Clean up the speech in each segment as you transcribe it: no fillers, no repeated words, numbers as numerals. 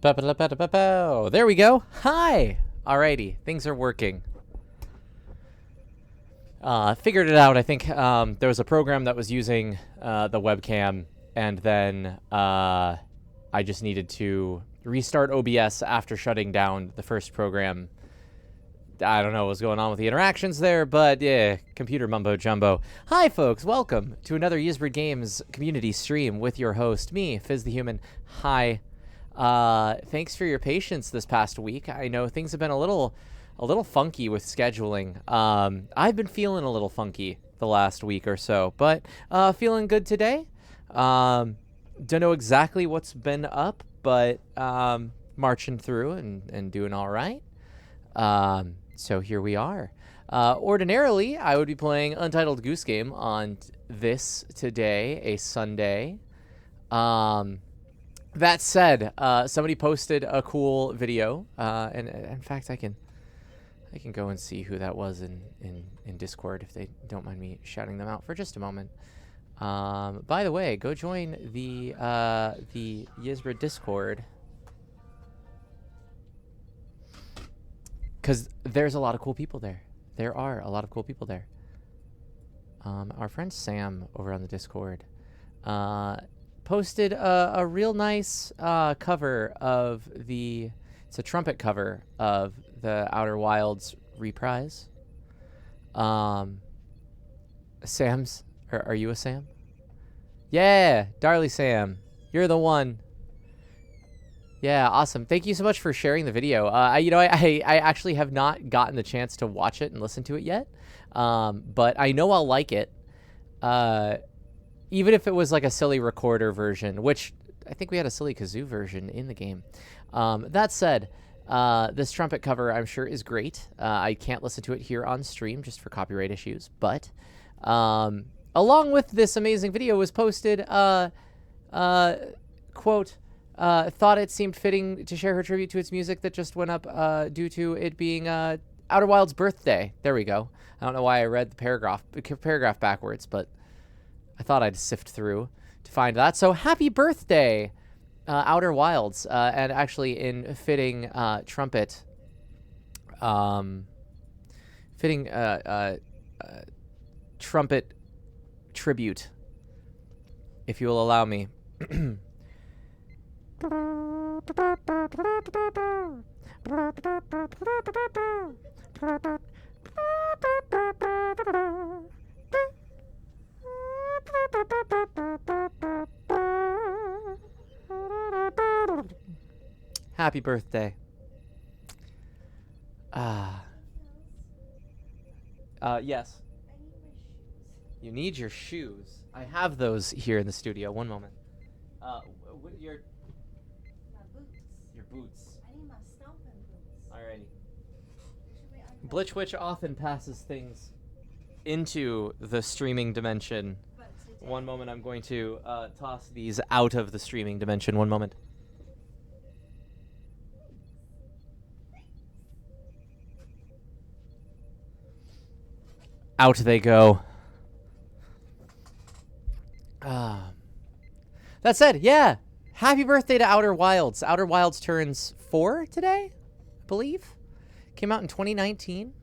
There we go. Hi. Alrighty, things are working. Figured it out. I think there was a program that was using the webcam, and then I just needed to restart OBS after shutting down the first program. I don't know what was going on with the interactions there, but yeah, computer mumbo jumbo. Hi, folks. Welcome to another Yizbrid Games community stream with your host, me, Fizz the Human. Hi. Thanks for your patience this past week. I know things have been a little funky with scheduling. I've been feeling a little funky the last week or so, but feeling good today. Don't know exactly what's been up, but marching through and doing all right. So here we are. Ordinarily, I would be playing Untitled Goose Game on this today, a Sunday. That said, somebody posted a cool video, and in fact, I can go and see who that was in Discord if they don't mind me shouting them out for just a moment. By the way, go join the Yizbrid Discord, because there's a lot of cool people there. There are a lot of cool people there. Our friend Sam over on the Discord posted a real nice cover of it's a trumpet cover of the Outer Wilds reprise. Sam's, are you a Sam? Yeah, Darly Sam, you're the one. Yeah, awesome. Thank you so much for sharing the video. I actually have not gotten the chance to watch it and listen to it yet, but I know I'll like it. Even if it was like a silly recorder version, which I think we had a silly kazoo version in the game. That said, this trumpet cover I'm sure is great. I can't listen to it here on stream just for copyright issues, but along with this amazing video was posted, quote, thought it seemed fitting to share her tribute to its music that just went up due to it being Outer Wilds' birthday. There we go. I don't know why I read the paragraph backwards, but I thought I'd sift through to find that. So happy birthday, Outer Wilds, and actually in fitting trumpet, trumpet tribute, if you will allow me. Happy birthday. Yes. You need your shoes. I have those here in the studio. One moment. Your boots. I need my stomping boots. Alrighty. Blitchwitch often passes things into the streaming dimension. One moment, I'm going to toss these out of the streaming dimension. One moment. Out they go. That said, yeah, happy birthday to Outer Wilds. Outer Wilds turns 4 today, I believe. Came out in 2019.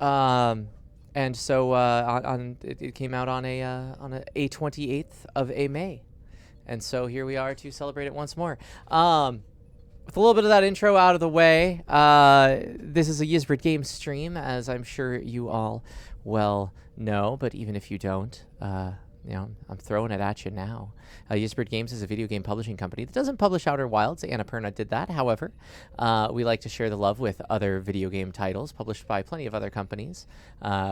And so it came out on a 28th of May, and so here we are to celebrate it once more. With a little bit of that intro out of the way, this is a Yizbrid Games stream, as I'm sure you all well know. But even if you don't, I'm throwing it at you now. Yizbrid Games is a video game publishing company that doesn't publish Outer Wilds. Annapurna did that. However, we like to share the love with other video game titles published by plenty of other companies.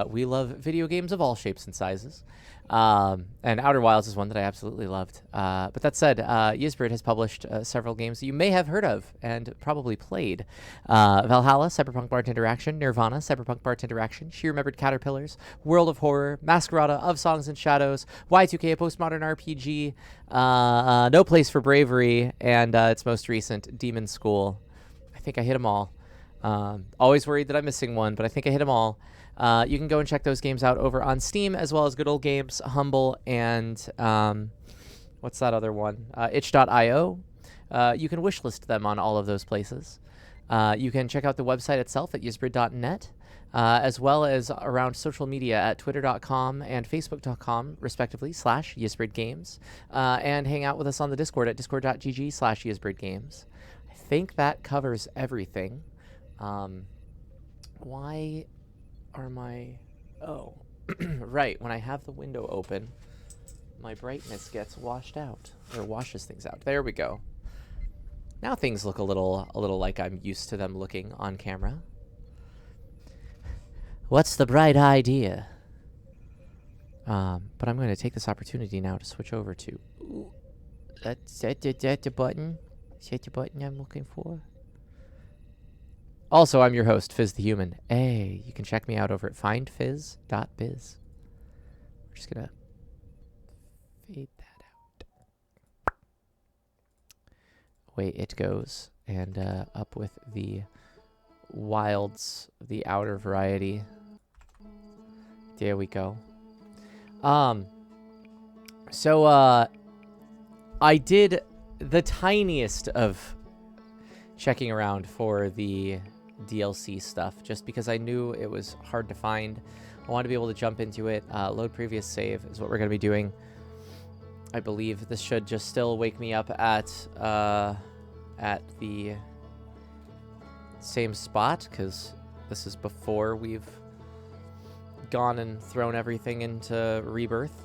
We love video games of all shapes and sizes. And Outer Wilds is one that I absolutely loved. But that said, Yizbrid has published several games that you may have heard of and probably played. Valhalla, Cyberpunk Bartender Action, Nirvana, Cyberpunk Bartender Action, She Remembered Caterpillars, World of Horror, Masquerada, Of Songs and Shadows, Y2K, a postmodern RPG, No Place for Bravery, and its most recent, Demon School. I think I hit them all. Always worried that I'm missing one, but I think I hit them all. You can go and check those games out over on Steam, as well as Good Old Games, Humble, and what's that other one? Itch.io. You can wishlist them on all of those places. You can check out the website itself at yisbrid.net, as well as around social media at twitter.com and facebook.com, respectively, /yisbridgames, and hang out with us on the Discord at discord.gg/yisbridgames. I think that covers everything. Why are my... Oh, right. When I have the window open, my brightness gets washed out, or washes things out. There we go. Now things look a little like I'm used to them looking on camera. What's the bright idea? But I'm going to take this opportunity now to switch over to... Ooh, that's the button. Is that the button I'm looking for? Also, I'm your host, Fizz the Human. Hey, you can check me out over at findfizz.biz. We're just going to fade that out. Away it goes. And up with the wilds, the outer variety. There we go. So, I did the tiniest of checking around for the DLC stuff, just because I knew it was hard to find. I wanted to be able to jump into it. Load previous save is what we're going to be doing. I believe this should just still wake me up at the same spot, because this is before we've gone and thrown everything into Rebirth.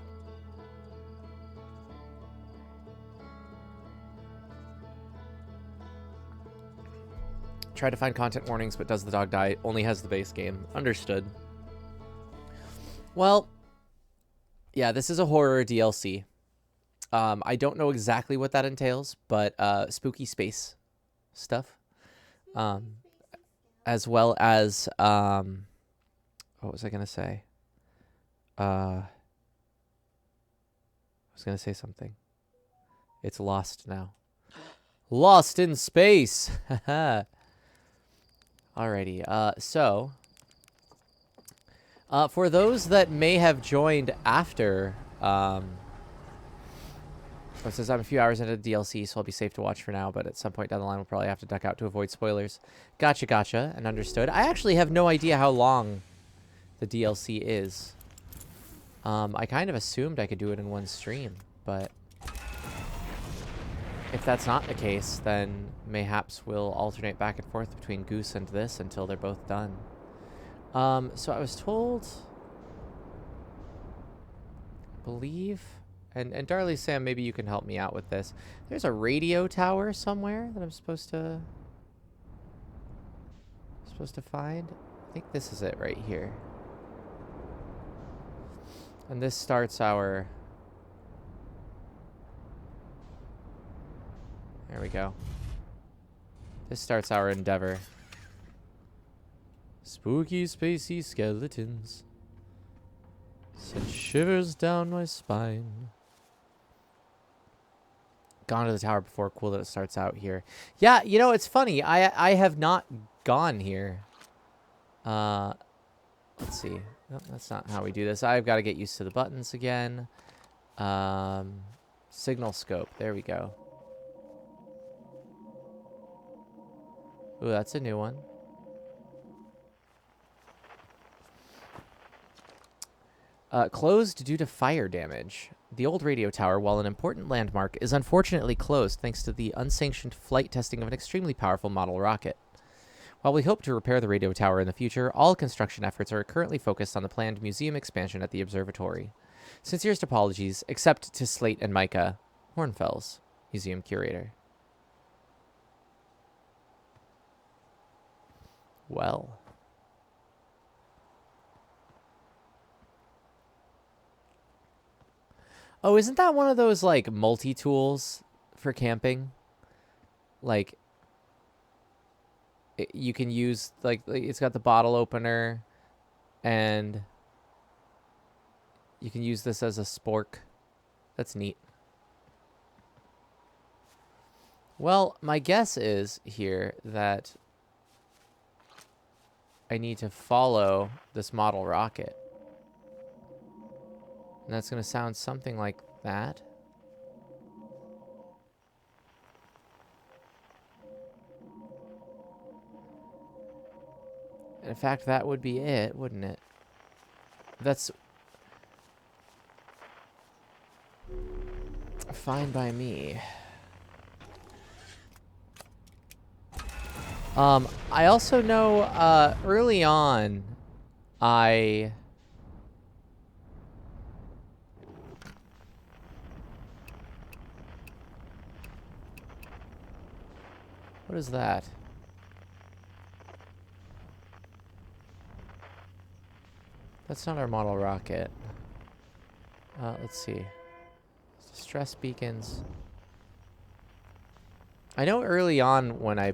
Try to find content warnings, but does the dog die? Only has the base game. Understood. Well, yeah, this is a horror DLC. I don't know exactly what that entails, but spooky space stuff. As well as, what was I going to say? I was going to say something. It's lost now. Lost in space! Alrighty, so... for those that may have joined after... since I'm a few hours into the DLC, so I'll be safe to watch for now, but at some point down the line we'll probably have to duck out to avoid spoilers. Gotcha, and understood. I actually have no idea how long the DLC is. I kind of assumed I could do it in one stream, but... if that's not the case, then mayhaps we'll alternate back and forth between Goose and this until they're both done. So I was told... believe... And Darley Sam, maybe you can help me out with this. There's a radio tower somewhere that I'm supposed to find. I think this is it right here. And this starts our... there we go. This starts our endeavor. Spooky, spacey skeletons send shivers down my spine. Gone to the tower before. Cool that it starts out here. Yeah, you know, it's funny. I have not gone here. Let's see. No, that's not how we do this. I've got to get used to the buttons again. Signal scope. There we go. Ooh, that's a new one. Closed due to fire damage. The old radio tower, while an important landmark, is unfortunately closed thanks to the unsanctioned flight testing of an extremely powerful model rocket. While we hope to repair the radio tower in the future, all construction efforts are currently focused on the planned museum expansion at the observatory. Sincerest apologies, except to Slate and Micah, Hornfels, museum curator. Well... oh, isn't that one of those, like, multi-tools for camping? Like, you can use, like, it's got the bottle opener, and you can use this as a spork. That's neat. Well, my guess is here that I need to follow this model rocket. And that's going to sound something like that. In fact, that would be it, wouldn't it? That's fine by me. I also know early on, I what is that? That's not our model rocket. Let's see. Distress beacons. I know early on when I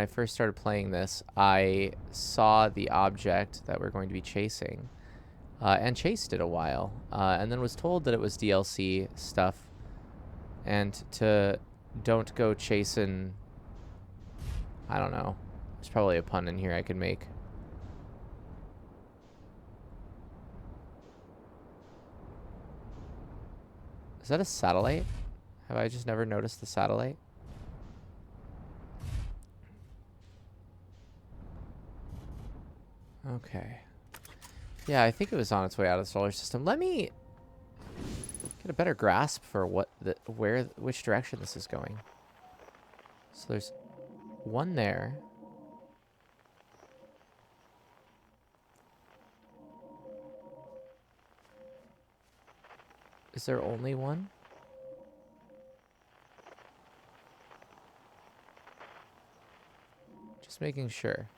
first started playing this, I saw the object that we're going to be chasing, and chased it a while, and then was told that it was DLC stuff, and to don't go chasing. I don't know. There's probably a pun in here I could make. Is that a satellite? Have I just never noticed the satellite? Okay. Yeah, I think it was on its way out of the solar system. Let me get a better grasp for which direction this is going. So there's one there. Is there only one? Just making sure.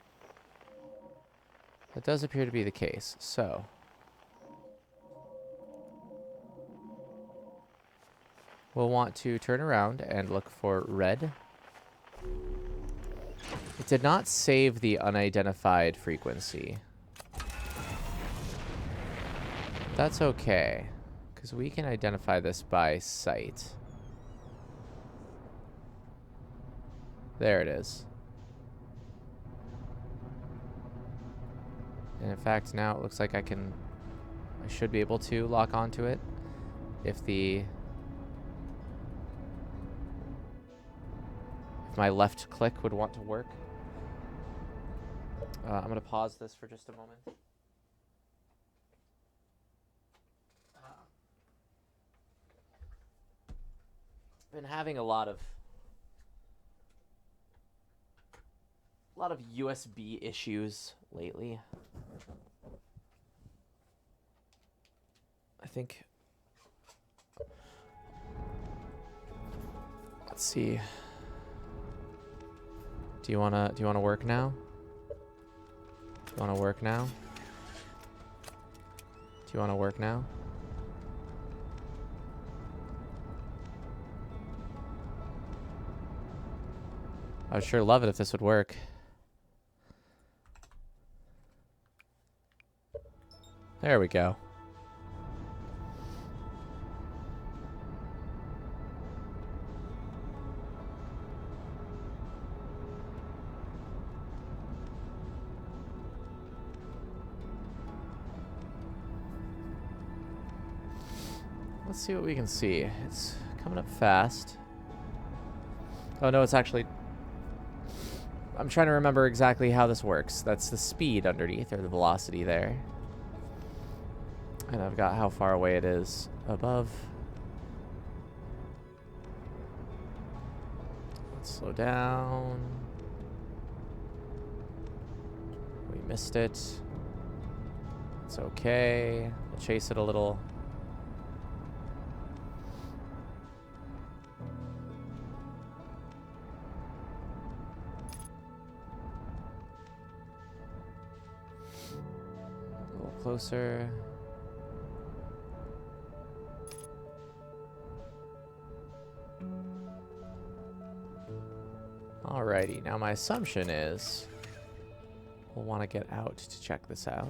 That does appear to be the case, so. We'll want to turn around and look for red. It did not save the unidentified frequency. That's okay, because we can identify this by sight. There it is. And in fact, now it looks like I should be able to lock onto it if my left click would want to work. I'm going to pause this for just a moment. Been having a lot of USB issues lately. I think. Let's see. Do you wanna work now? Do you wanna work now? Do you wanna work now? I would sure love it if this would work. There we go. Let's see what we can see. It's coming up fast. Oh no, it's actually... I'm trying to remember exactly how this works. That's the speed underneath, or the velocity there. And I've got how far away it is above. Let's slow down. We missed it. It's okay. We'll chase it a little. A little closer. Alrighty, now my assumption is we'll want to get out to check this out.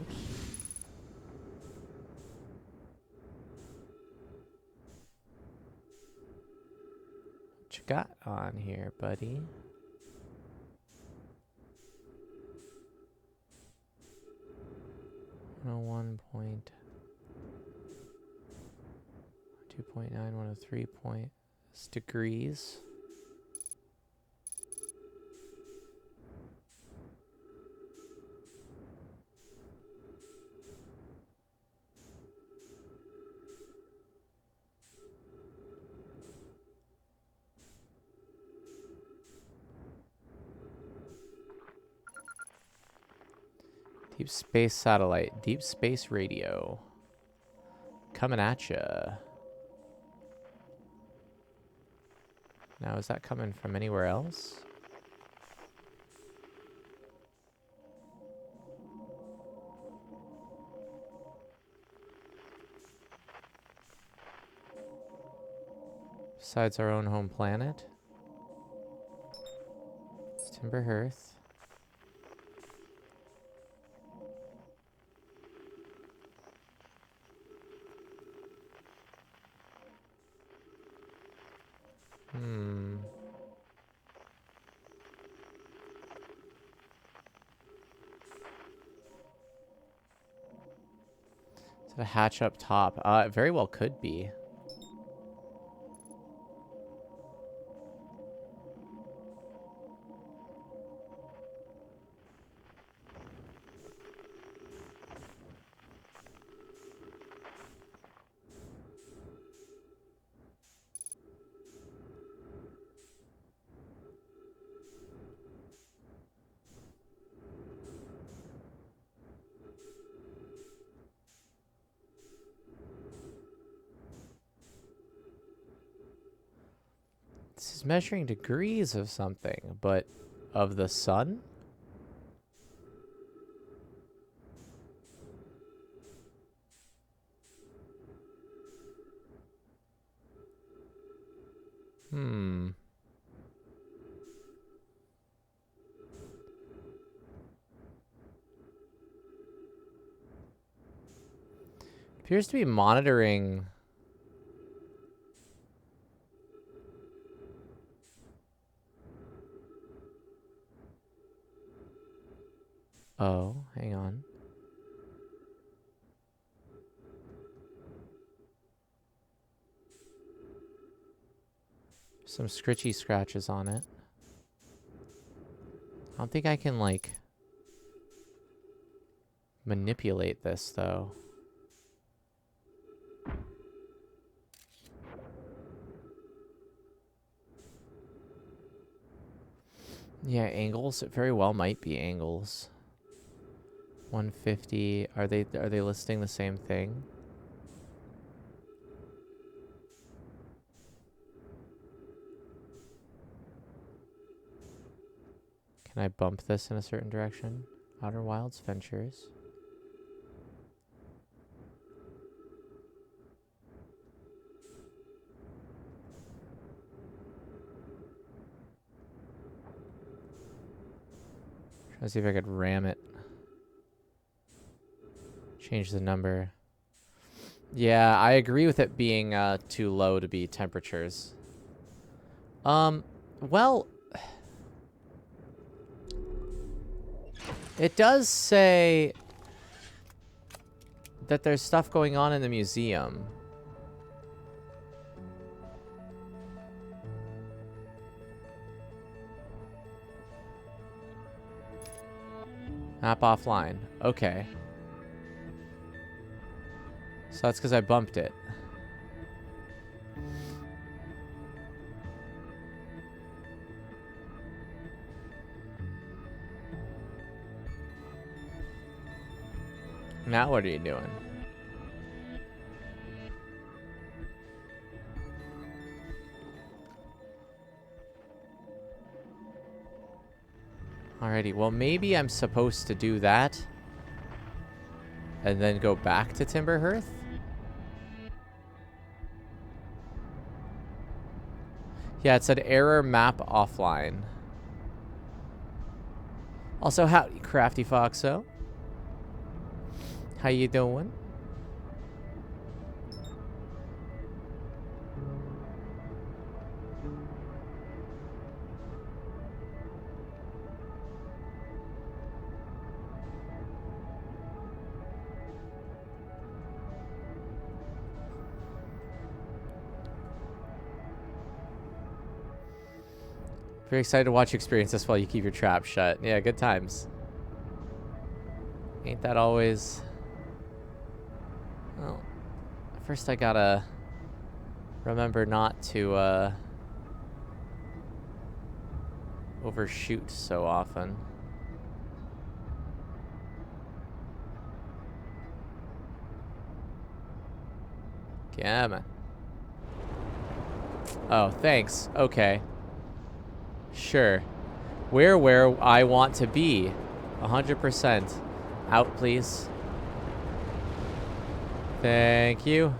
What you got on here, buddy? Oh, 2.9, 103 degrees. Deep space satellite. Deep space radio. Coming at ya. Now, is that coming from anywhere else? Besides our own home planet? It's Timber Hearth. Is it a hatch up top? It very well could be. This is measuring degrees of something, but of the sun? Appears to be monitoring. Oh, hang on. Some scritchy scratches on it. I don't think I can, like, manipulate this, though. Yeah, angles. It very well might be angles. 150. Are they listing the same thing? Can I bump this in a certain direction? Outer Wilds Ventures. Trying to see if I could ram it. Change the number. Yeah, I agree with it being too low to be temperatures. Well, it does say that there's stuff going on in the museum. Map offline. Okay. So that's because I bumped it. Now what are you doing? Alrighty, well maybe I'm supposed to do that and then go back to Timber Hearth? Yeah, it said error map offline. Also, howdy, Crafty Foxo. How you doing? Very excited to watch you experience this while you keep your trap shut. Yeah, good times. Ain't that always... Well, first I gotta remember not to overshoot so often. Yeah, man. Oh, thanks. Okay. Sure. We're where I want to be. 100%. Out, please. Thank you.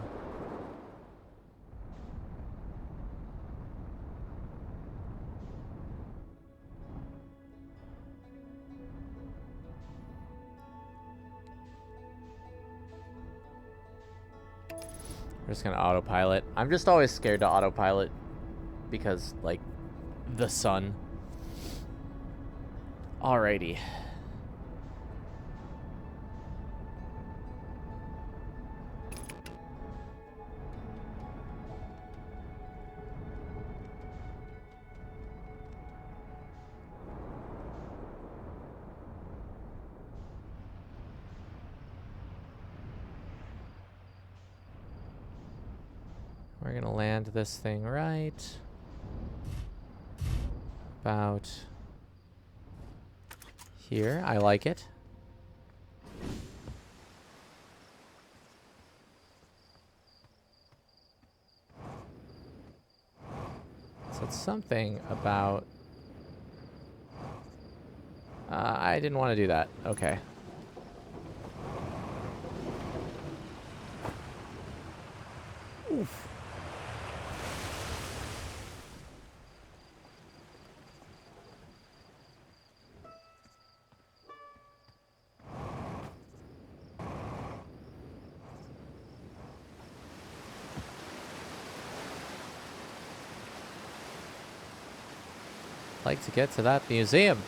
We're just gonna autopilot. I'm just always scared to autopilot because, like, the sun. Alrighty. We're gonna land this thing right about here. I like it. So it's something about... I didn't want to do that. Okay. Oof. Like to get to that museum.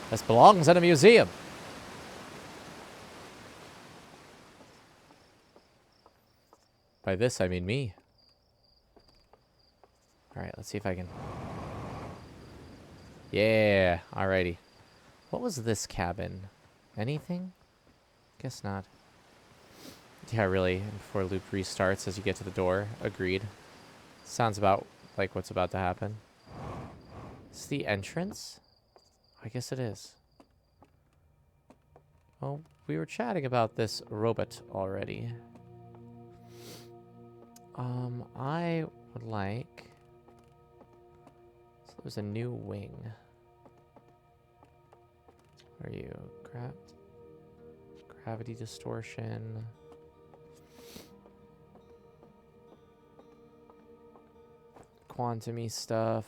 This belongs in a museum. By this, I mean me. Alright, let's see if I can... Yeah, alrighty. What was this cabin? Anything? Guess not. Yeah, really, before loop restarts as you get to the door. Agreed. Sounds about like what's about to happen. Is this the entrance? I guess it is. Well, we were chatting about this robot already. I would like... So there's a new wing. Where are you? Gravity distortion. Quantum-y stuff.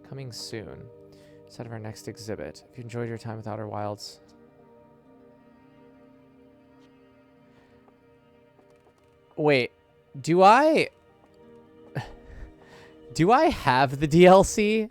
Coming soon. Set of our next exhibit. If you enjoyed your time with Outer Wilds... Wait, do I have the DLC?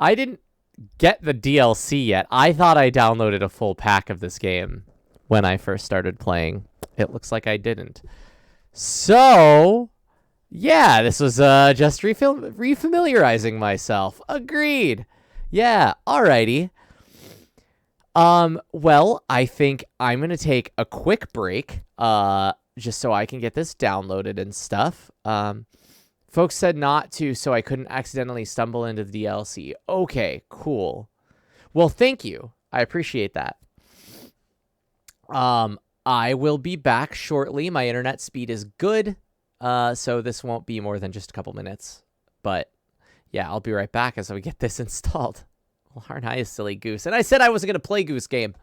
I didn't get the DLC yet. I thought I downloaded a full pack of this game when I first started playing. It looks like I didn't. So, yeah, this was just refamiliarizing myself. Agreed. Yeah, alrighty. Well, I think I'm gonna take a quick break, just so I can get this downloaded and stuff. Folks said not to, so I couldn't accidentally stumble into the DLC. Okay, cool. Well, thank you. I appreciate that. I will be back shortly. My internet speed is good, so this won't be more than just a couple minutes. But, yeah, I'll be right back as we get this installed. Well, aren't I a silly goose? And I said I wasn't going to play Goose Game.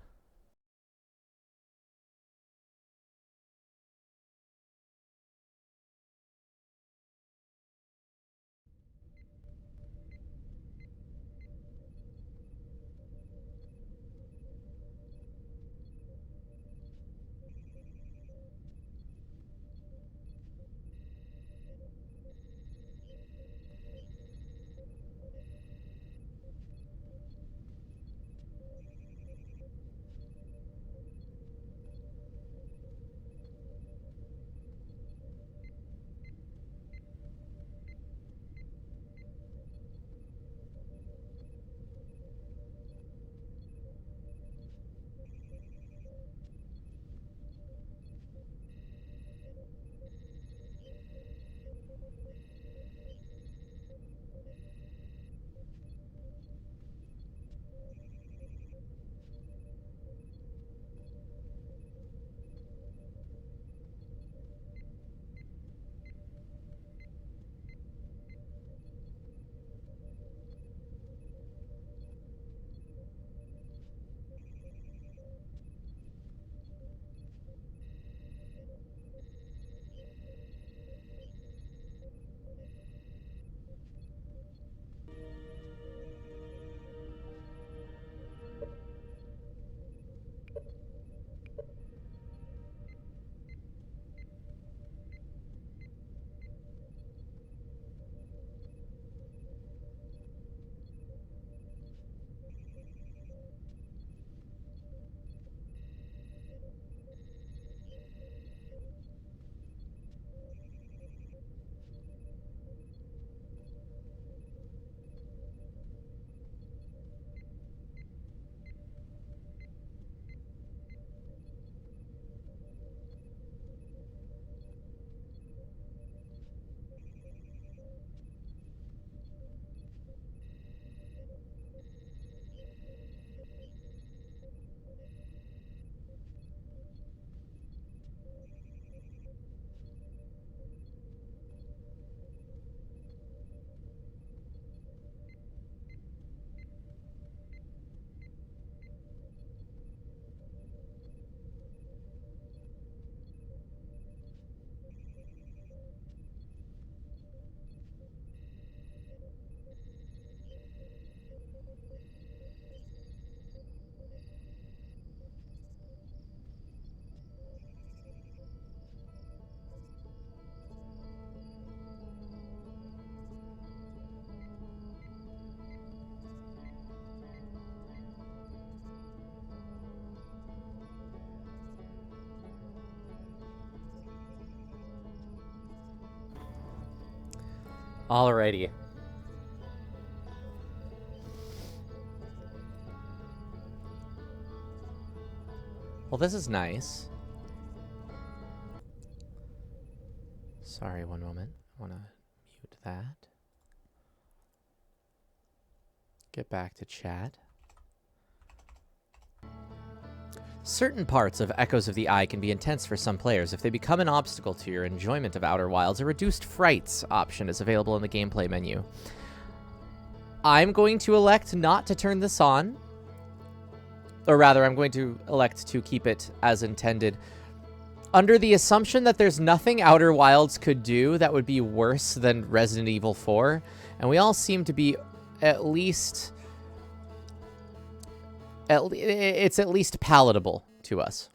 Alrighty. Well, this is nice. Sorry, one moment. I want to mute that. Get back to chat. Certain parts of Echoes of the Eye can be intense for some players. If they become an obstacle to your enjoyment of Outer Wilds, a reduced frights option is available in the gameplay menu. I'm going to elect not to turn this on. Or rather, I'm going to elect to keep it as intended. Under the assumption that there's nothing Outer Wilds could do that would be worse than Resident Evil 4. And we all seem to be at least... it's at least palatable to us.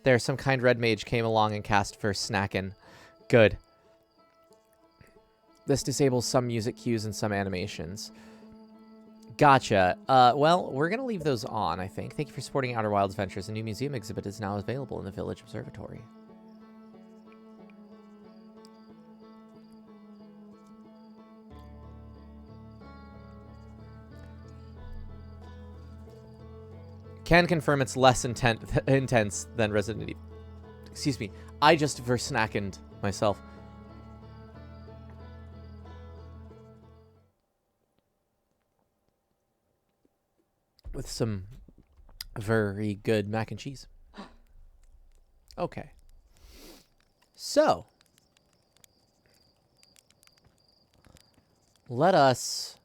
There, some kind red mage came along and cast for Snackin'. Good. This disables some music cues and some animations. Gotcha. Well, we're going to leave those on, I think. Thank you for supporting Outer Wilds Ventures. A new museum exhibit is now available in the Village Observatory. Can confirm it's less intense than Resident Evil. Excuse me. I just versnackened myself. With some very good mac and cheese. Okay. So. Let us...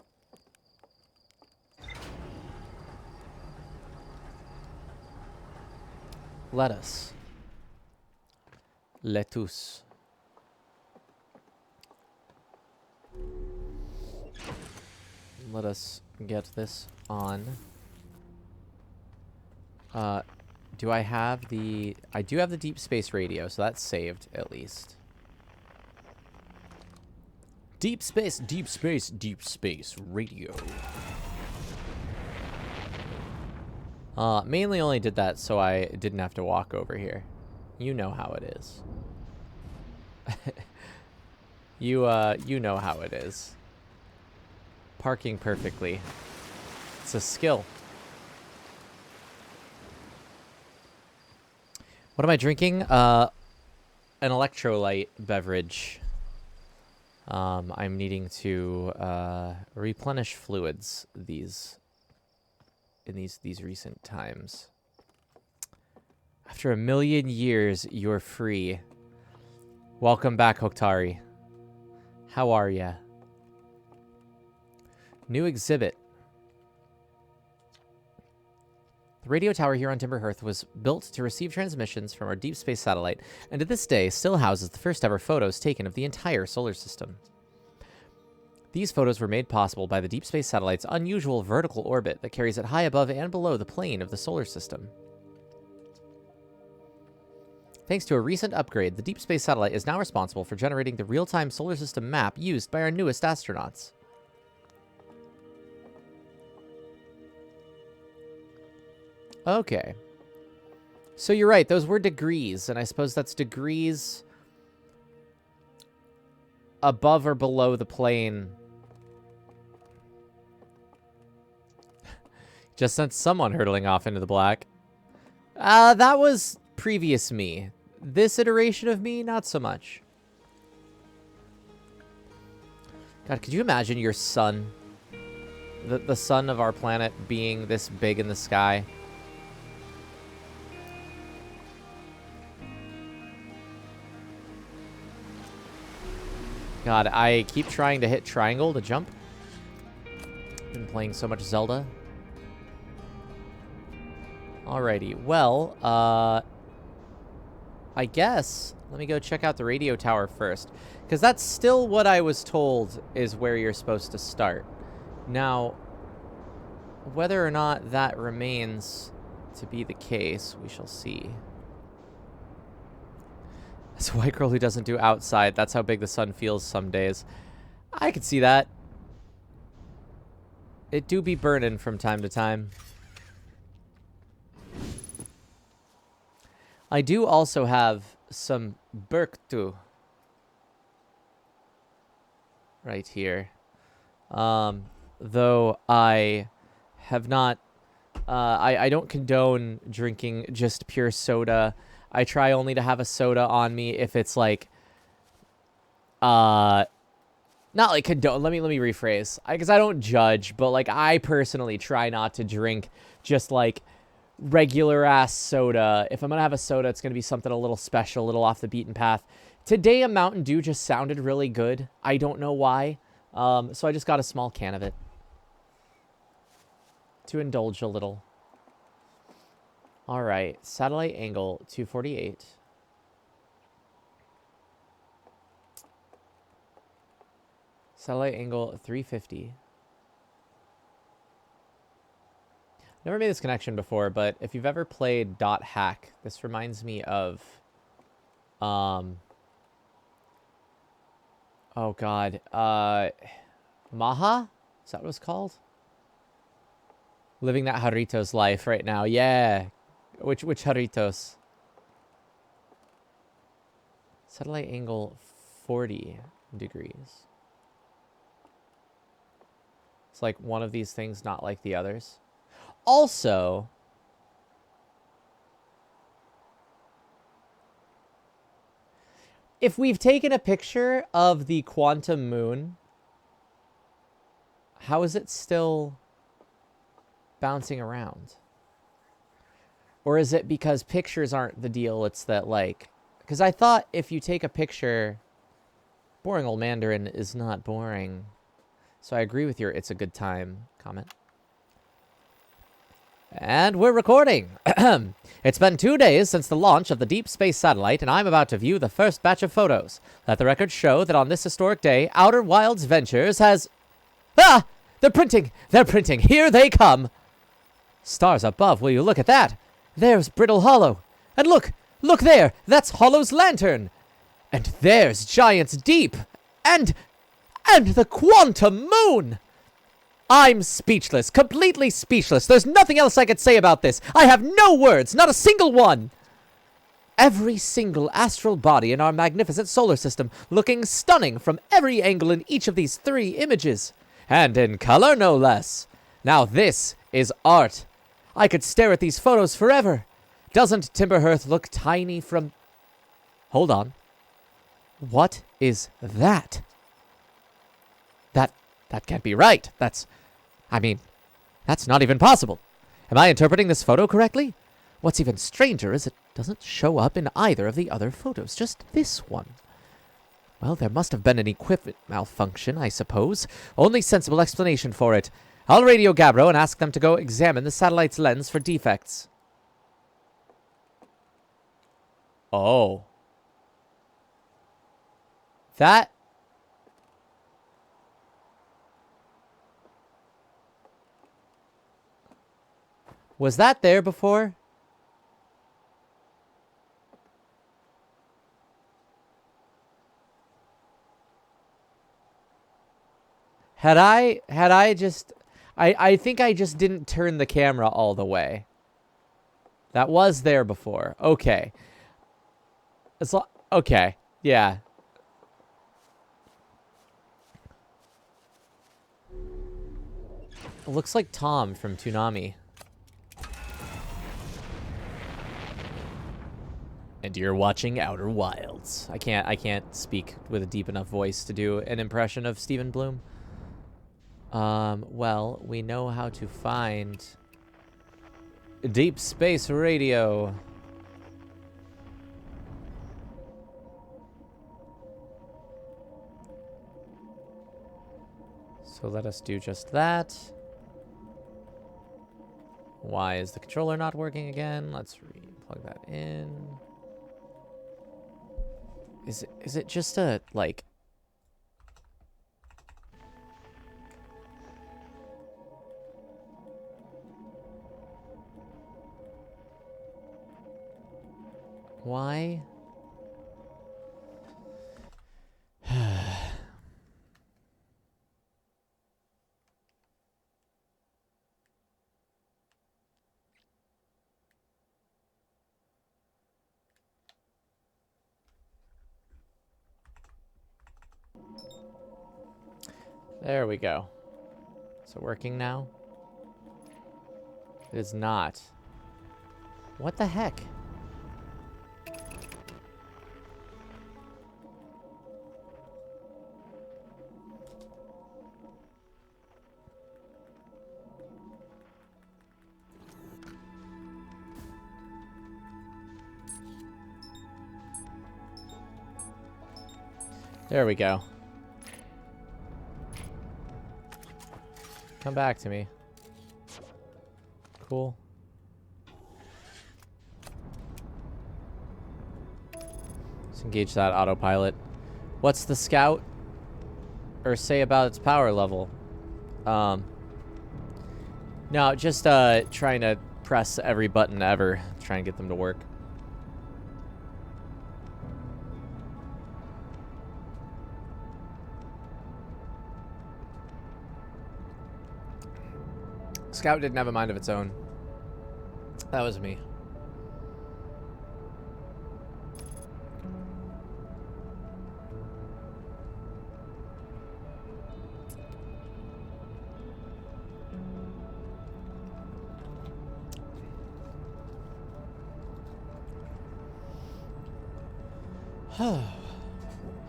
Lettuce. Lettuce. Let us get this on. Do I have the... I do have the deep space radio, so that's saved, at least. Deep space, deep space, deep space radio. Mainly only did that so I didn't have to walk over here. You know how it is. You know how it is. Parking perfectly. It's a skill. What am I drinking? An electrolyte beverage. I'm needing to replenish fluids in these recent times. After 1,000,000 years, you're free. Welcome back, Hoktari. How are ya? New exhibit. The radio tower here on Timberhearth was built to receive transmissions from our deep space satellite, and to this day still houses the first ever photos taken of the entire solar system. These photos were made possible by the deep space satellite's unusual vertical orbit that carries it high above and below the plane of the solar system. Thanks to a recent upgrade, the deep space satellite is now responsible for generating the real-time solar system map used by our newest astronauts. Okay. So you're right, those were degrees, and I suppose that's degrees above or below the plane. Just sent someone hurtling off into the black. That was previous me. This iteration of me, not so much. God, could you imagine your sun, the sun of our planet, being this big in the sky? God, I keep trying to hit triangle to jump. Been playing so much Zelda. Alrighty, well, I guess let me go check out the radio tower first, because that's still what I was told is where you're supposed to start. Now, whether or not that remains to be the case, we shall see. It's a white girl who doesn't do outside. That's how big the sun feels some days. I could see that. It do be burning from time to time. I do also have some Berktu. right here. Though I have not, I don't condone drinking just pure soda. I try only to have a soda on me if it's like, not like condone. Let me rephrase. Because I don't judge, but like I personally try not to drink just like regular ass soda. If I'm gonna have a soda, it's gonna be something a little special, a little off the beaten path. Today, a Mountain Dew just sounded really good. I don't know why. So I just got a small can of it to indulge a little. All right, satellite angle 248. Satellite angle 350. Never made this connection before, but if you've ever played Dot Hack, this reminds me of, oh god, Maha? Is that what it's called? Living that Harito's life right now. Yeah. Which Haritos? Satellite angle 40 degrees. It's like one of these things not like the others. Also, if we've taken a picture of the quantum moon, how is it still bouncing around? Or is it because pictures aren't the deal? It's that, like, because I thought if you take a picture, boring old Mandarin is not boring. So I agree with your "it's a good time" comment. And we're recording. It's been 2 days since the launch of the deep space satellite, and I'm about to view the first batch of photos. Let the record show that on this historic day, Outer Wilds Ventures has... Ah! They're printing! They're printing! Here they come! Stars above, will you look at that? There's Brittle Hollow. And look! Look there! That's Hollow's lantern! And there's Giant's Deep! And the Quantum Moon! I'm speechless, completely speechless. There's nothing else I could say about this. I have no words, not a single one. Every single astral body in our magnificent solar system looking stunning from every angle in each of these 3 images. And in color, no less. Now this is art. I could stare at these photos forever. Doesn't Timberhearth look tiny from... Hold on. What is that? That can't be right. That's not even possible. Am I interpreting this photo correctly? What's even stranger is it doesn't show up in either of the other photos, just this one. Well, there must have been an equipment malfunction, I suppose. Only sensible explanation for it. I'll radio Gabbro and ask them to go examine the satellite's lens for defects. Oh. That... Was that there before? Had I just... I think I just didn't turn the camera all the way. That was there before. Okay. Okay. Yeah. It looks like Tom from Toonami. And you're watching Outer Wilds. I can't speak with a deep enough voice to do an impression of Stephen Bloom. Well, we know how to find deep space radio. So let us do just that. Why is the controller not working again? Let's plug that in. Is it just a, like... Why? There we go. Is it working now? It is not. What the heck? There we go. Come back to me. Cool. Let's engage that autopilot. What's the scout or say about its power level? No, just trying to press every button ever, try and get them to work. Scout didn't have a mind of its own. That was me.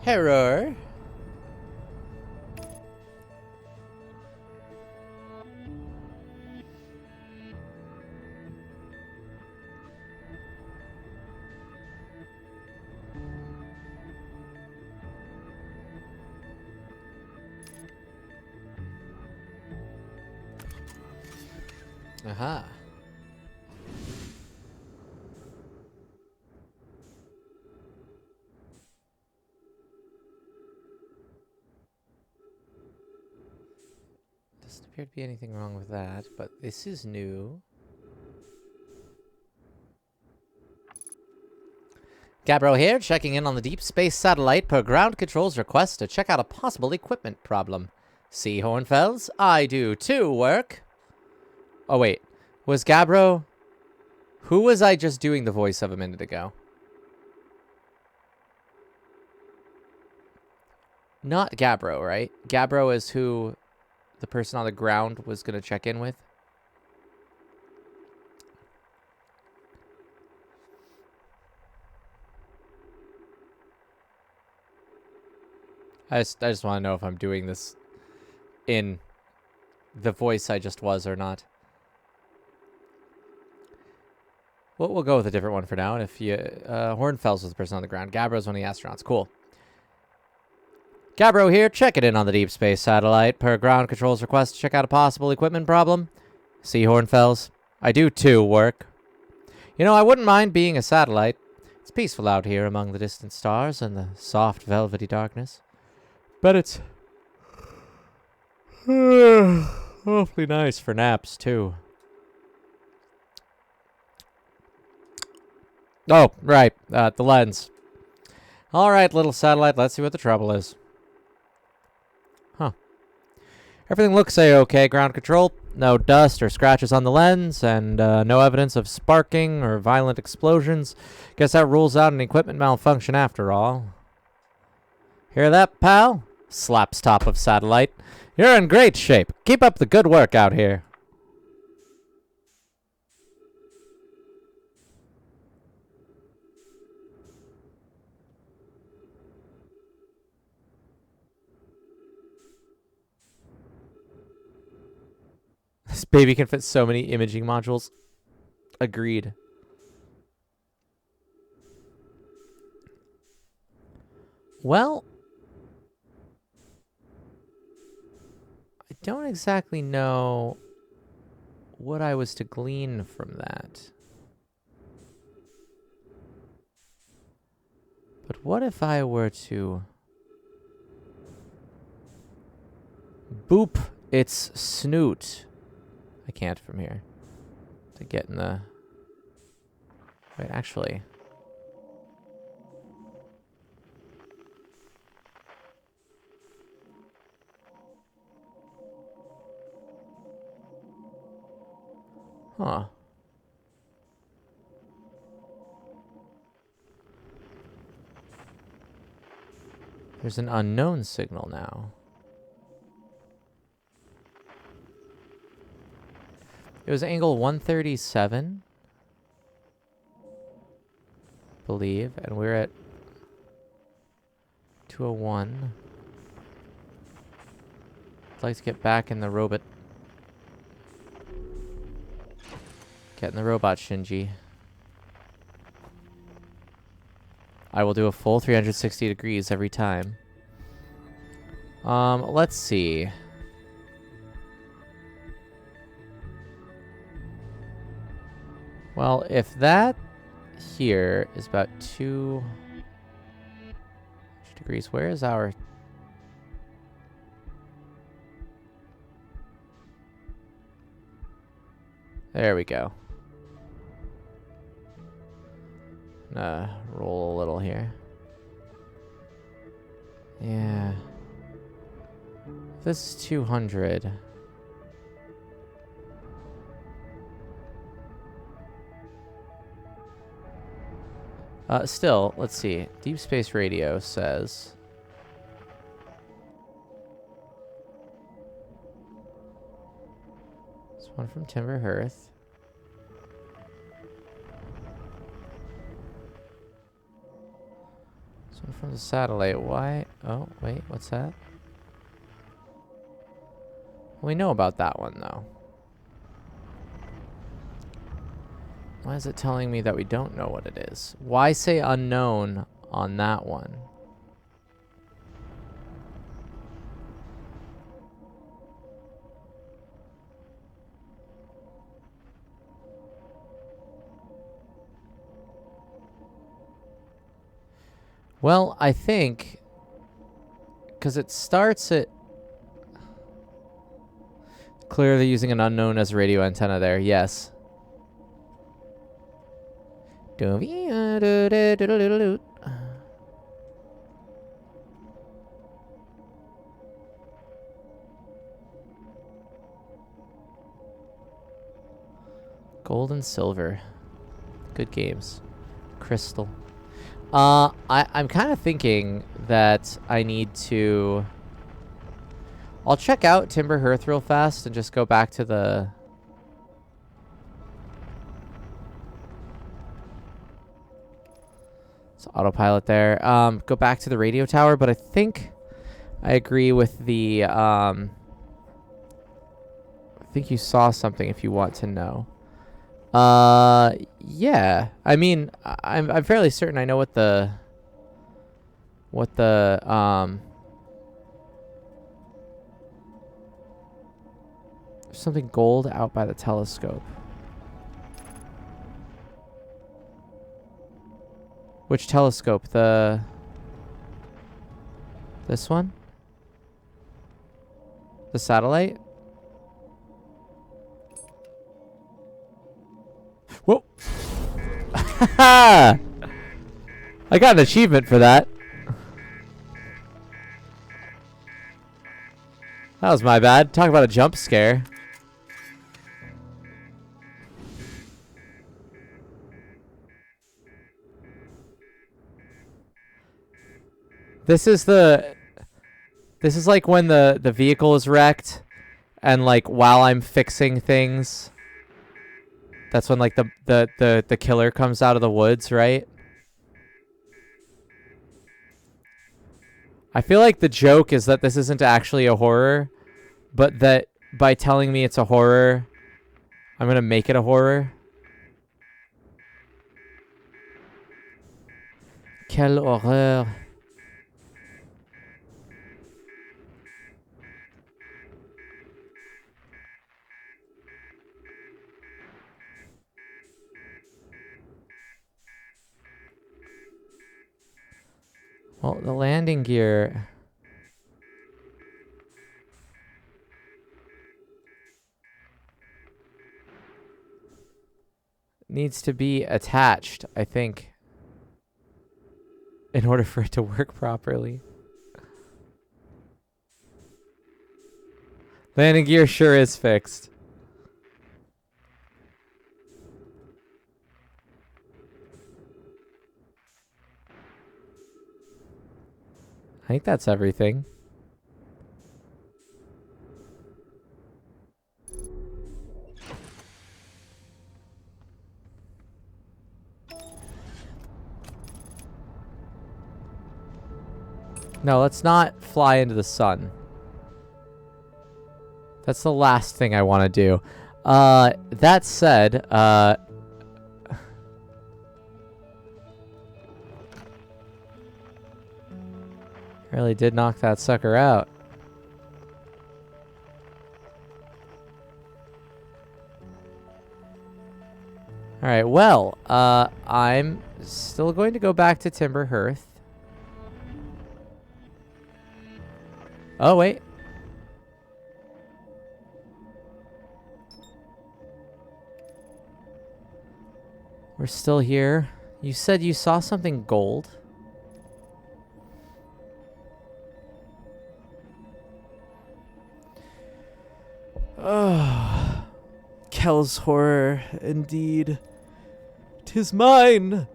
Error. Aha. Doesn't appear to be anything wrong with that, but this is new. Gabbro here, checking in on the deep space satellite per ground control's request to check out a possible equipment problem. See, Hornfells? I do too, work. Oh, wait. Was Gabbro... Who was I just doing the voice of a minute ago? Not Gabbro, right? Gabbro is who the person on the ground was going to check in with. I just want to know if I'm doing this in the voice I just was or not. Well, we'll go with a different one for now. And if you... Hornfells was the person on the ground. Gabbro's one of the astronauts. Cool. Gabbro here, checking in on the deep space satellite. Per ground control's request to check out a possible equipment problem. See, Hornfells? I do too, work. You know, I wouldn't mind being a satellite. It's peaceful out here among the distant stars and the soft, velvety darkness. But it's... awfully nice for naps, too. Oh, right. The lens. All right, little satellite. Let's see what the trouble is. Huh. Everything looks A-okay, ground control. No dust or scratches on the lens, and no evidence of sparking or violent explosions. Guess that rules out an equipment malfunction after all. Hear that, pal? Slaps top of satellite. You're in great shape. Keep up the good work out here. This baby can fit so many imaging modules. Agreed. Well, I don't exactly know what I was to glean from that. But what if I were to boop its snoot? I can't from here. To get in the... Wait, actually... Huh. There's an unknown signal now. It was angle 137, believe, and we're at 201. I'd like to get back in the robot. Get in the robot, Shinji. I will do a full 360 degrees every time. Let's see. Well, if that here is about 2 degrees, where is our... There we go. Roll a little here. Yeah. This is 200. Still, let's see. Deep Space Radio says... This one from Timber Hearth. This one from the satellite. Why? Oh, wait, what's that? We know about that one, though. Why is it telling me that we don't know what it is? Why say unknown on that one? Well, I think... Because it starts at... Clearly using an unknown as a radio antenna there, yes. Gold and silver. Good games. Crystal. I'm kind of thinking that I need to... I'll check out Timber Hearth real fast and just go back to the... So autopilot there. Go back to the radio tower, but I think I agree with the... I think you saw something if you want to know. Yeah. I mean, I'm fairly certain I know what the there's something gold out by the telescope. Which telescope? This one? The satellite? Whoa! I got an achievement for that. That was my bad. Talk about a jump scare. This is like when the vehicle is wrecked and like while I'm fixing things, that's when like the killer comes out of the woods, right? I feel like the joke is that this isn't actually a horror, but that by telling me it's a horror, I'm going to make it a horror. Quelle horreur. Well, the landing gear... needs to be attached, I think, in order for it to work properly. Landing gear sure is fixed. I think that's everything. No, let's not fly into the sun. That's the last thing I want to do. That said, really did knock that sucker out. All right, well, I'm still going to go back to Timber Hearth. Oh, wait. We're still here. You said you saw something gold? Oh, Kel's horror, indeed. 'Tis mine!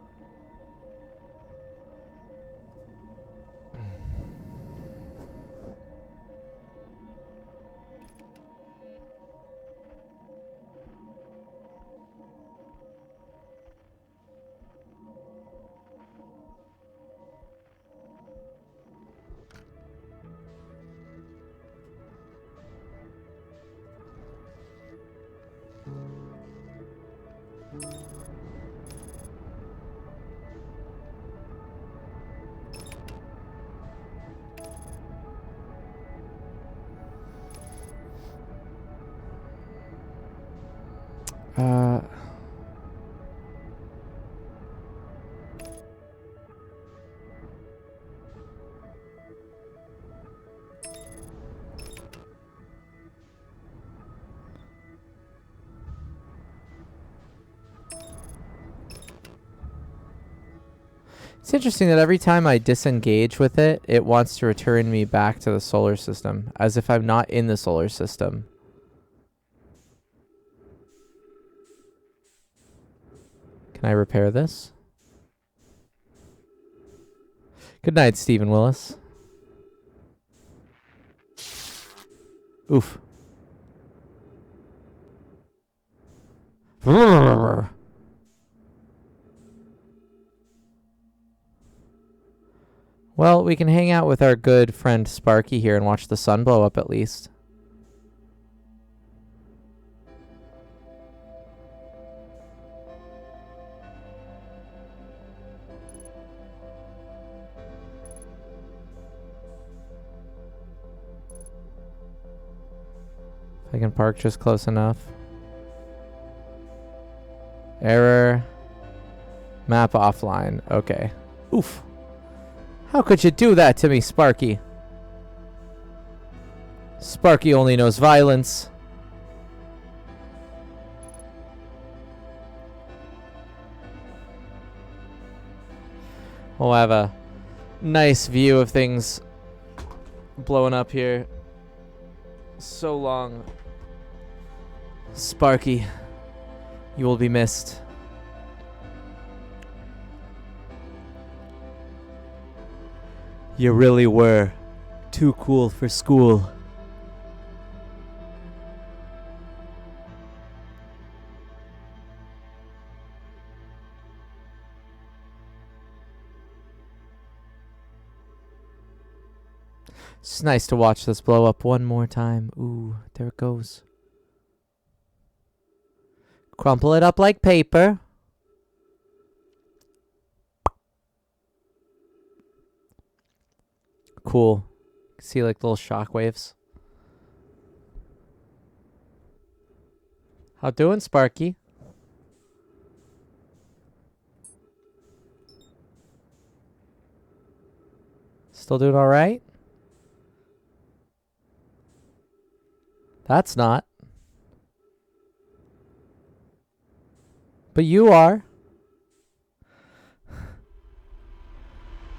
It's interesting that every time I disengage with it, it wants to return me back to the solar system, as if I'm not in the solar system. Can I repair this? Good night, Stephen Willis. Oof. Well, we can hang out with our good friend Sparky here and watch the sun blow up at least. If I can park just close enough. Error. Map offline. Okay. Oof. How could you do that to me, Sparky? Sparky only knows violence. We'll have a nice view of things blowing up here. So long. Sparky, you will be missed. You really were too cool for school. It's nice to watch this blow up one more time. Ooh, there it goes. Crumple it up like paper. Cool. See like little shockwaves. How doing, Sparky? Still doing all right? That's not. But you are.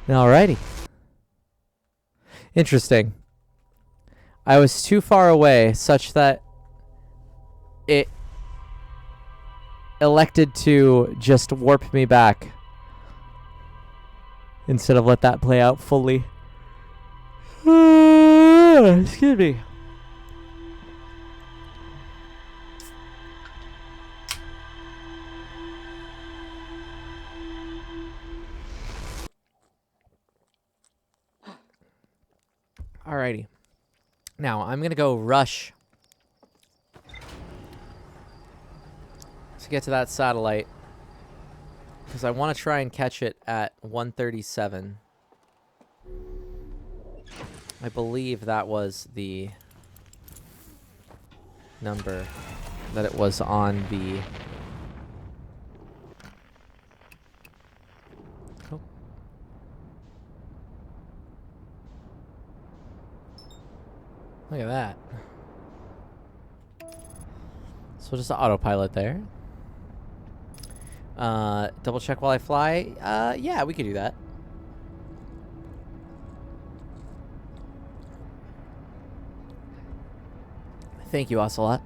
Alrighty. Interesting. I was too far away such that it elected to just warp me back instead of let that play out fully. Excuse me. Alrighty. Now, I'm going to go rush to get to that satellite because I want to try and catch it at 137. I believe that was the number that it was on the... Cool. Look at that. So we'll just autopilot there. Double check while I fly. Yeah, we could do that. Thank you, Ocelot.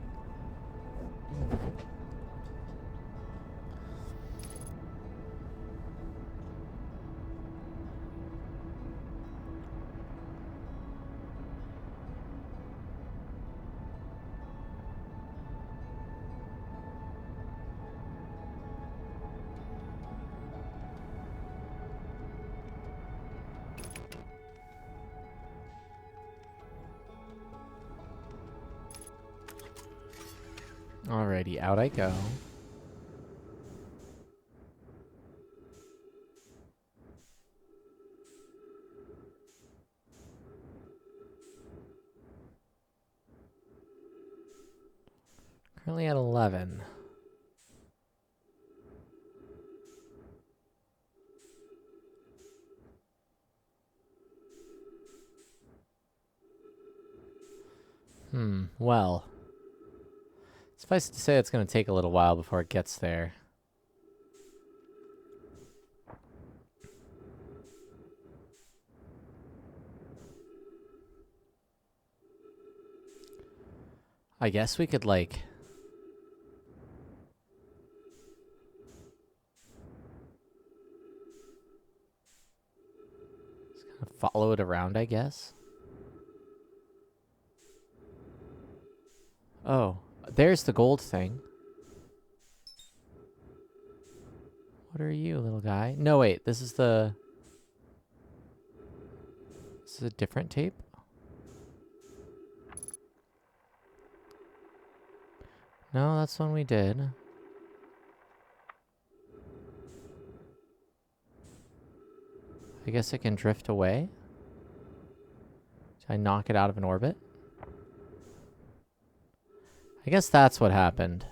Alrighty, out I go. Currently at 11. Well. Suffice it to say it's going to take a little while before it gets there. I guess we could, like... just kind of follow it around, I guess. Oh, there's the gold thing. What are you, little guy? No, wait, this is the... This is a different tape? No, that's one we did. I guess it can drift away. Did I knock it out of an orbit? I guess that's what happened.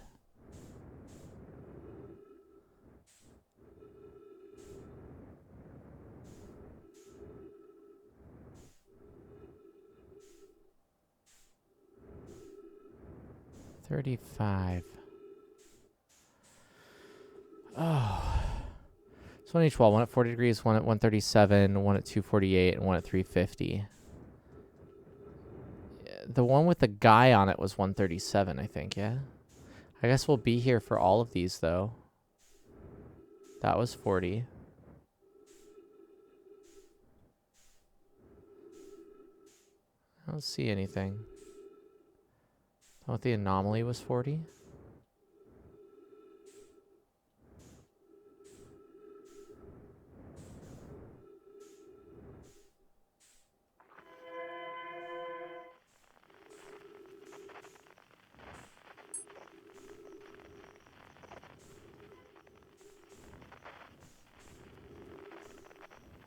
$35. Oh. It's one each wall. One at 40 degrees, one at 137, one at 248, and one at 350. The one with the guy on it was 137, I think, yeah? I guess we'll be here for all of these, though. That was 40. I don't see anything. I thought the anomaly was 40.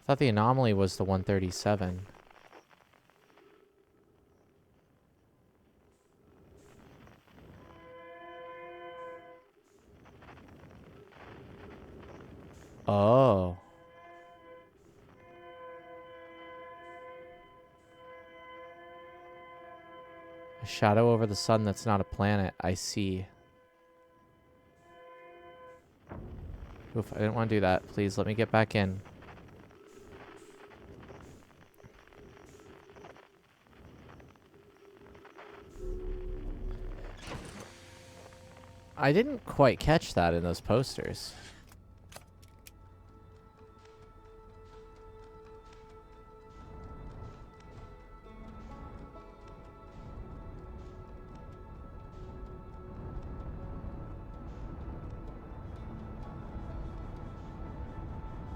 I thought the anomaly was the 137. Oh. A shadow over the sun that's not a planet. I see. Oof, I didn't want to do that. Please let me get back in. I didn't quite catch that in those posters.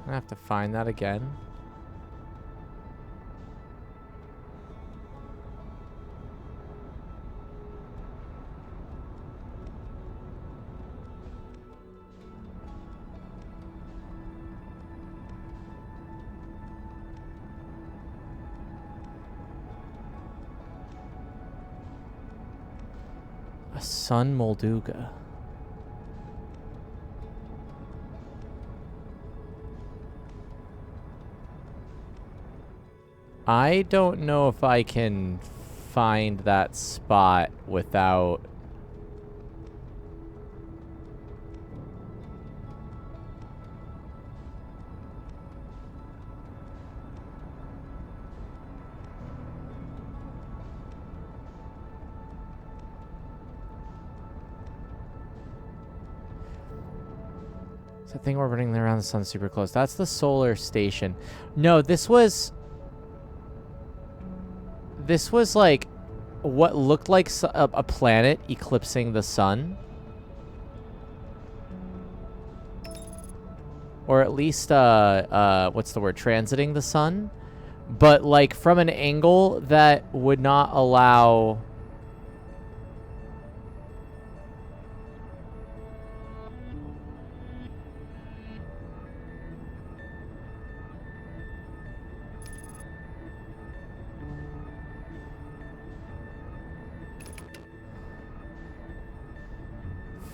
I have to find that again. Sun Molduga. I don't know if I can find that spot without... It's the thing orbiting around the sun super close. That's the solar station. No, this was like what looked like a planet eclipsing the sun. Or at least, what's the word? Transiting the sun. But, like, from an angle that would not allow...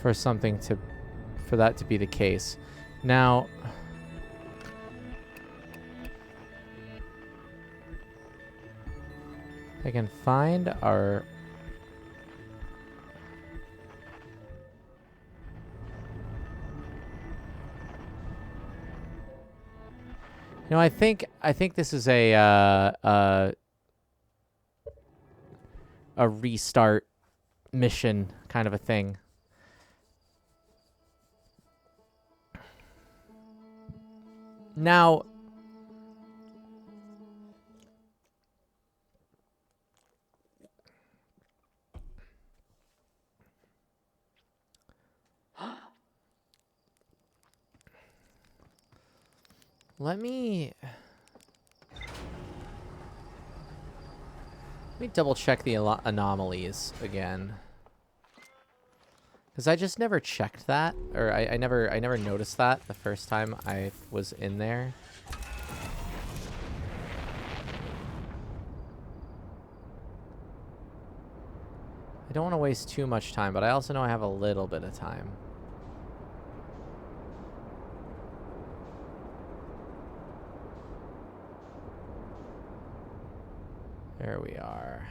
for something to... for that to be the case. Now... I can find our... You know, I think this is a restart mission kind of a thing. Now, let me double check the anomalies again. Because I just never checked that, or I never noticed that the first time I was in there. I don't want to waste too much time, but I also know I have a little bit of time. There we are.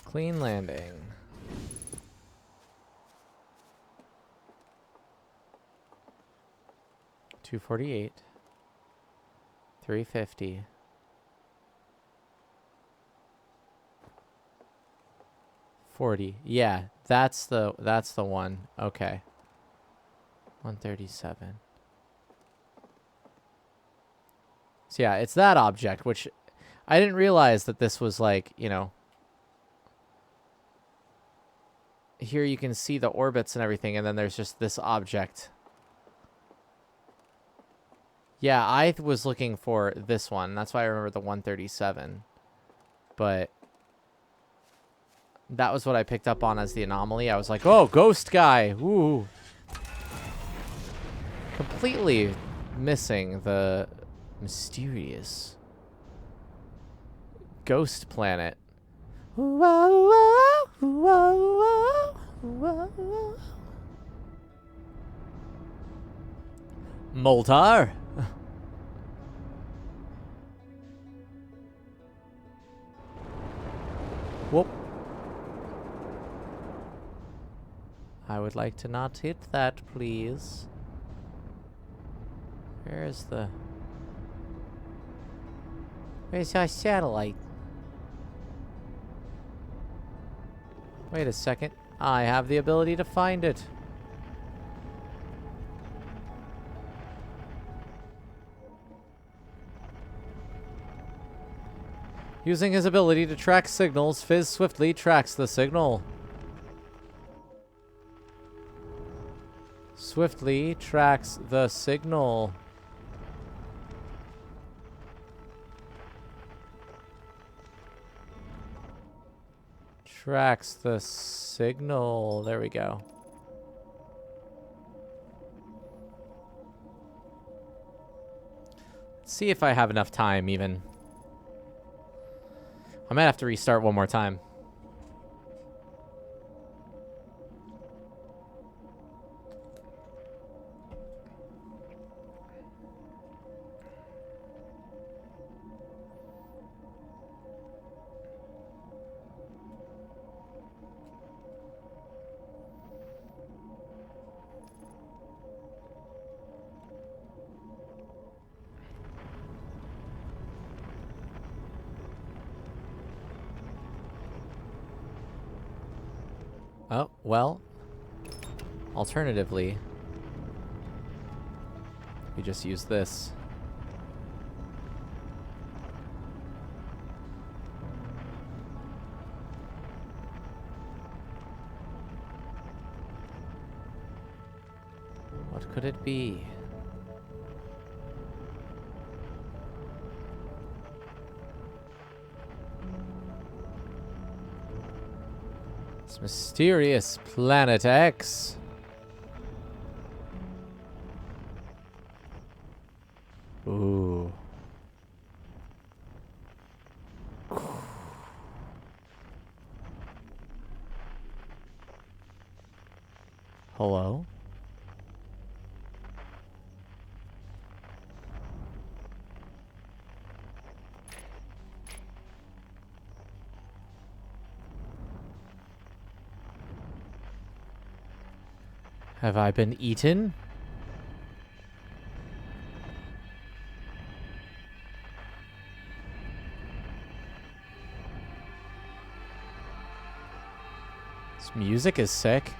Clean landing. $248. $350. $40. Yeah, that's the one. Okay. $137. So yeah, it's that object, which I didn't realize that this was like, you know, here you can see the orbits and everything, and then there's just this object. Yeah, I was looking for this one. That's why I remember the 137. But that was what I picked up on as the anomaly. I was like, oh, ghost guy. Ooh. Completely missing the mysterious ghost planet. Moltar. Whoop. I would like to not hit that, please. Where's our satellite? Wait a second. I have the ability to find it. Using his ability to track signals, Fizz swiftly tracks the signal. Swiftly tracks the signal. Tracks the signal. There we go. Let's see if I have enough time even. I might have to restart one more time. Oh, well, alternatively, we just use this. What could it be? It's mysterious Planet X. Ooh. Hello? Have I been eaten? This music is sick.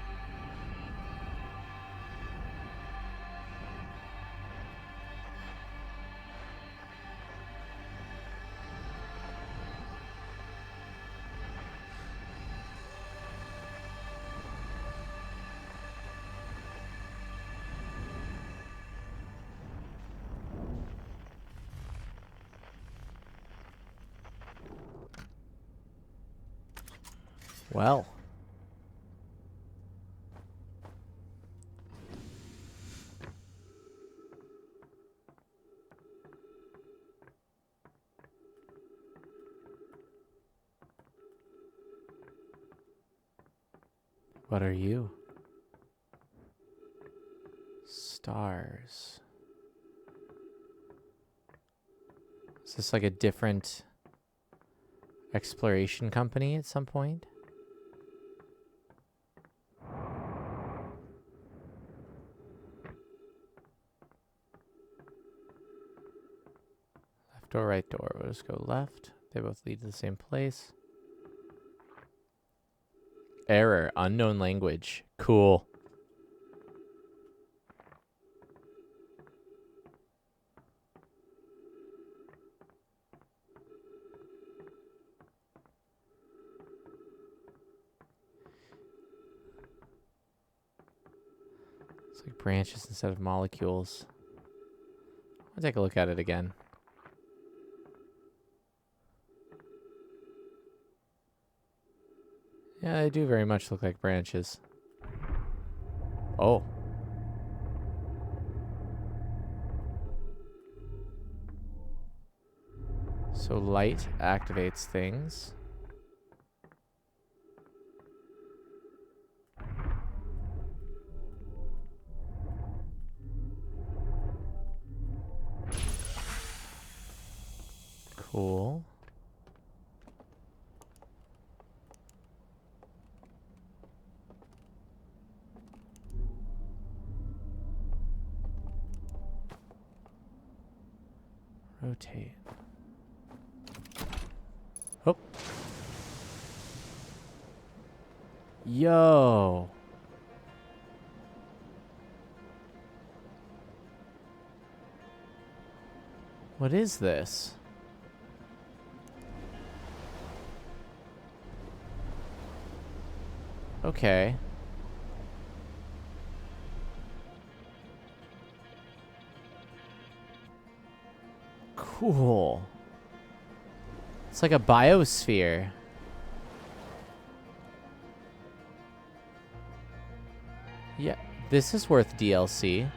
Well. What are you? Stars. Is this like a different exploration company at some point? Left door, right door. We'll just go left. They both lead to the same place. Error. Unknown language. Cool. It's like branches instead of molecules. I'll take a look at it again. Yeah, they do very much look like branches. Oh. So light activates things. Cool. Rotate. Oh. Yo. What is this? Okay. Cool. It's like a biosphere. Yeah, this is worth DLC.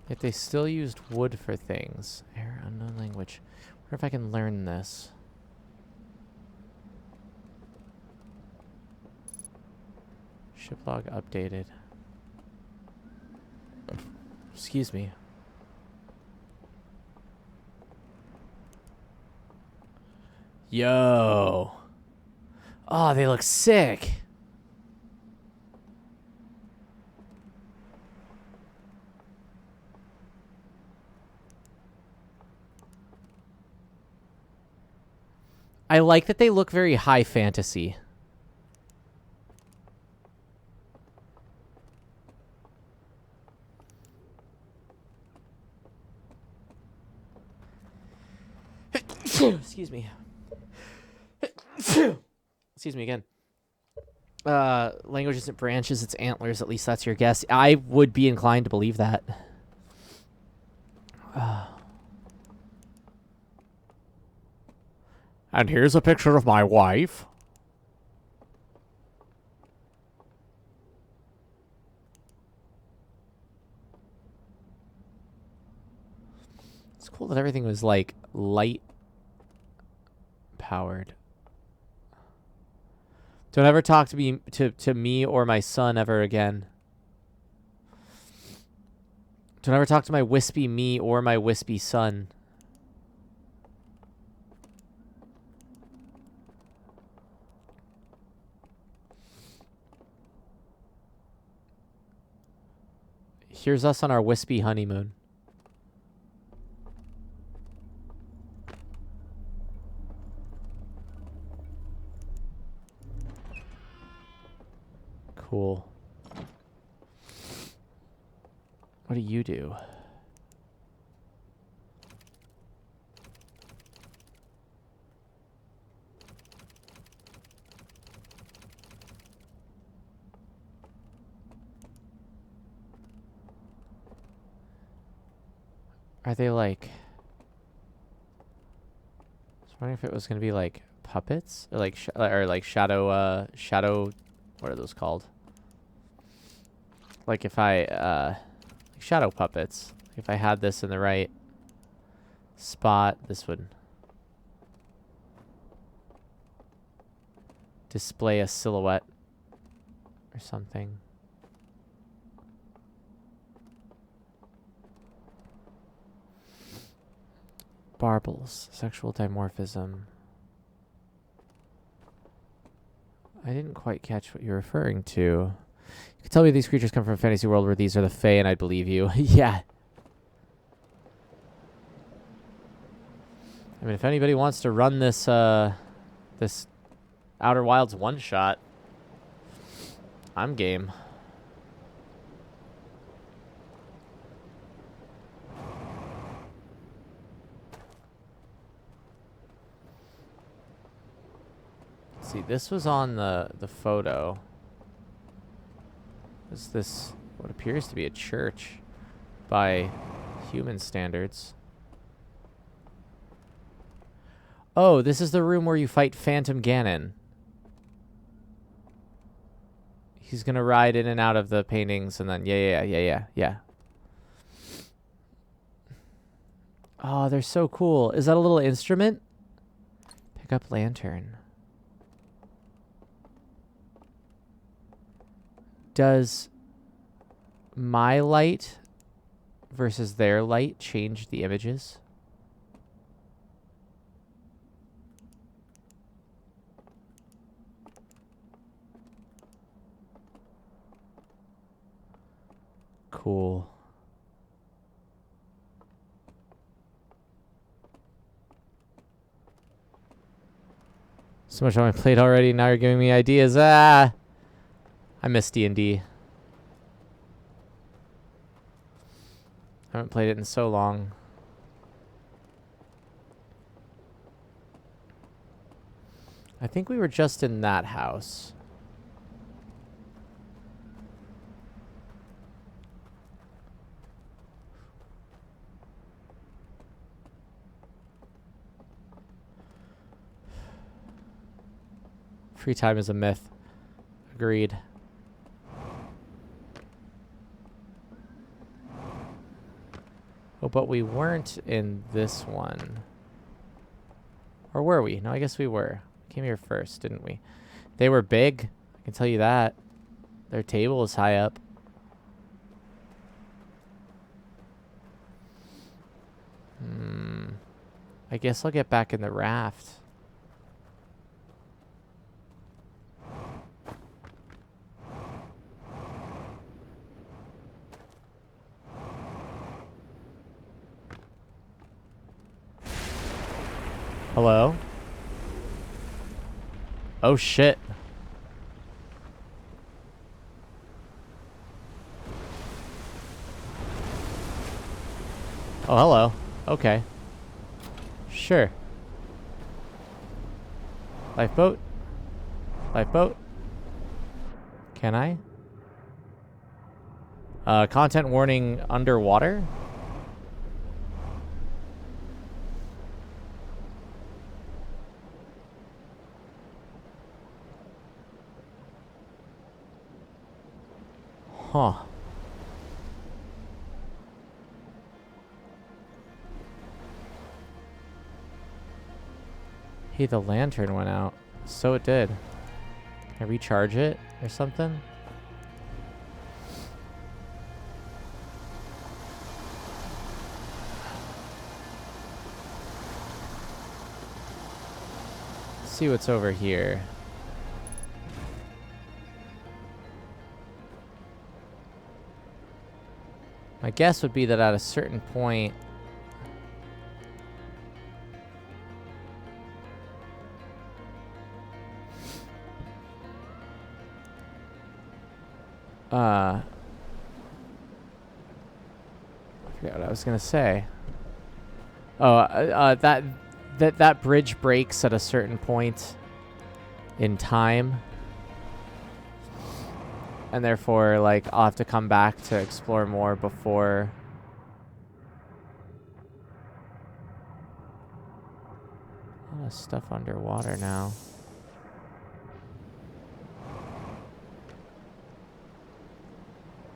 Yet they still used wood for things. Error, unknown language. Wonder if I can learn this. Ship log updated. Excuse me. Yo. Oh, they look sick. I like that they look very high fantasy. Excuse me. Excuse me again. Language isn't branches, it's antlers. At least that's your guess. I would be inclined to believe that. And here's a picture of my wife. It's cool that everything was like light powered. Don't ever talk to me or my son ever again. Don't ever talk to my wispy me or my wispy son. Here's us on our wispy honeymoon. Cool. What do you do? Are they like... I was wondering if it was going to be like puppets or like shadow what are those called? Like if I shadow puppets. If I had this in the right spot, this would display a silhouette or something. Barbles, sexual dimorphism. I didn't quite catch what you're referring to. You could tell me these creatures come from a fantasy world where these are the Fae, and I'd believe you. Yeah. I mean, if anybody wants to run this, this Outer Wilds one-shot, I'm game. See, this was on the photo. Is this what appears to be a church by human standards? Oh, this is the room where you fight Phantom Ganon. He's gonna ride in and out of the paintings and then yeah. Oh, they're so cool. Is that a little instrument? Pick up lantern. Does my light versus their light change the images? Cool. So much on my plate already. Now you're giving me ideas. Ah! I miss D&D. I haven't played it in so long. I think we were just in that house. Free time is a myth. Agreed. Oh, but we weren't in this one. Or were we? No, I guess we were. Came here first, didn't we? They were big. I can tell you that. Their table is high up. I guess I'll get back in the raft. Hello? Oh shit. Oh, hello. Okay. Sure. Lifeboat? Lifeboat? Can I? Content warning underwater? Huh. Hey, the lantern went out. So it did. Can I recharge it or something? Let's see what's over here. My guess would be that at a certain point... I forgot what I was gonna say. Oh, that bridge breaks at a certain point in time. And therefore, like, I'll have to come back to explore more before... A lot of stuff underwater now.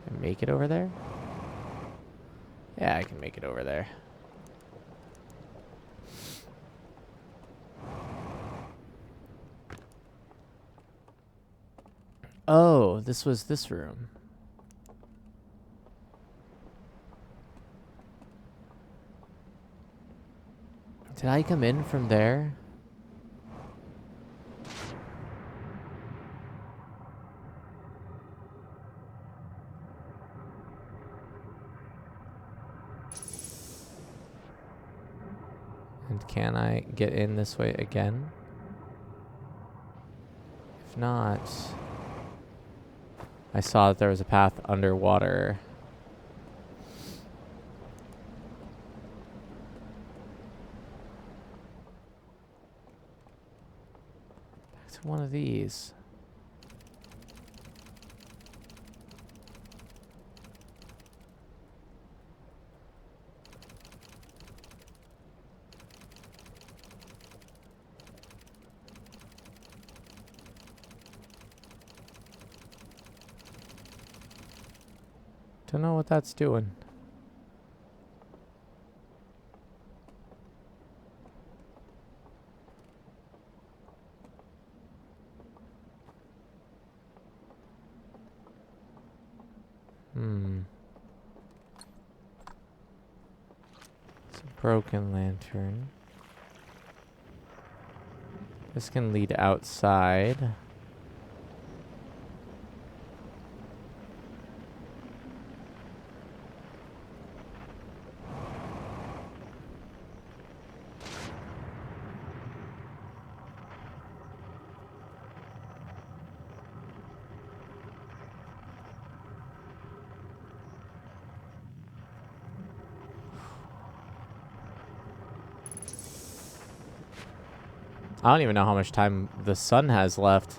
Can I make it over there? Yeah, I can make it over there. Oh, this was this room. Did I come in from there? And can I get in this way again? If not... I saw that there was a path underwater. Back to one of these. Don't know what that's doing. It's a broken lantern. This can lead outside. I don't even know how much time the sun has left.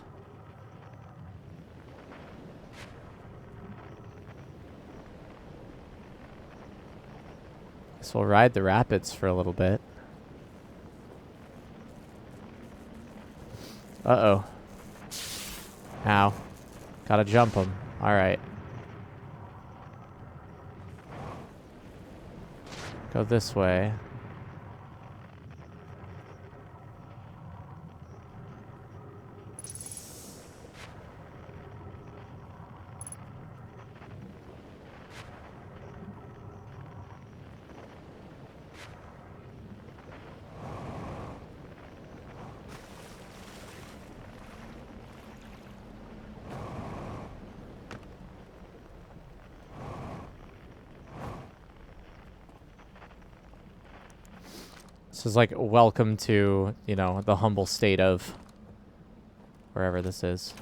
Guess we'll ride the rapids for a little bit. Uh-oh. Ow. Gotta jump them. Alright. Go this way. This is like welcome to, you know, the humble state of wherever this is.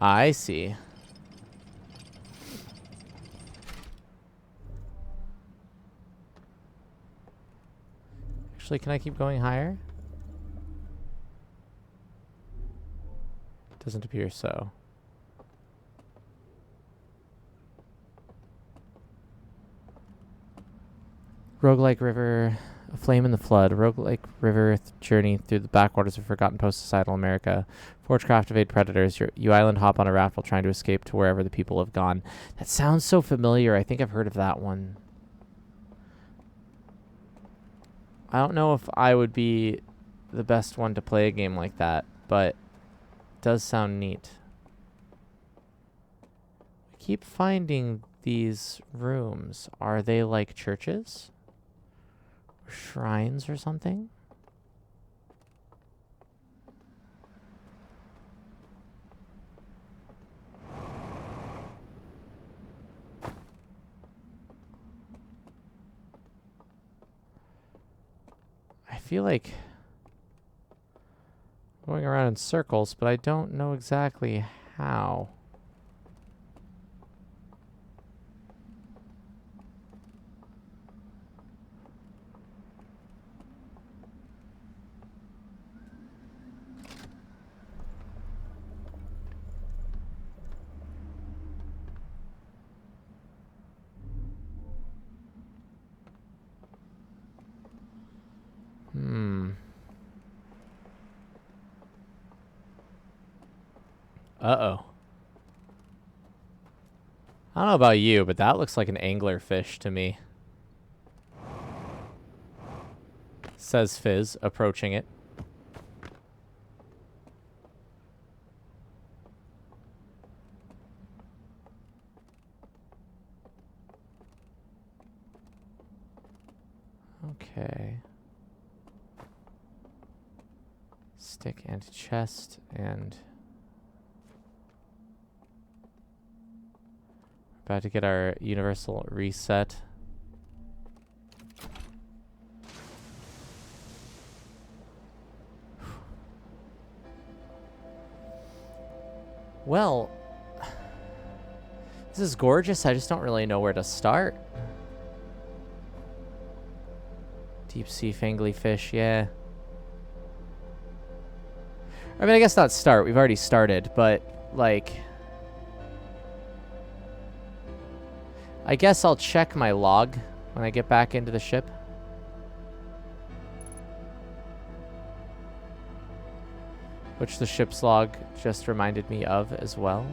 I see. Actually, can I keep going higher? Doesn't appear so. Roguelike river, a flame in the flood. Roguelike river journey through the backwaters of forgotten post-societal America. Forgecraft evade predators. You island hop on a raft while trying to escape to wherever the people have gone. That sounds so familiar. I think I've heard of that one. I don't know if I would be the best one to play a game like that, but it does sound neat. I keep finding these rooms. Are they like churches? Or shrines or something? I feel like I'm going around in circles, but I don't know exactly how. Uh-oh. I don't know about you, but that looks like an anglerfish to me. Says Fizz, approaching it. Okay. Stick and chest and... About to get our universal reset. Well, this is gorgeous. I just don't really know where to start. Deep sea fangly fish, yeah. I mean, I guess not start. We've already started, but like... I guess I'll check my log when I get back into the ship. Which the ship's log just reminded me of as well.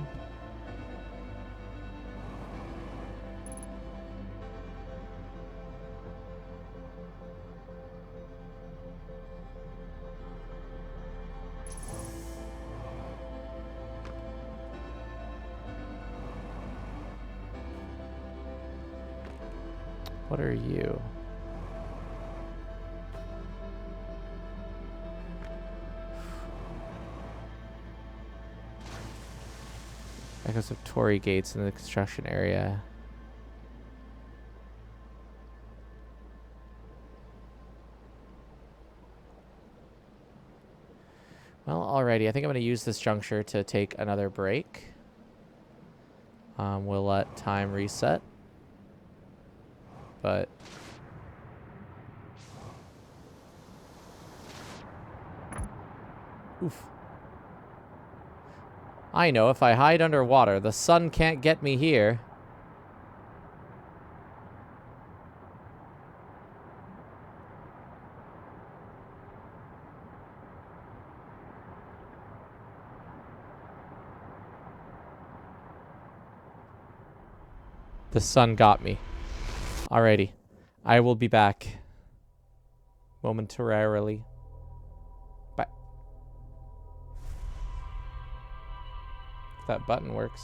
What are you? Echoes of Torii gates in the construction area. Well, alrighty. I think I'm going to use this juncture to take another break. We'll let time reset. But... Oof. I know, if I hide underwater, the sun can't get me here. The sun got me. Alrighty. I will be back momentarily. Bye. If that button works.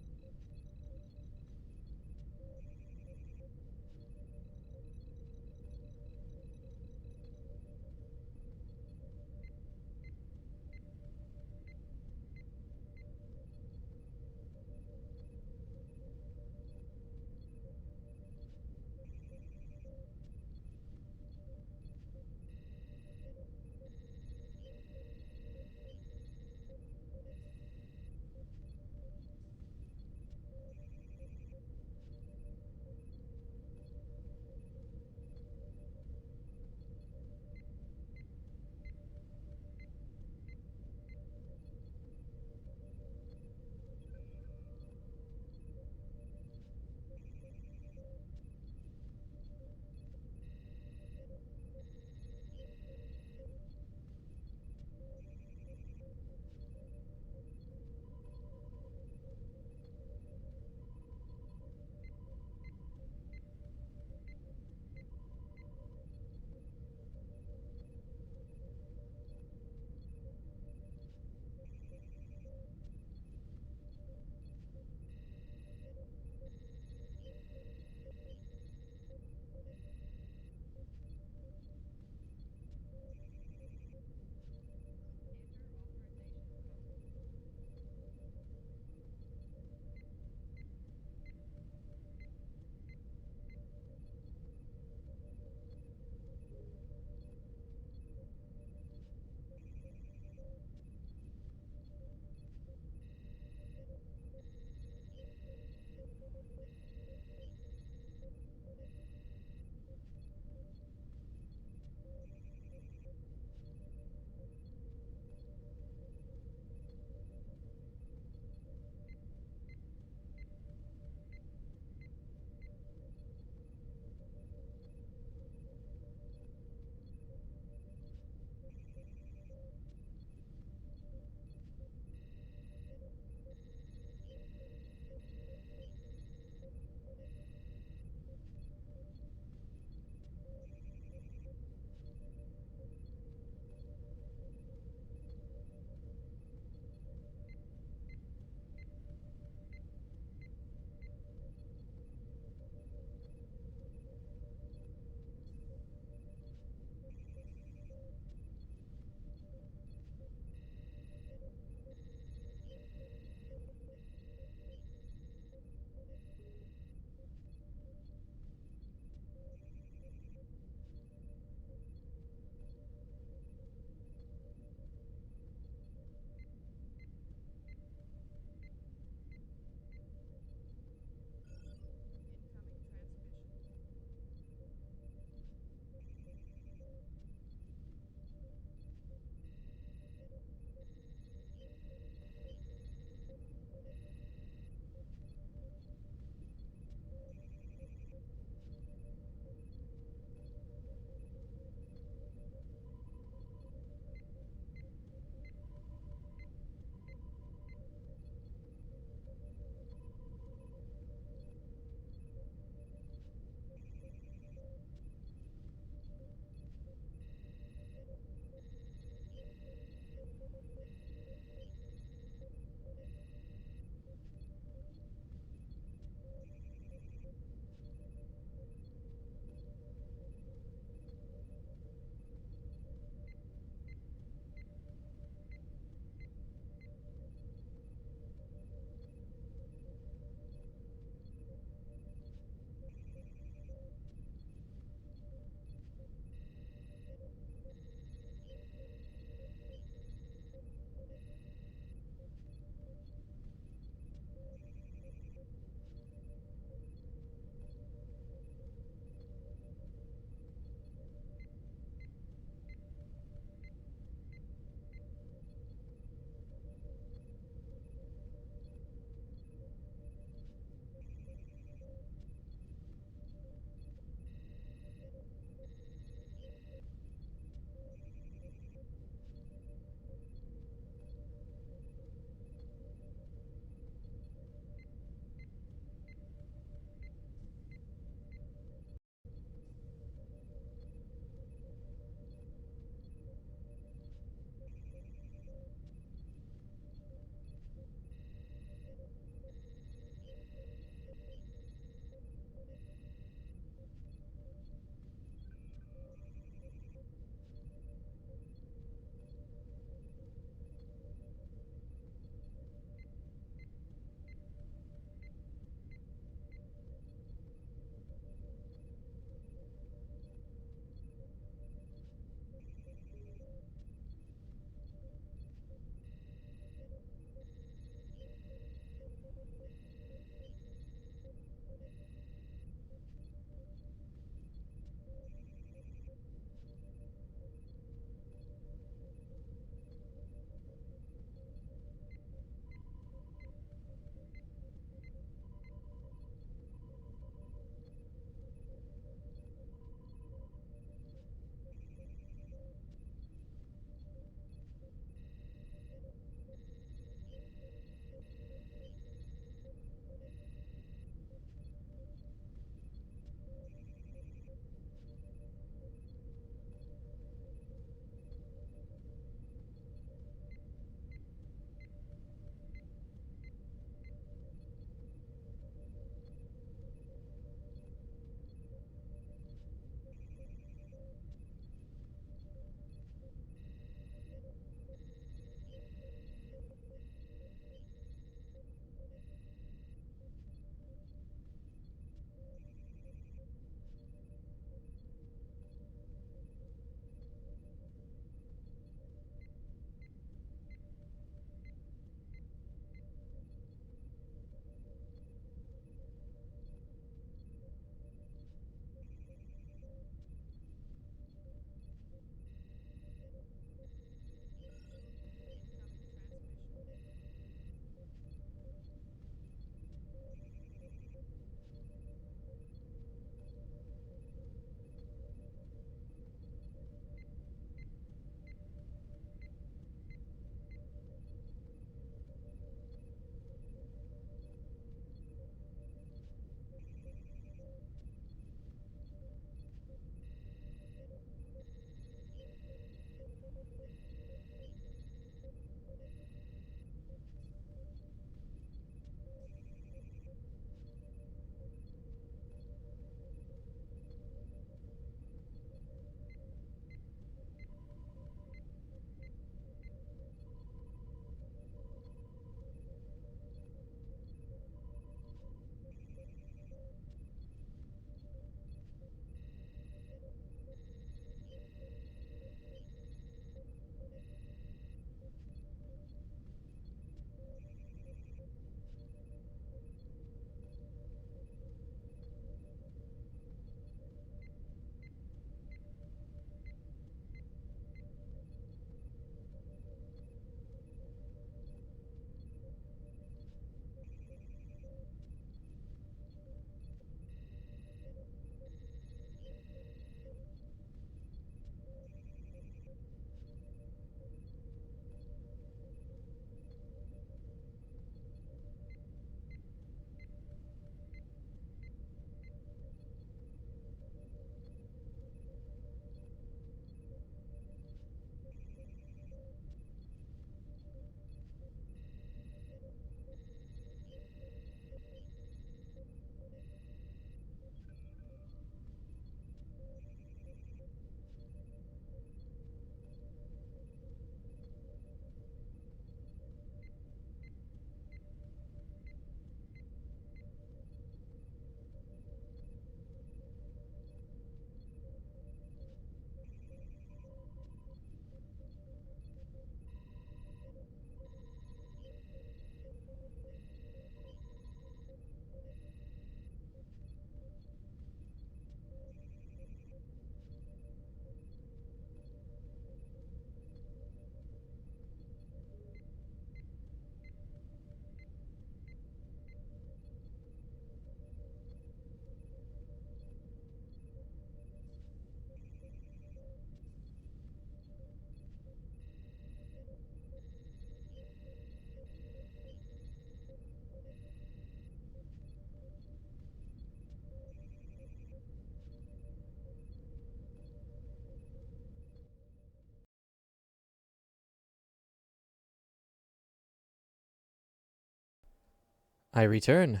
I return.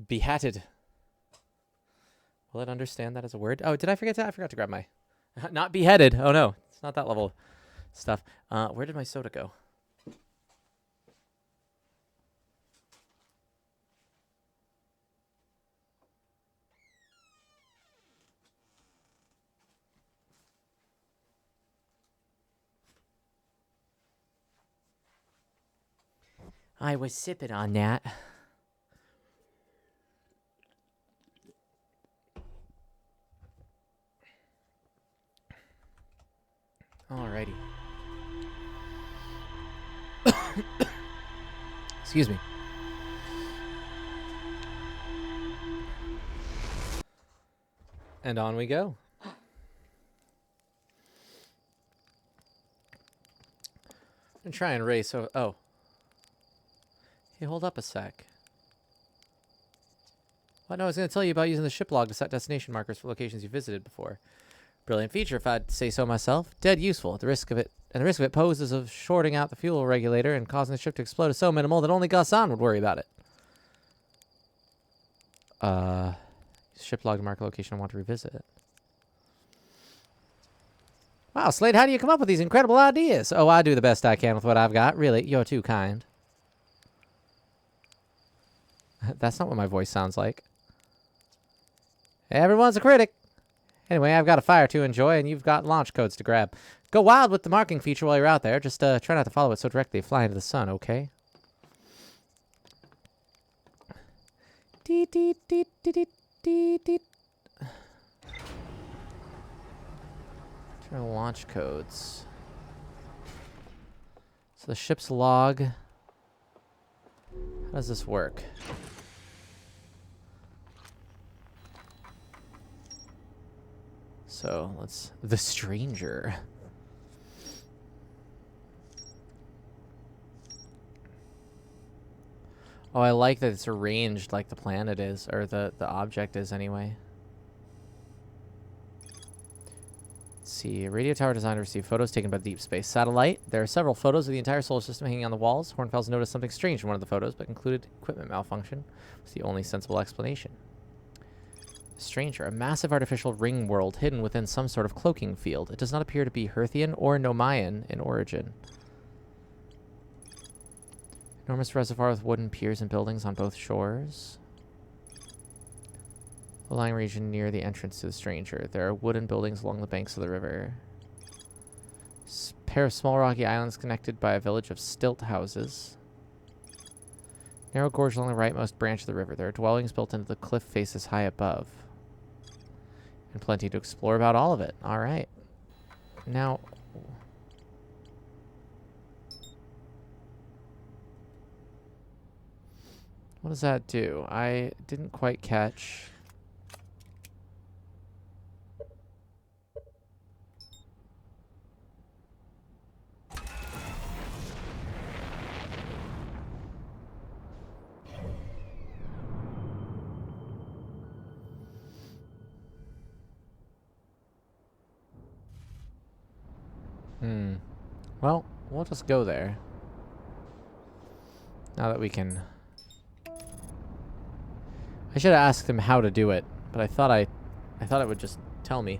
Behatted. Will it understand that as a word? Oh, did I forget that? I forgot to grab my... Not beheaded. Oh, no. It's not that level stuff. Where did my soda go? I was sipping on that. Alrighty. Excuse me. And on we go. I'm try and race. Oh. Hey, hold up a sec. What? No, I was going to tell you about using the ship log to set destination markers for locations you visited before. Brilliant feature, if I'd say so myself. Dead useful. The risk of it poses of shorting out the fuel regulator and causing the ship to explode is so minimal that only Gassan would worry about it. Ship log to mark a location I want to revisit. Wow, Slade, how do you come up with these incredible ideas? Oh, I do the best I can with what I've got. Really, you're too kind. That's not what my voice sounds like. Everyone's a critic. Anyway, I've got a fire to enjoy, and you've got launch codes to grab. Go wild with the marking feature while you're out there. Just try not to follow it so directly. Fly into the sun, okay? Deet, deet, deet, deet, deet, deet, deet. Turn launch codes. So the ship's log. How does this work? So let's... The stranger. Oh, I like that it's arranged like the planet is, or the object is anyway. Let's see. Radio tower designed to receive photos taken by the deep space satellite. There are several photos of the entire solar system hanging on the walls. Hornfels noticed something strange in one of the photos, but concluded equipment malfunction was the only sensible explanation. Stranger, a massive artificial ring world hidden within some sort of cloaking field. It does not appear to be Herthian or Nomaean in origin. Enormous reservoir with wooden piers and buildings on both shores. Low-lying region near the entrance to the stranger. There are wooden buildings along the banks of the river. Pair of small rocky islands connected by a village of stilt houses. Narrow gorge along the rightmost branch of the river. There are dwellings built into the cliff faces high above. And plenty to explore about all of it. All right. Now... what does that do? I didn't quite catch... Well, we'll just go there. Now that we can... I should have asked him how to do it, but I thought it would just tell me.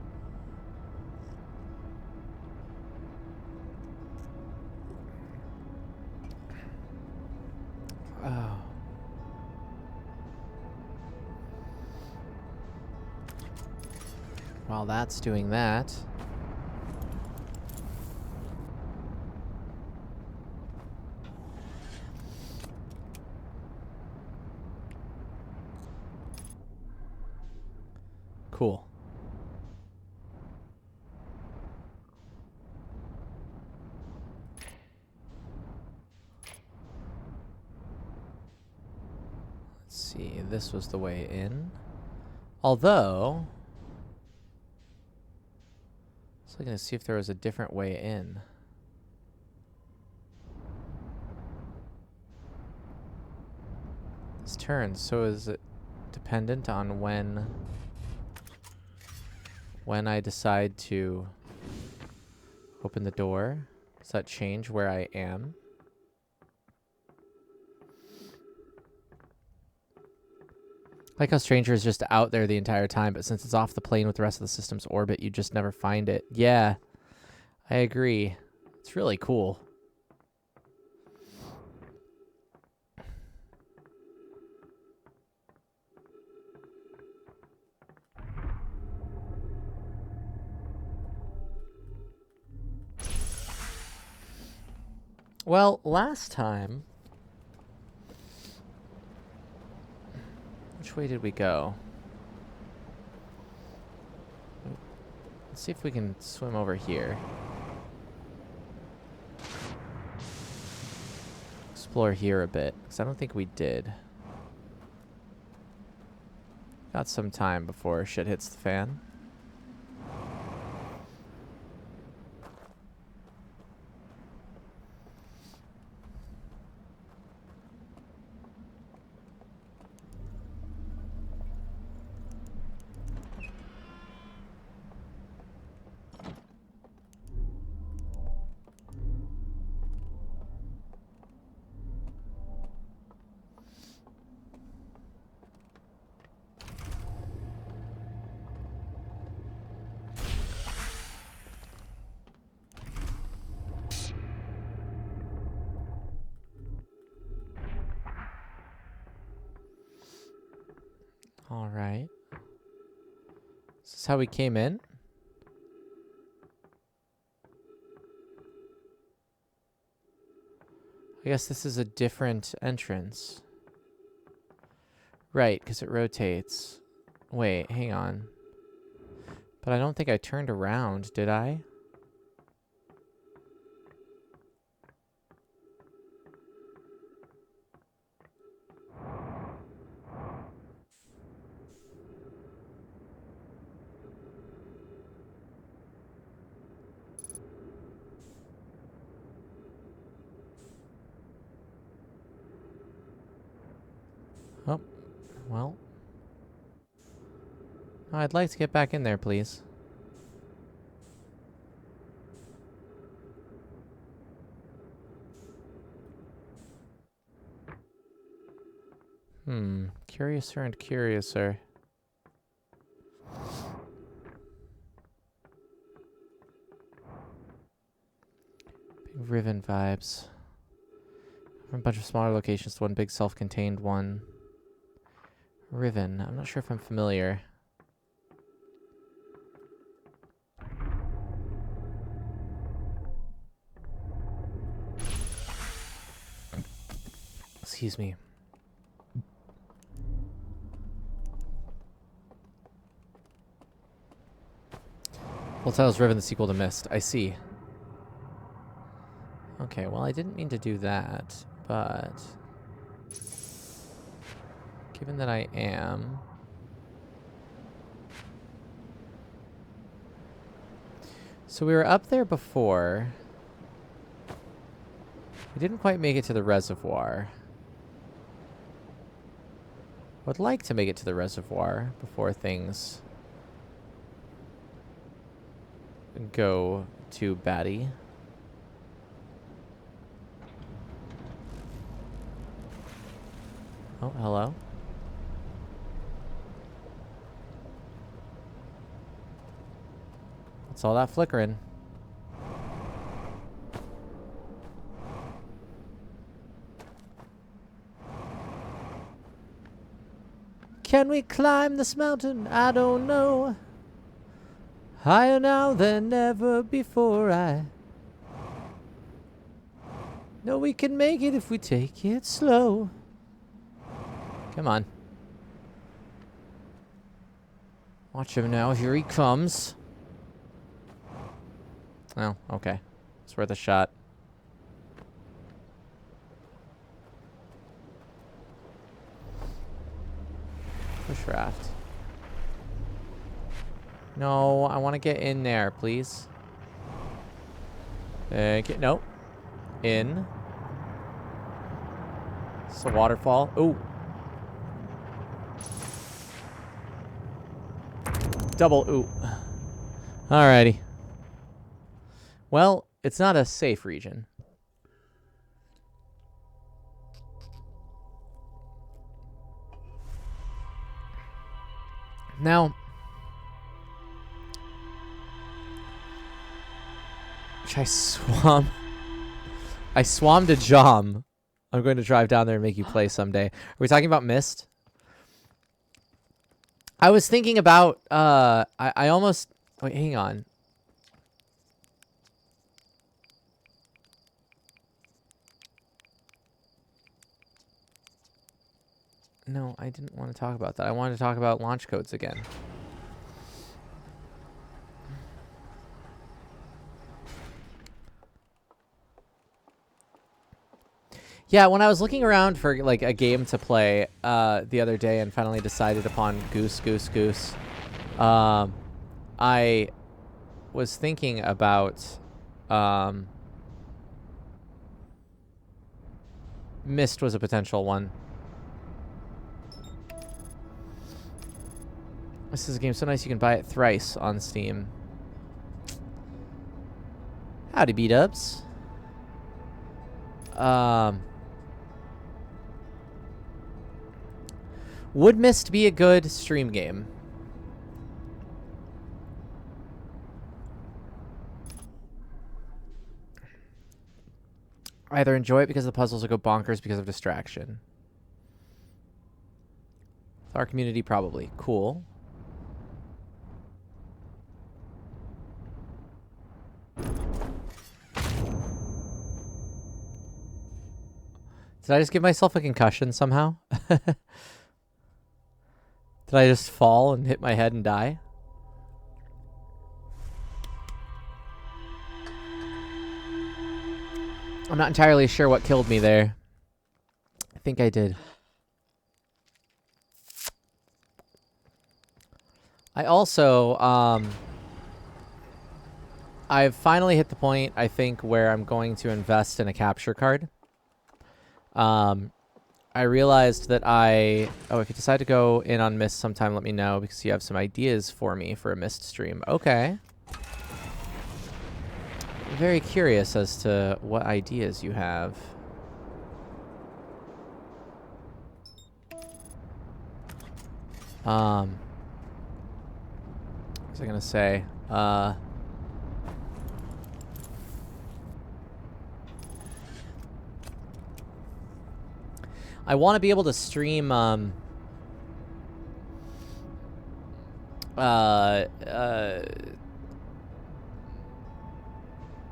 Oh. While that's doing that... Cool. Let's see, this was the way in. Although... I was looking to see if there was a different way in. This turns, so is it dependent on when I decide to open the door? Does that change where I am? Like how Stranger is just out there the entire time, but since it's off the plane with the rest of the system's orbit, you just never find it. Yeah, I agree. It's really cool. Well, last time... Which way did we go? Let's see if we can swim over here. Explore here a bit, because I don't think we did. Got some time before shit hits the fan. All right. Is this how we came in? I guess this is a different entrance. Right, because it rotates. Wait, hang on. But I don't think I turned around, did I? Oh, well. I'd like to get back in there, please. Curiouser and curiouser. Big Riven vibes. From a bunch of smaller locations to one big self-contained one. Riven. I'm not sure if I'm familiar. Excuse me. We'll tell us Riven the sequel to Mist. I see. Okay, well, I didn't mean to do that, but... Given that I am... So we were up there before. We didn't quite make it to the reservoir. Would like to make it to the reservoir before things go too batty. Oh, hello. What's all that flickering? Can we climb this mountain? I don't know. Higher now than ever before. I know we can make it if we take it slow. Come on. Watch him now. Here he comes. Oh, okay. It's worth a shot. Push raft. No, I want to get in there, please. No. In. It's a waterfall. Ooh. Double ooh. Alrighty. Well, it's not a safe region. Now, which I swam. I swam to Jom. I'm going to drive down there and make you play someday. Are we talking about Myst? I was thinking about, I almost, wait, hang on. No, I didn't want to talk about that. I wanted to talk about launch codes again. Yeah, when I was looking around for like a game to play the other day and finally decided upon Goose, I was thinking about Myst was a potential one. This is a game so nice you can buy it thrice on Steam. Howdy, B-dubs. Would Myst be a good stream game? I either enjoy it because the puzzles will go bonkers because of distraction. With our community, probably. Cool. Did I just give myself a concussion somehow? Did I just fall and hit my head and die? I'm not entirely sure what killed me there. I think I did. I also, I've finally hit the point, I think, where I'm going to invest in a capture card. I realized that oh, if you decide to go in on Myst sometime, let me know, because you have some ideas for me for a Myst stream. Okay. I'm very curious as to what ideas you have. What was I gonna say? I want to be able to stream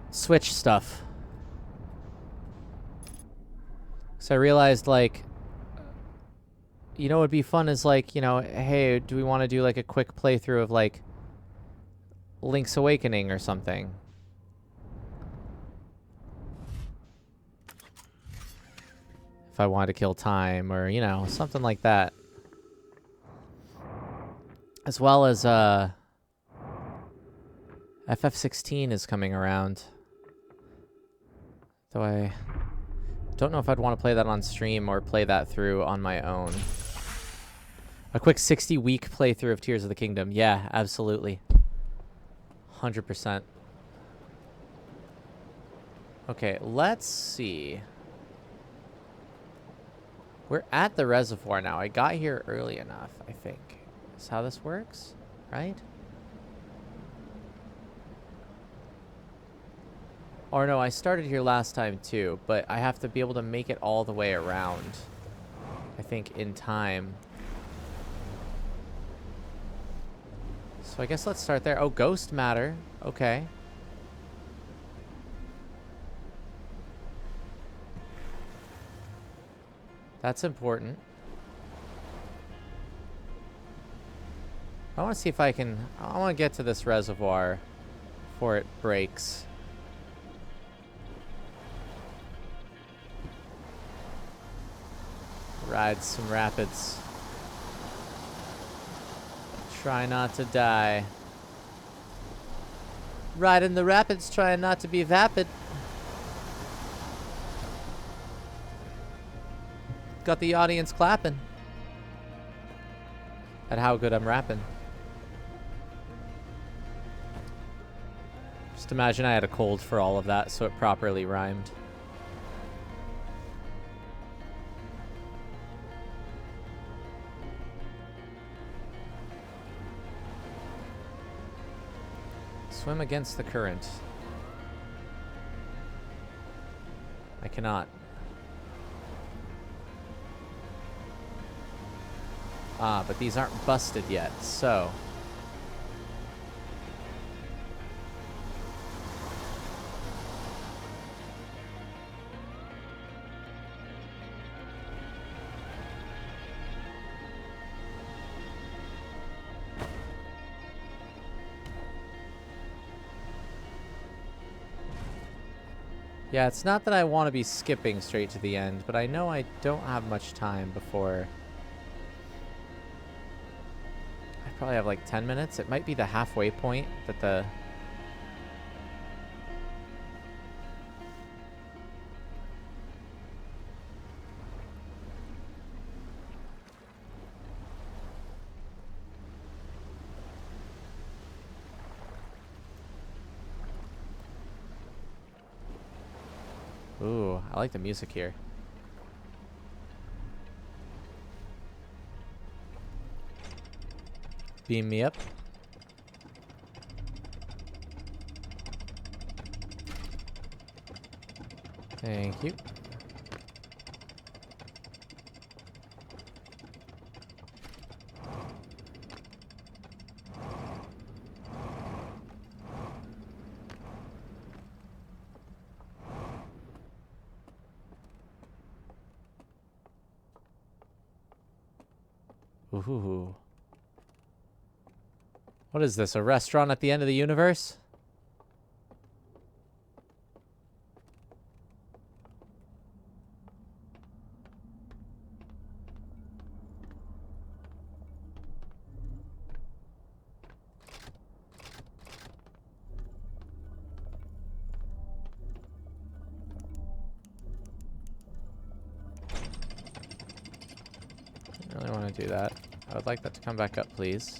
Switch stuff. So I realized, like, you know what would be fun is, like, you know, hey, do we want to do like a quick playthrough of like Link's Awakening or something? If I wanted to kill time, or, you know, something like that. As well as, FF16 is coming around. Though I don't know if I'd want to play that on stream or play that through on my own. A quick 60-week playthrough of Tears of the Kingdom. Yeah, absolutely. 100%. Okay, let's see. We're at the reservoir now. I got here early enough, I think. Is how this works, right? Or no, I started here last time too, but I have to be able to make it all the way around, I think, in time. So I guess let's start there. Oh, ghost matter. Okay. That's important. I want to see if I can... I want to get to this reservoir before it breaks. Ride some rapids. Try not to die. Ride in the rapids, trying not to be vapid. Got the audience clapping at how good I'm rapping. Just imagine I had a cold for all of that, so it properly rhymed. Swim against the current. I cannot. Ah, but these aren't busted yet, so... Yeah, it's not that I want to be skipping straight to the end, but I know I don't have much time before... I probably have like 10 minutes. It might be the halfway point that the... Ooh, I like the music here. Beam me up. Thank you. Ooh. What is this, a restaurant at the end of the universe? I really want to do that. I would like that to come back up, please.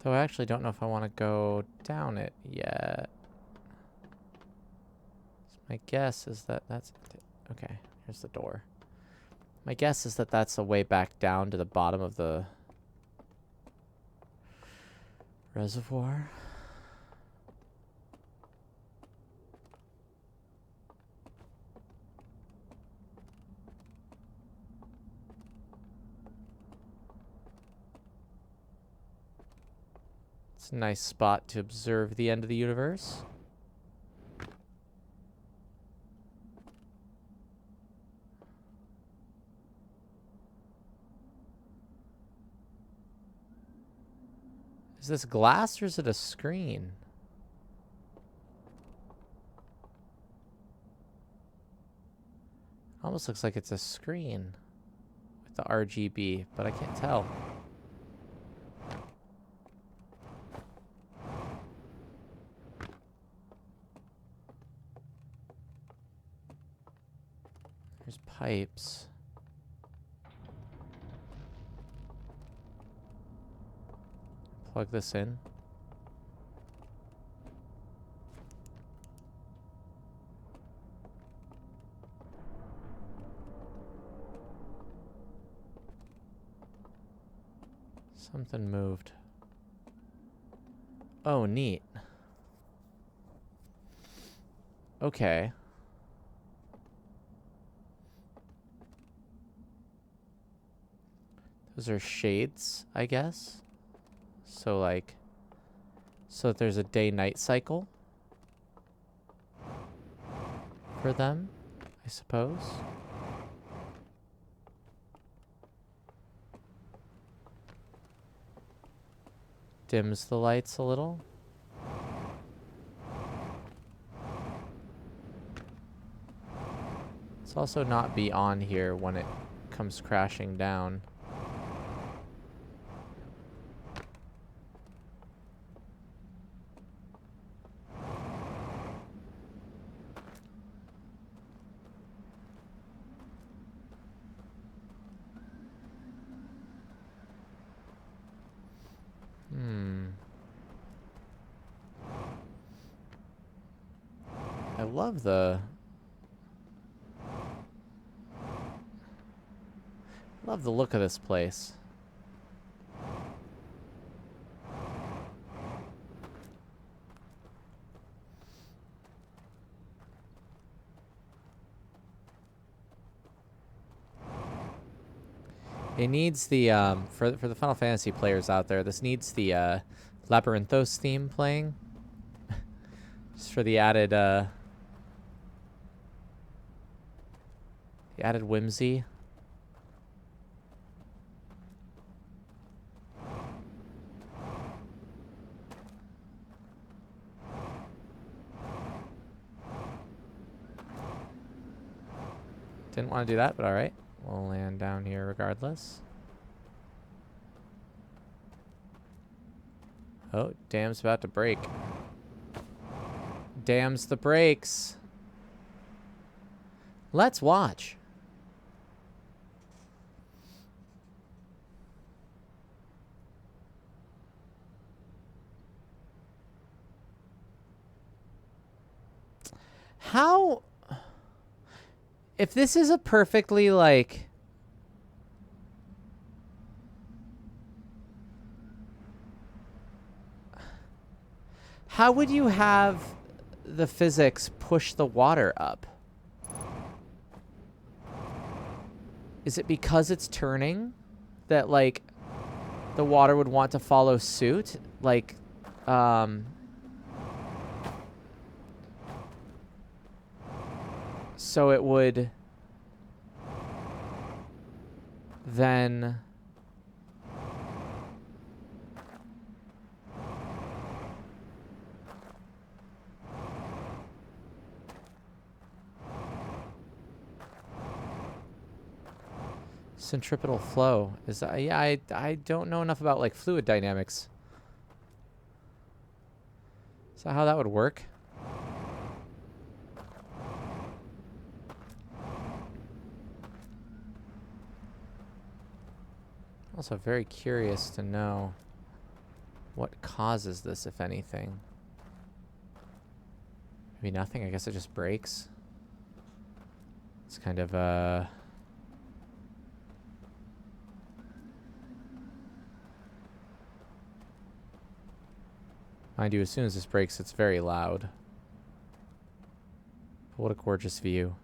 Though I actually don't know if I want to go down it yet. My guess is that that's... Okay, here's the door. My guess is that that's a way back down to the bottom of the reservoir. It's a nice spot to observe the end of the universe. Is this glass or is it a screen? Almost looks like it's a screen with the RGB, but I can't tell. There's pipes. Plug this in. Something moved. Oh, neat. Okay. Those are shades, I guess. So, like, so that there's a day-night cycle for them, I suppose. Dims the lights a little. Let's also not be on here when it comes crashing down. I love the Love the look of this place. It needs the for the Final Fantasy players out there. This needs the Labyrinthos theme playing, just for the added whimsy. Didn't want to do that, but all right. We'll land down here regardless. Oh, dam's about to break. Dam's the brakes. Let's watch. How... If this is a perfectly, like... How would you have the physics push the water up? Is it because it's turning that, like, the water would want to follow suit? Like, so it would then... Centripetal flow is yeah, I don't know enough about like fluid dynamics. Is that how that would work? Also very curious to know what causes this, if anything. Maybe nothing. I guess it just breaks. It's kind of mind you, as soon as this breaks, it's very loud. But what a gorgeous view.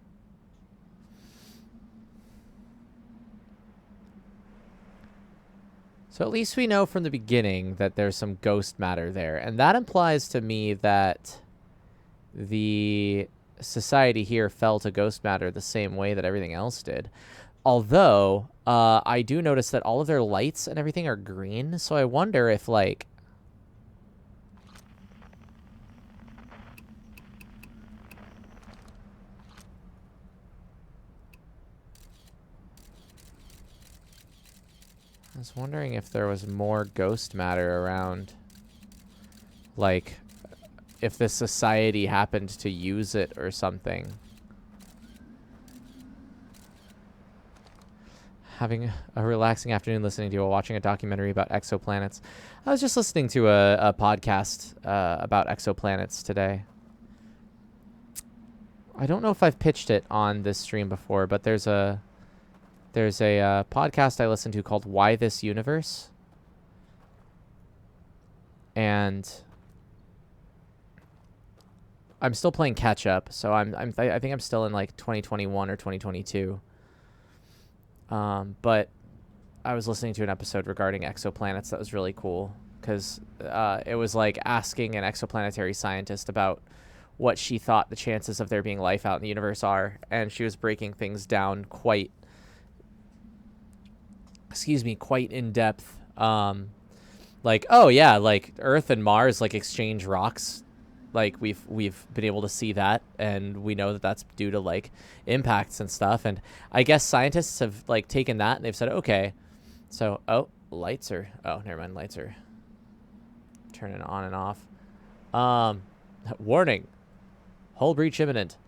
So at least we know from the beginning that there's some ghost matter there. And that implies to me that the society here fell to ghost matter the same way that everything else did. Although, I do notice that all of their lights and everything are green. So I wonder if, like... I was wondering if there was more ghost matter around. Like, if this society happened to use it or something. Having a relaxing afternoon listening to you while watching a documentary about exoplanets. I was just listening to a podcast about exoplanets today. I don't know if I've pitched it on this stream before, but there's a podcast I listen to called Why This Universe. And I'm still playing catch up, so I think I'm still in like 2021 or 2022. But I was listening to an episode regarding exoplanets that was really cool because it was like asking an exoplanetary scientist about what she thought the chances of there being life out in the universe are, and she was breaking things down quite in depth. Like, oh yeah, like Earth and Mars like exchange rocks. Like we've been able to see that, and we know that that's due to like impacts and stuff. And I guess scientists have like taken that and they've said, okay, so lights are lights are turning on and off. Warning, hull breach imminent.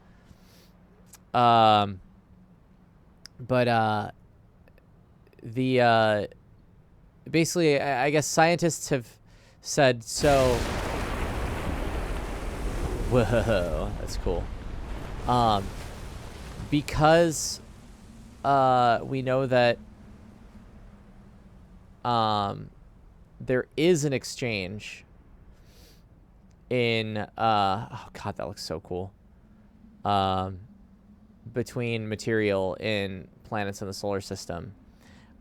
But the basically, I guess scientists have said so. Whoa, that's cool. Because we know that there is an exchange in oh god, that looks so cool. Between material in planets in the solar system.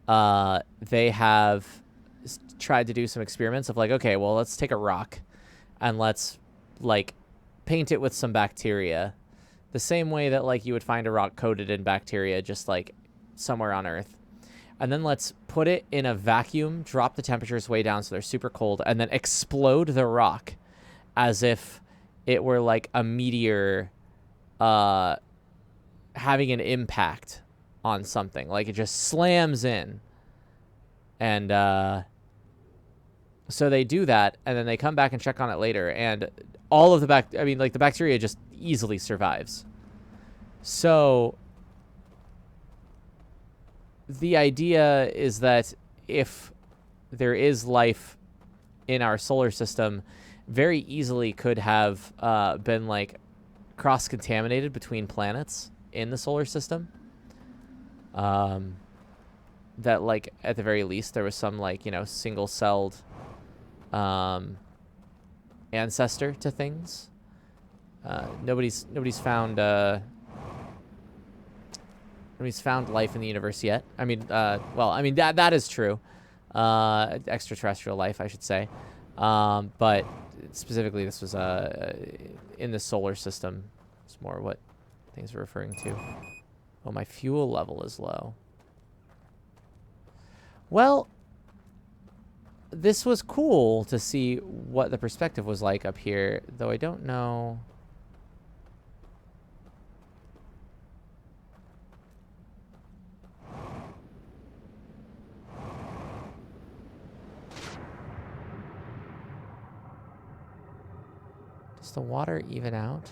They have tried to do some experiments of like, okay, well, let's take a rock and let's like paint it with some bacteria, the same way that like you would find a rock coated in bacteria just like somewhere on Earth. And then let's put it in a vacuum, drop the temperatures way down so they're super cold, and then explode the rock as if it were like a meteor having an impact on something. Like it just slams in. And so they do that, and then they come back and check on it later, and all of the the bacteria just easily survives. So the idea is that if there is life in our solar system, very easily could have been like cross-contaminated between planets in the solar system. That like at the very least there was some like, you know, single-celled ancestor to things. Nobody's found life in the universe yet. I mean, well, I mean that is true. Extraterrestrial life, I should say. But specifically, this was in the solar system. It's more what things are referring to. Oh, my fuel level is low. Well, this was cool to see what the perspective was like up here, though I don't know. Does the water even out?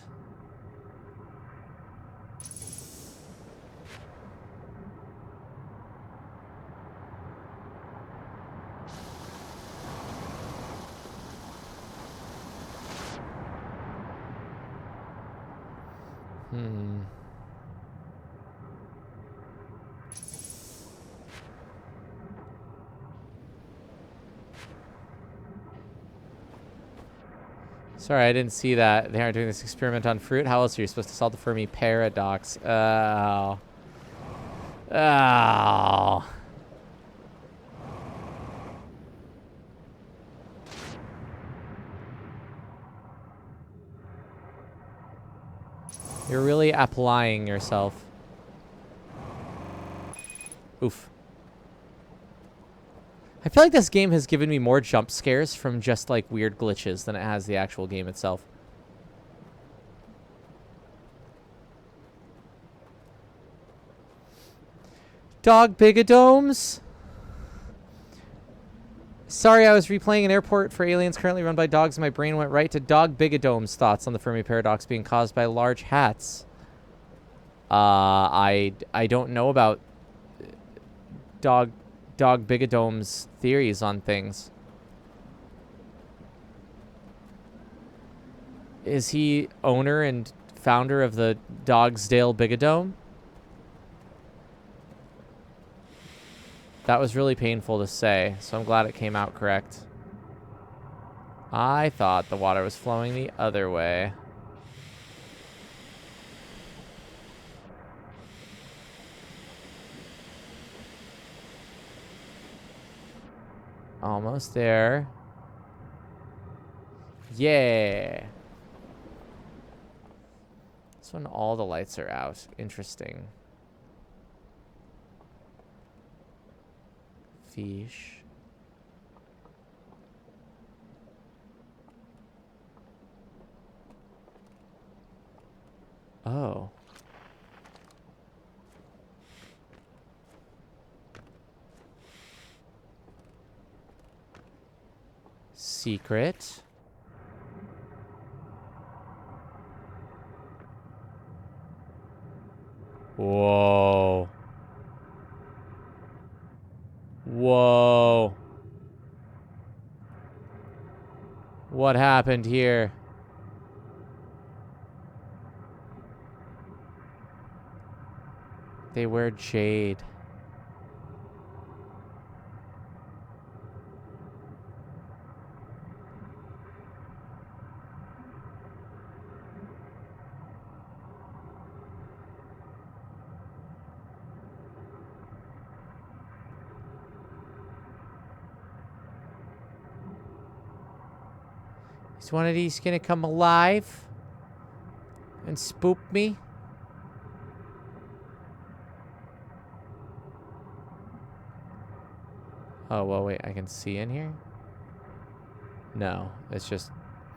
Sorry, I didn't see that. They aren't doing this experiment on fruit. How else are you supposed to solve the Fermi paradox? Oh. Oh. You're really applying yourself. Oof. I feel like this game has given me more jump scares from just like weird glitches than it has the actual game itself. Dog bigodomes? Sorry, I was replaying an airport for aliens currently run by dogs and my brain went right to dog bigodomes. Thoughts on the Fermi paradox being caused by large hats? I don't know about dog bigodome's theories on things. Is he owner and founder of the Dogsdale Bigodome? That was really painful to say, so I'm glad it came out correct. I thought the water was flowing the other way. Almost there. Yeah. This one, all the lights are out. Interesting. Fish. Oh. Secret. Whoa. Whoa. What happened here? They wear jade. Is one of these gonna come alive and spook me? Oh, well, wait, I can see in here? No, it's just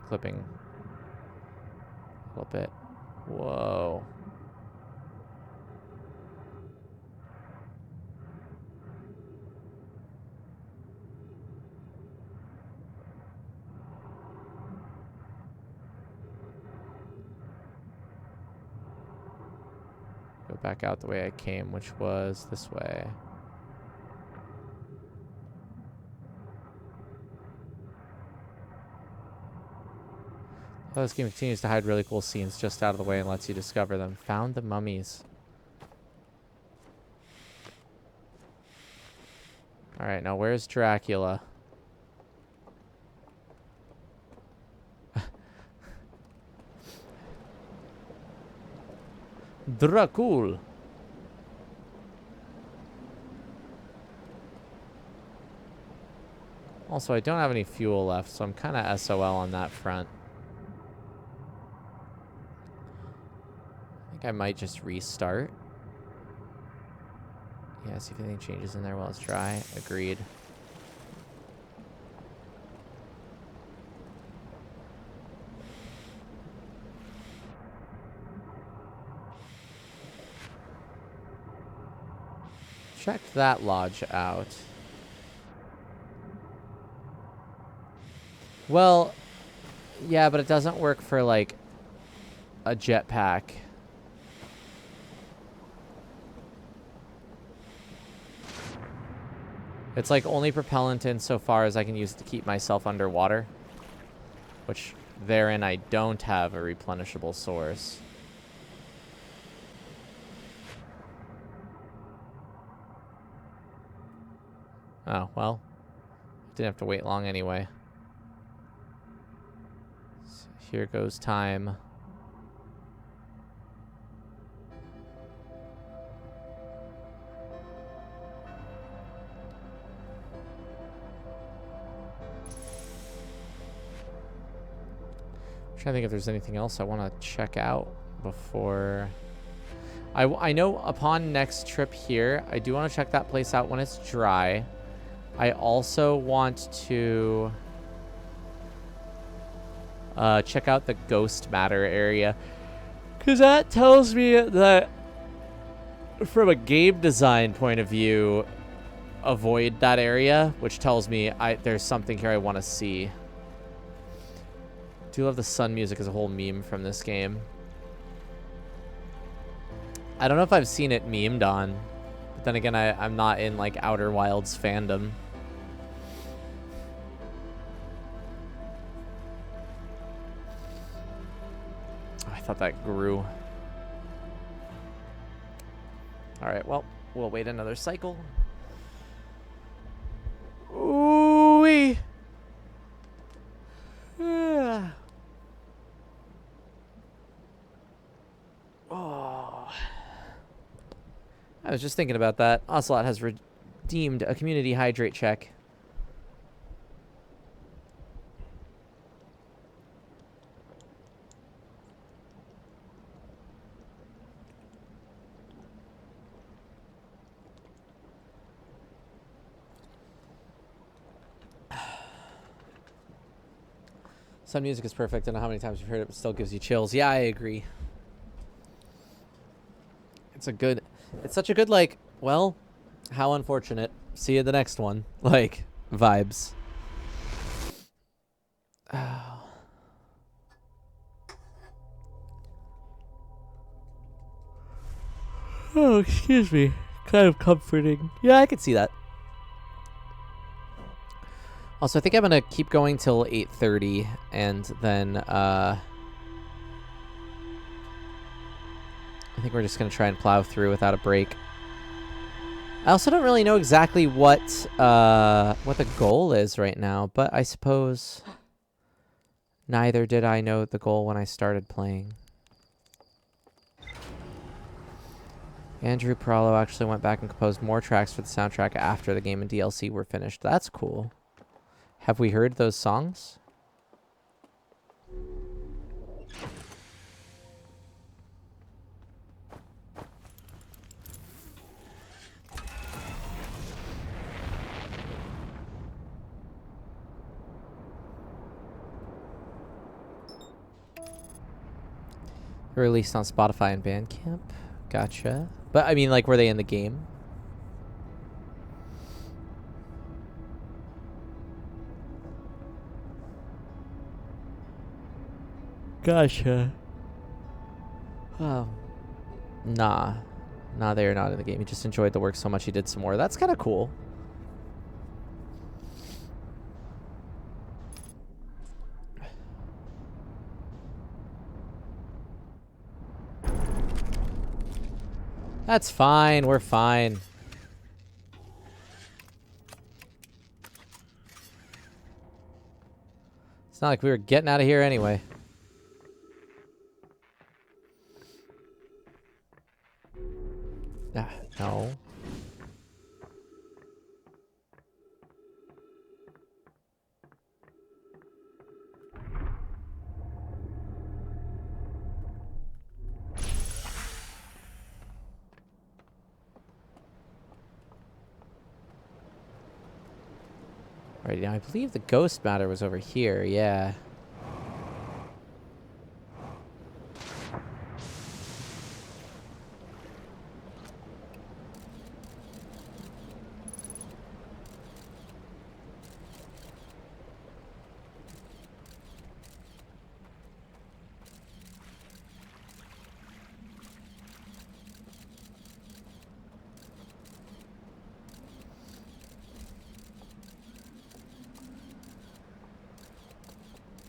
clipping a little bit. Whoa. Go back out the way I came, which was this way. Oh, this game continues to hide really cool scenes just out of the way and lets you discover them. Found the mummies. Alright, now where's Dracula? Dracul. Also, I don't have any fuel left, so I'm kind of SOL on that front. I think I might just restart. Yeah, see if anything changes in there while it's dry. Agreed. Check that lodge out. Well, yeah, but it doesn't work for, like, a jetpack. It's, like, only propellant insofar as I can use it to keep myself underwater. Which, therein, I don't have a replenishable source. Oh, well. Didn't have to wait long anyway. So here goes time. I'm trying to think if there's anything else I want to check out before... I know upon next trip here, I do want to check that place out when it's dry. I also want to check out the ghost matter area, because that tells me that from a game design point of view, avoid that area, which tells me there's something here I want to see. I do love the sun music as a whole meme from this game. I don't know if I've seen it memed on, but then again, I'm not in, like, Outer Wilds fandom. Oh, I thought that grew. Alright, well, we'll wait another cycle. Ooh-wee! Yeah. Oh. I was just thinking about that. Ocelot has redeemed a community hydrate check. Sun music is perfect. I don't know how many times you've heard it, but still gives you chills. Yeah, I agree. It's such a good, like, well, how unfortunate. See you in the next one. Like, vibes. Oh. Oh, excuse me. Kind of comforting. Yeah, I could see that. Also, I think I'm going to keep going till 8:30, and then, I think we're just going to try and plow through without a break. I also don't really know exactly what the goal is right now, but I suppose neither did I know the goal when I started playing. Andrew Perallo actually went back and composed more tracks for the soundtrack after the game and DLC were finished. That's cool. Have we heard those songs? Released on Spotify and Bandcamp. Gotcha. But I mean, like, were they in the game? Gotcha. Oh. Nah. Nah, they're not in the game. He just enjoyed the work so much he did some more. That's kind of cool. That's fine. We're fine. It's not like we were getting out of here anyway. Ah, no. Right, now I believe the ghost matter was over here, yeah.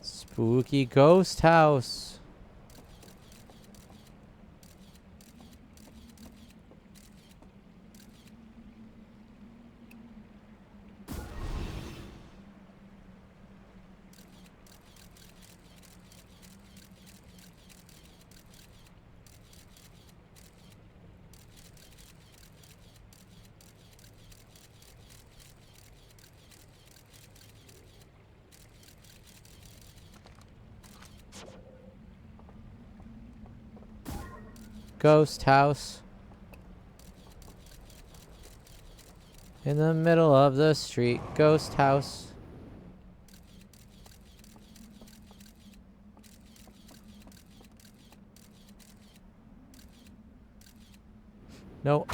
Spooky ghost house. Ghost house. In the middle of the street. Ghost house. No,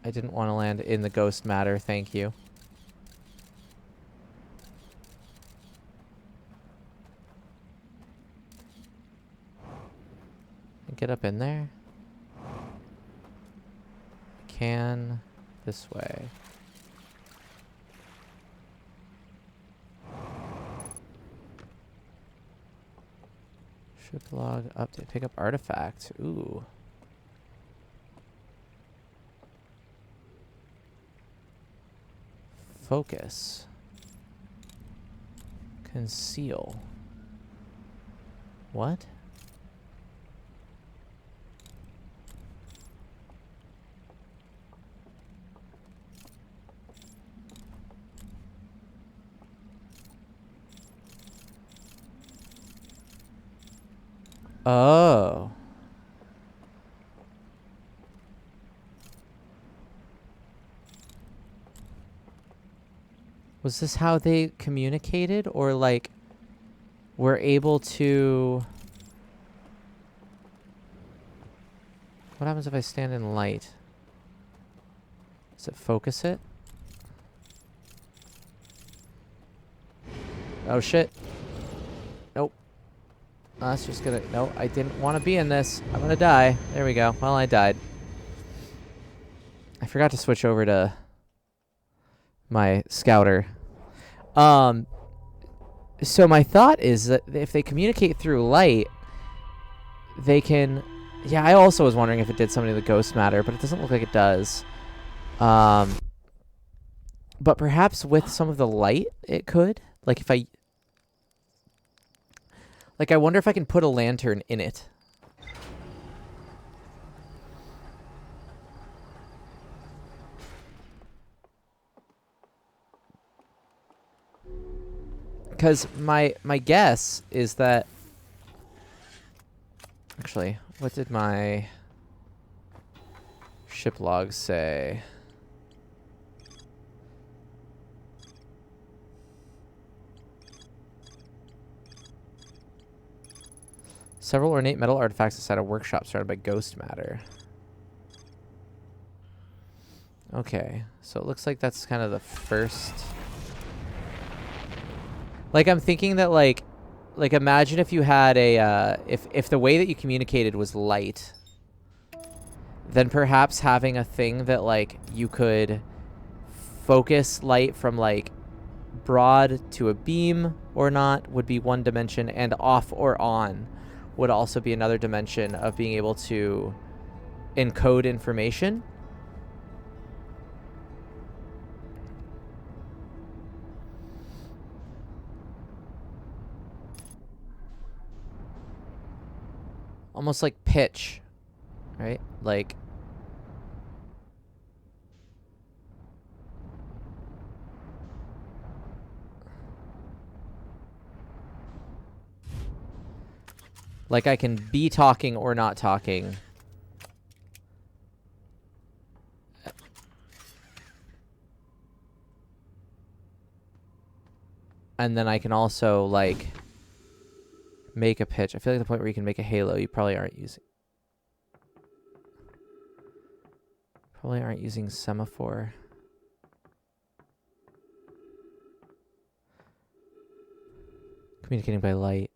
I didn't want to land in the ghost matter. Thank you. Get up in there. Can this way. Ship log update. Pick up artifact. Ooh. Focus. Conceal. What? Oh. Was this how they communicated, or like were able to... What happens if I stand in light? Does it focus it? Oh shit. Nope. That's just gonna... No, I didn't want to be in this. I'm gonna die. There we go. Well, I died. I forgot to switch over to my scouter. So my thought is that if they communicate through light, they can... Yeah, I also was wondering if it did something to the ghost matter, but it doesn't look like it does. But perhaps with some of the light, it could. Like if I... Like I wonder if I can put a lantern in it. Because my guess is that... Actually, what did my ship log say? Several ornate metal artifacts inside a workshop surrounded by ghost matter. Okay, so it looks like that's kind of the first. Like, I'm thinking that, like imagine if you had a, if the way that you communicated was light, then perhaps having a thing that, like, you could focus light from, like, broad to a beam or not would be one dimension, and off or on would also be another dimension of being able to encode information. Almost like pitch, right? Like, I can be talking or not talking. And then I can also, like, make a pitch. I feel like the point where you can make a halo, you probably aren't using. Probably aren't using semaphore. Communicating by light.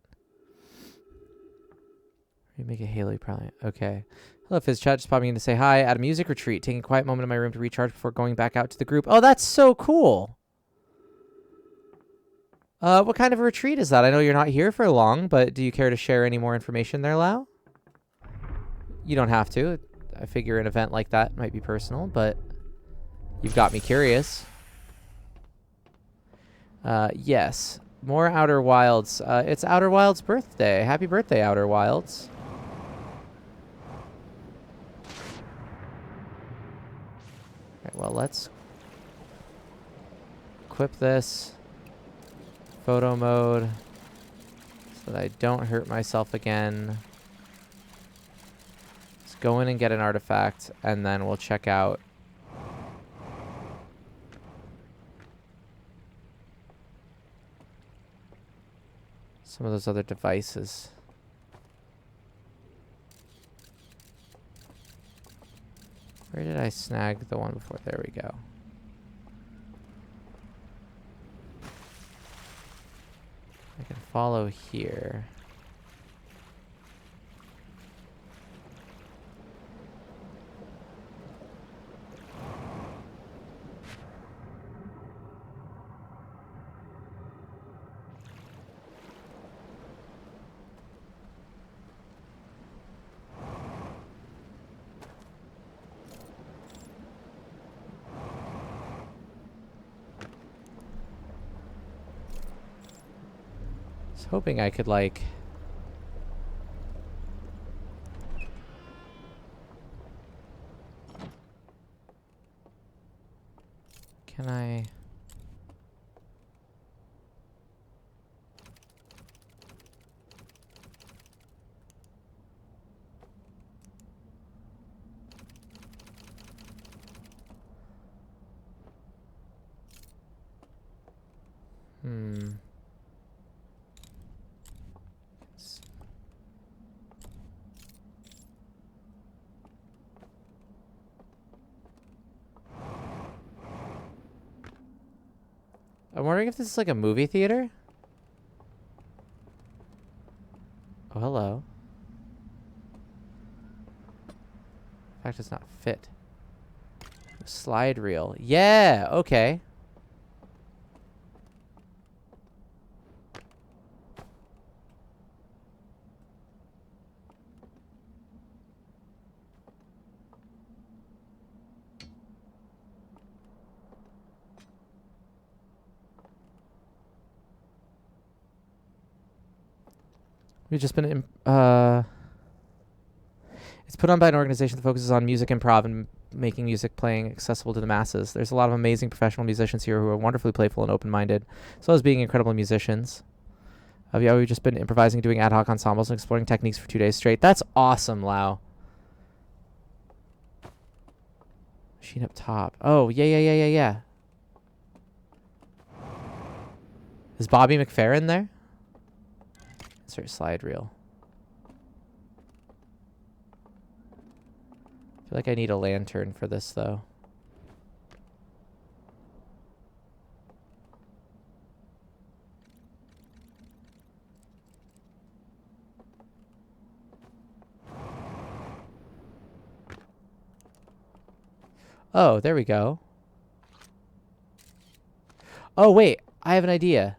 You make a halo, you probably. Okay. Hello, Fizz Chat. Just popping in to say hi at a music retreat. Taking a quiet moment in my room to recharge before going back out to the group. Oh, that's so cool. What kind of a retreat is that? I know you're not here for long, but do you care to share any more information there, Lau? You don't have to. I figure an event like that might be personal, but you've got me curious. Yes. More Outer Wilds. It's Outer Wilds' birthday. Happy birthday, Outer Wilds. Alright, well, let's equip this. Photo mode. So that I don't hurt myself again. Let's go in and get an artifact, and then we'll check out some of those other devices. Where did I snag the one before? There we go. I can follow here. Hoping I could, like, can I I'm wondering if this is like a movie theater. Oh, hello. In fact, it's not fit. Slide reel. Yeah, okay. We've just been it's put on by an organization that focuses on music improv and making music playing accessible to the masses. There's a lot of amazing professional musicians here who are wonderfully playful and open-minded, as well as being incredible musicians. Yeah, we've just been improvising, doing ad hoc ensembles, and exploring techniques for 2 days straight. That's awesome, Lau. Machine up top. Oh, yeah. Is Bobby McFerrin there? Insert slide reel. feel like I need a lantern for this, though. Oh, there we go. Oh, wait. I have an idea.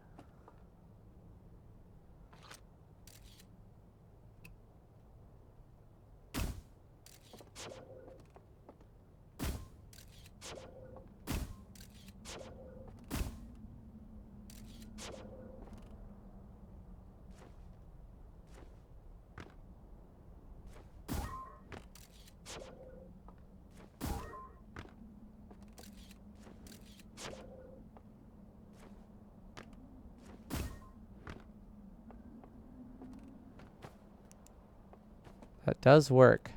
That does work.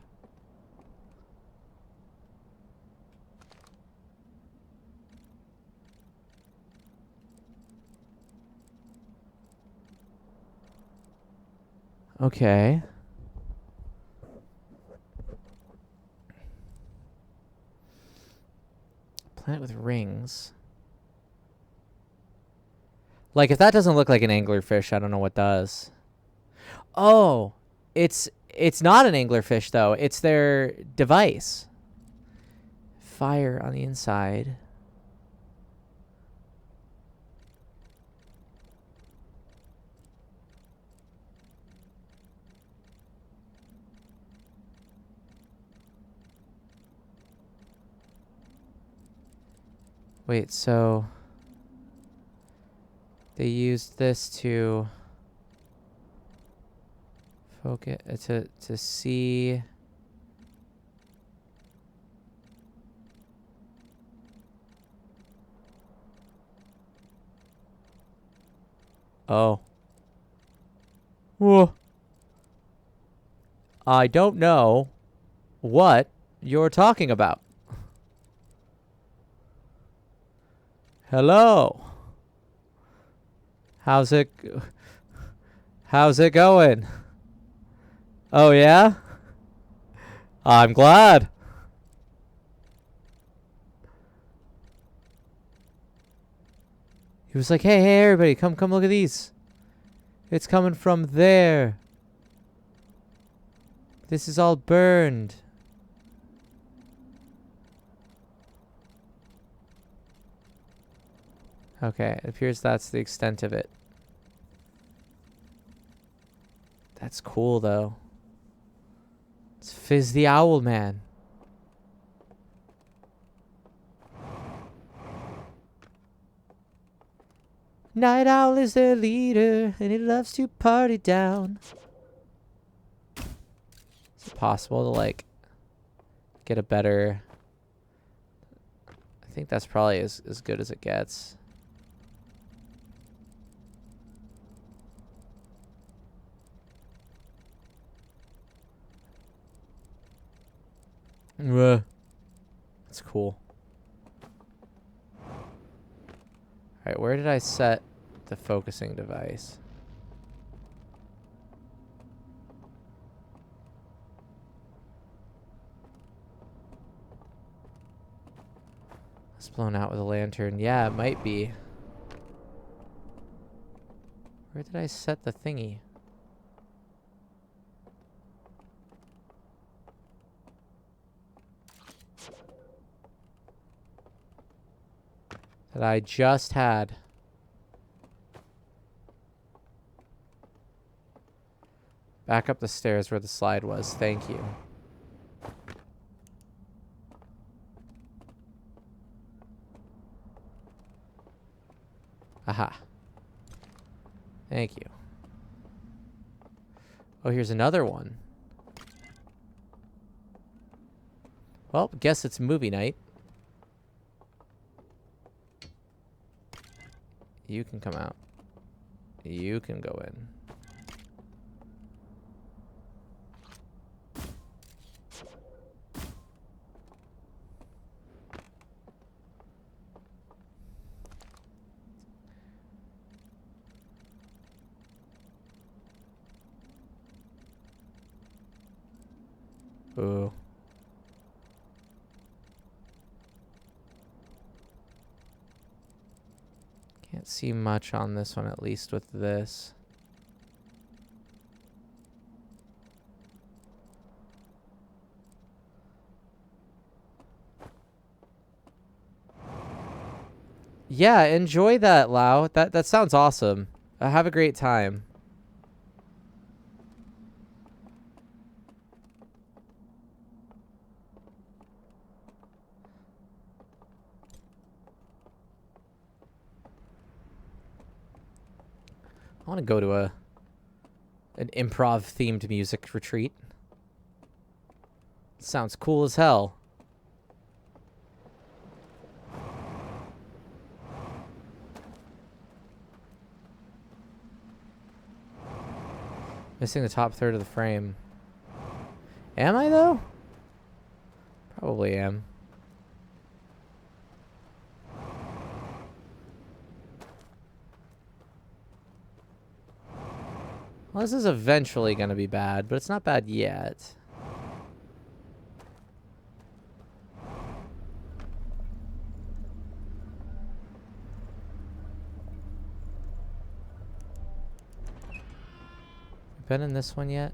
Okay. Planet with rings. Like, if that doesn't look like an anglerfish, I don't know what does. Oh, it's not an anglerfish, though. It's their device. Fire on the inside. Wait, so they used this to focus to see. Oh. Whoa. I don't know what you're talking about. Hello. How's it going? Oh yeah? I'm glad. He was like, "Hey, everybody, come look at these. It's coming from there. This is all burned." Okay, it appears that's the extent of it. That's cool, though. It's Fizz the Owl Man. Night Owl is their leader, and he loves to party down. Is it possible to, like, get a better... I think that's probably as good as it gets. That's cool. Alright, where did I set the focusing device? It's blown out with a lantern. Yeah, it might be. Where did I set the thingy? That I just had. Back up the stairs where the slide was. Thank you. Aha. Thank you. Oh, here's another one. Well, guess it's movie night. You can come out. You can go in. Ooh. Can't see much on this one, at least with this. Yeah, enjoy that, Lau. That sounds awesome. Have a great time. I want to go to an improv themed music retreat. Sounds cool as hell. Missing the top third of the frame. Am I though? Probably am. Well, this is eventually going to be bad, but it's not bad yet. Been in this one yet?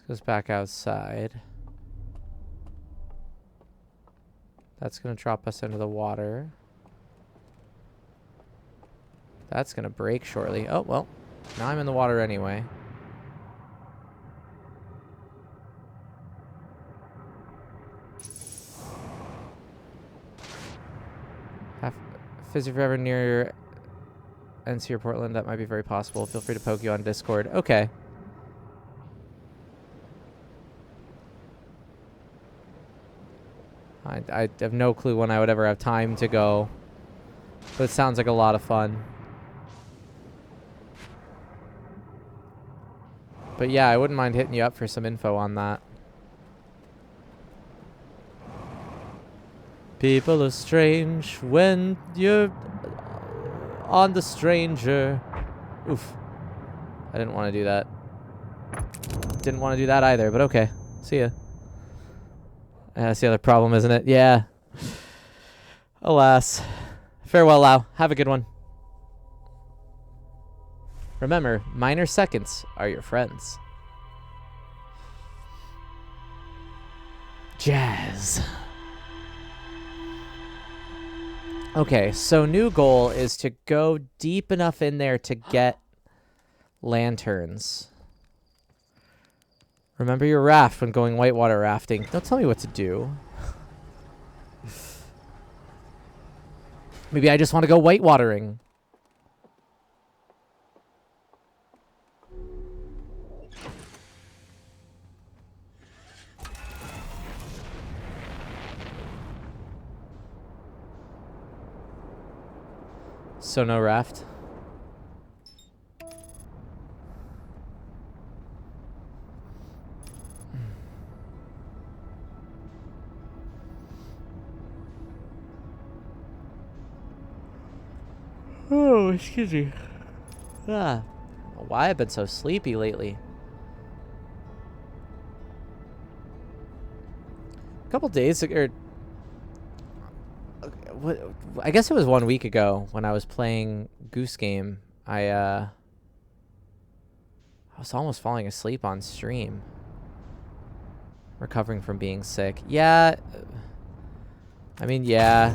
Goes back outside. That's going to drop us into the water. That's going to break shortly. Oh, well. Now I'm in the water anyway. Fizz, if you're ever near NC or Portland, that might be very possible. Feel free to poke you on Discord. Okay. I have no clue when I would ever have time to go. But it sounds like a lot of fun. But yeah, I wouldn't mind hitting you up for some info on that. People are strange when you're on the stranger. Oof. I didn't want to do that. Didn't want to do that either, but okay. See ya. That's the other problem, isn't it? Yeah. Alas. Farewell, Lau. Have a good one. Remember, minor seconds are your friends. Jazz. Okay, so new goal is to go deep enough in there to get lanterns. Remember your raft when going whitewater rafting. Don't tell me what to do. Maybe I just want to go whitewatering. So no raft. Oh, excuse me. Ah, why I've been so sleepy lately. A couple days ago, I guess it was 1 week ago when I was playing Goose Game. I was almost falling asleep on stream. Recovering from being sick. Yeah. I mean, yeah.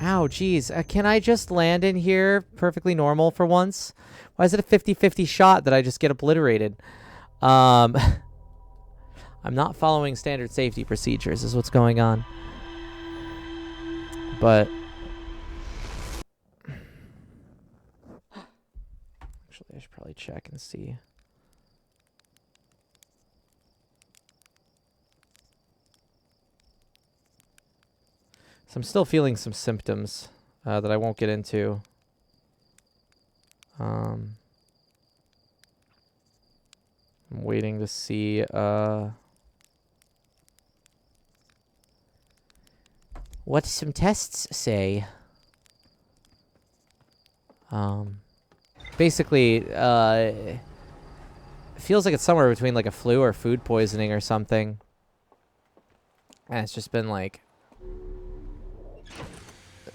Ow, geez. Can I just land in here perfectly normal for once? Why is it a 50-50 shot that I just get obliterated? I'm not following standard safety procedures is what's going on. But actually, I should probably check and see. So I'm still feeling some symptoms that I won't get into. I'm waiting to see what some tests say. basically, it feels like it's somewhere between like a flu or food poisoning or something. And it's just been like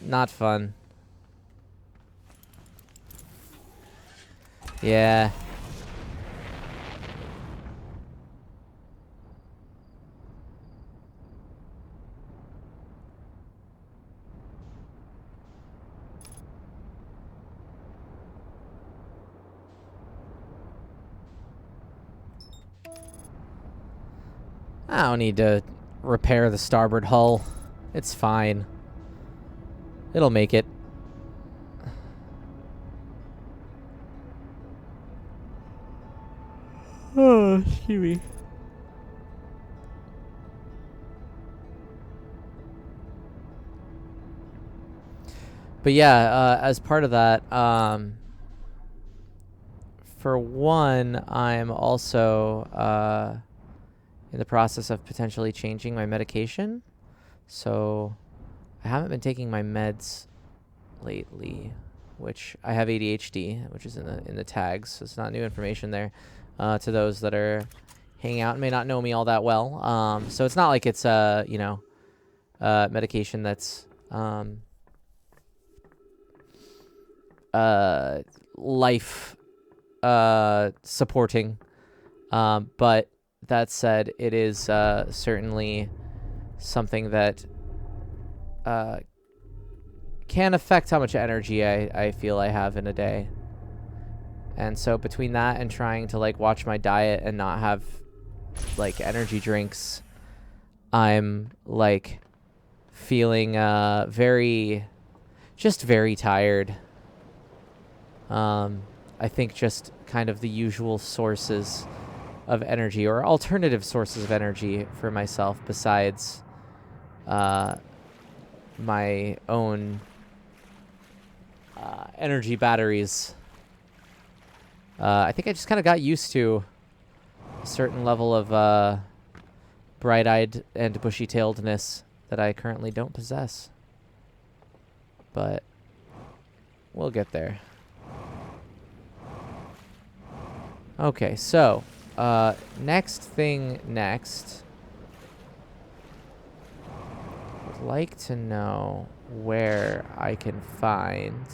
not fun. Yeah. I don't need to repair the starboard hull. It's fine. It'll make it. Oh, excuse me. But yeah, as part of that, for one, I'm also in the process of potentially changing my medication. So I haven't been taking my meds lately, which I have ADHD, which is in the tags. So it's not new information there to those that are hanging out and may not know me all that well. So it's not like it's medication that's life supporting. But that said, it is certainly something that can affect how much energy I feel I have in a day. And so between that and trying to like watch my diet and not have like energy drinks, I'm like feeling very tired. I think just kind of the usual sources of energy or alternative sources of energy for myself besides my own energy batteries. I think I just kind of got used to a certain level of bright-eyed and bushy-tailedness that I currently don't possess. But we'll get there. Okay, so next thing next. I'd like to know where I can find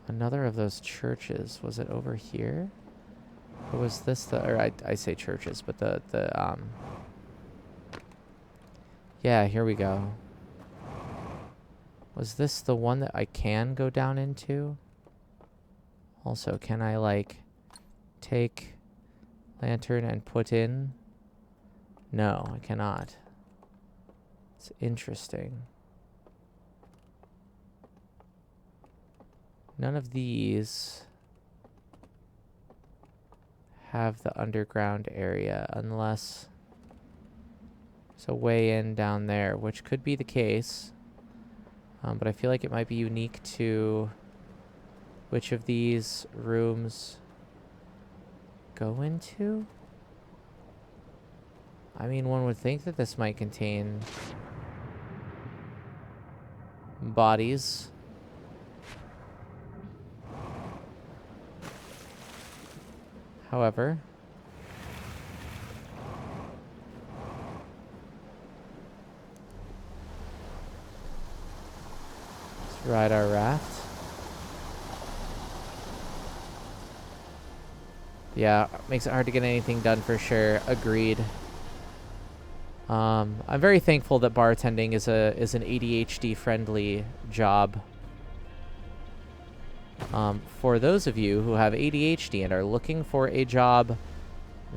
another of those churches. Was it over here? Or was this the, or I say churches, but yeah, here we go. Was this the one that I can go down into? Also, can I like take lantern and put in? No, I cannot. It's interesting. None of these have the underground area unless there's a way in down there, which could be the case. But I feel like it might be unique to which of these rooms go into. I mean, one would think that this might contain bodies. However, let's ride our raft. Yeah, makes it hard to get anything done for sure. Agreed. I'm very thankful that bartending is an ADHD friendly job. For those of you who have ADHD and are looking for a job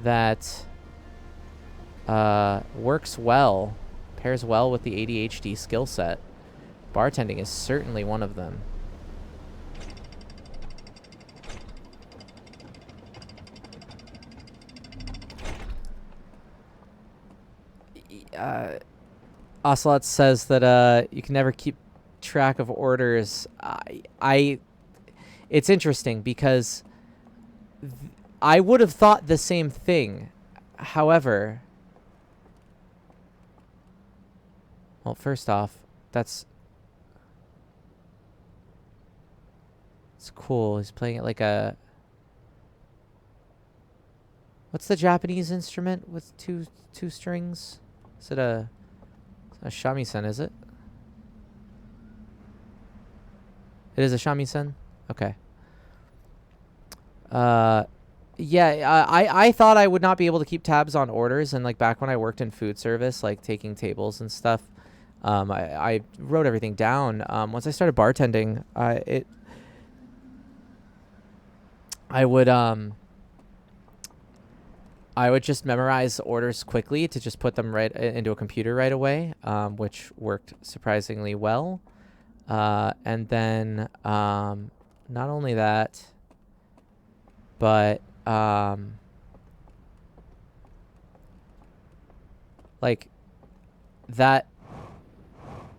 that works well, pairs well with the ADHD skill set, bartending is certainly one of them. Ocelot says that you can never keep track of orders. It's interesting because I would have thought the same thing. However, well, first off, it's cool. He's playing it like a, what's the Japanese instrument with two strings? Is it a shamisen, is it? It is a shamisen? Okay. Yeah, I thought I would not be able to keep tabs on orders, and like back when I worked in food service, like taking tables and stuff, I wrote everything down. Once I started bartending, I would just memorize orders quickly to just put them right into a computer right away, which worked surprisingly well. And then not only that, but like that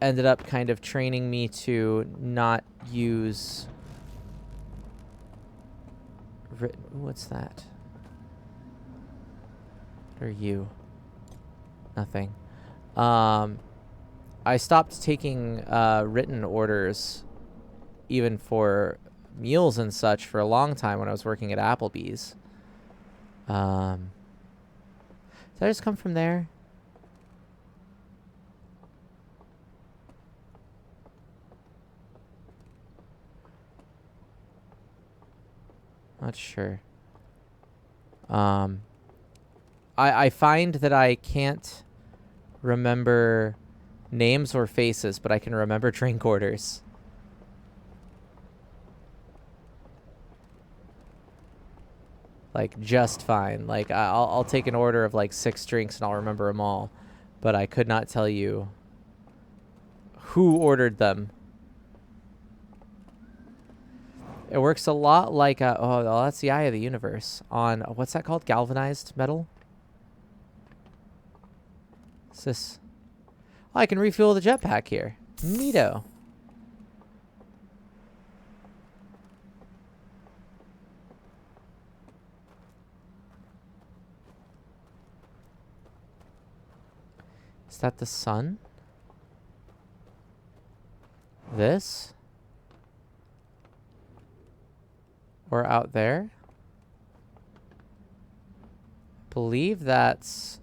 ended up kind of training me to not use what's that? What are you? Nothing. I stopped taking written orders even for meals and such for a long time when I was working at Applebee's. Did I just come from there? Not sure. I find that I can't remember names or faces, but I can remember drink orders. Like just fine. Like I'll take an order of like 6 drinks and I'll remember them all, but I could not tell you who ordered them. It works a lot like oh, well, that's the eye of the universe on what's that called? Galvanized metal. What's this? Oh, I can refuel the jetpack here. Neato. Is that the sun? This? Or out there? Believe that's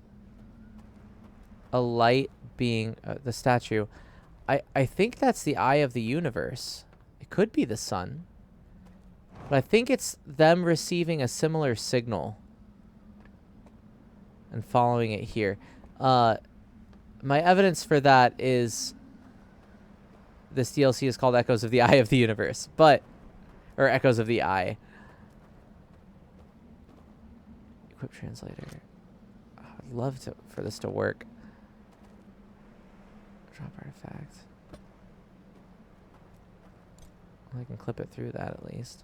a light being the statue. I think that's the eye of the universe. It could be the sun. But I think it's them receiving a similar signal and following it here. My evidence for that is this DLC is called Echoes of the Eye of the Universe, or Echoes of the Eye. Equip translator. I'd love for this to work. Drop artifact. Well, I can clip it through that at least.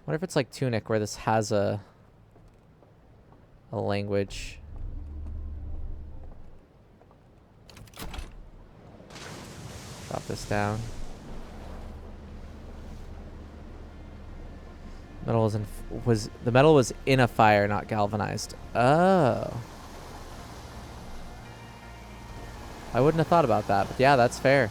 What if it's like Tunic, where this has a language? Drop this down. Metal the metal was in a fire, not galvanized. Oh. I wouldn't have thought about that, but yeah, that's fair.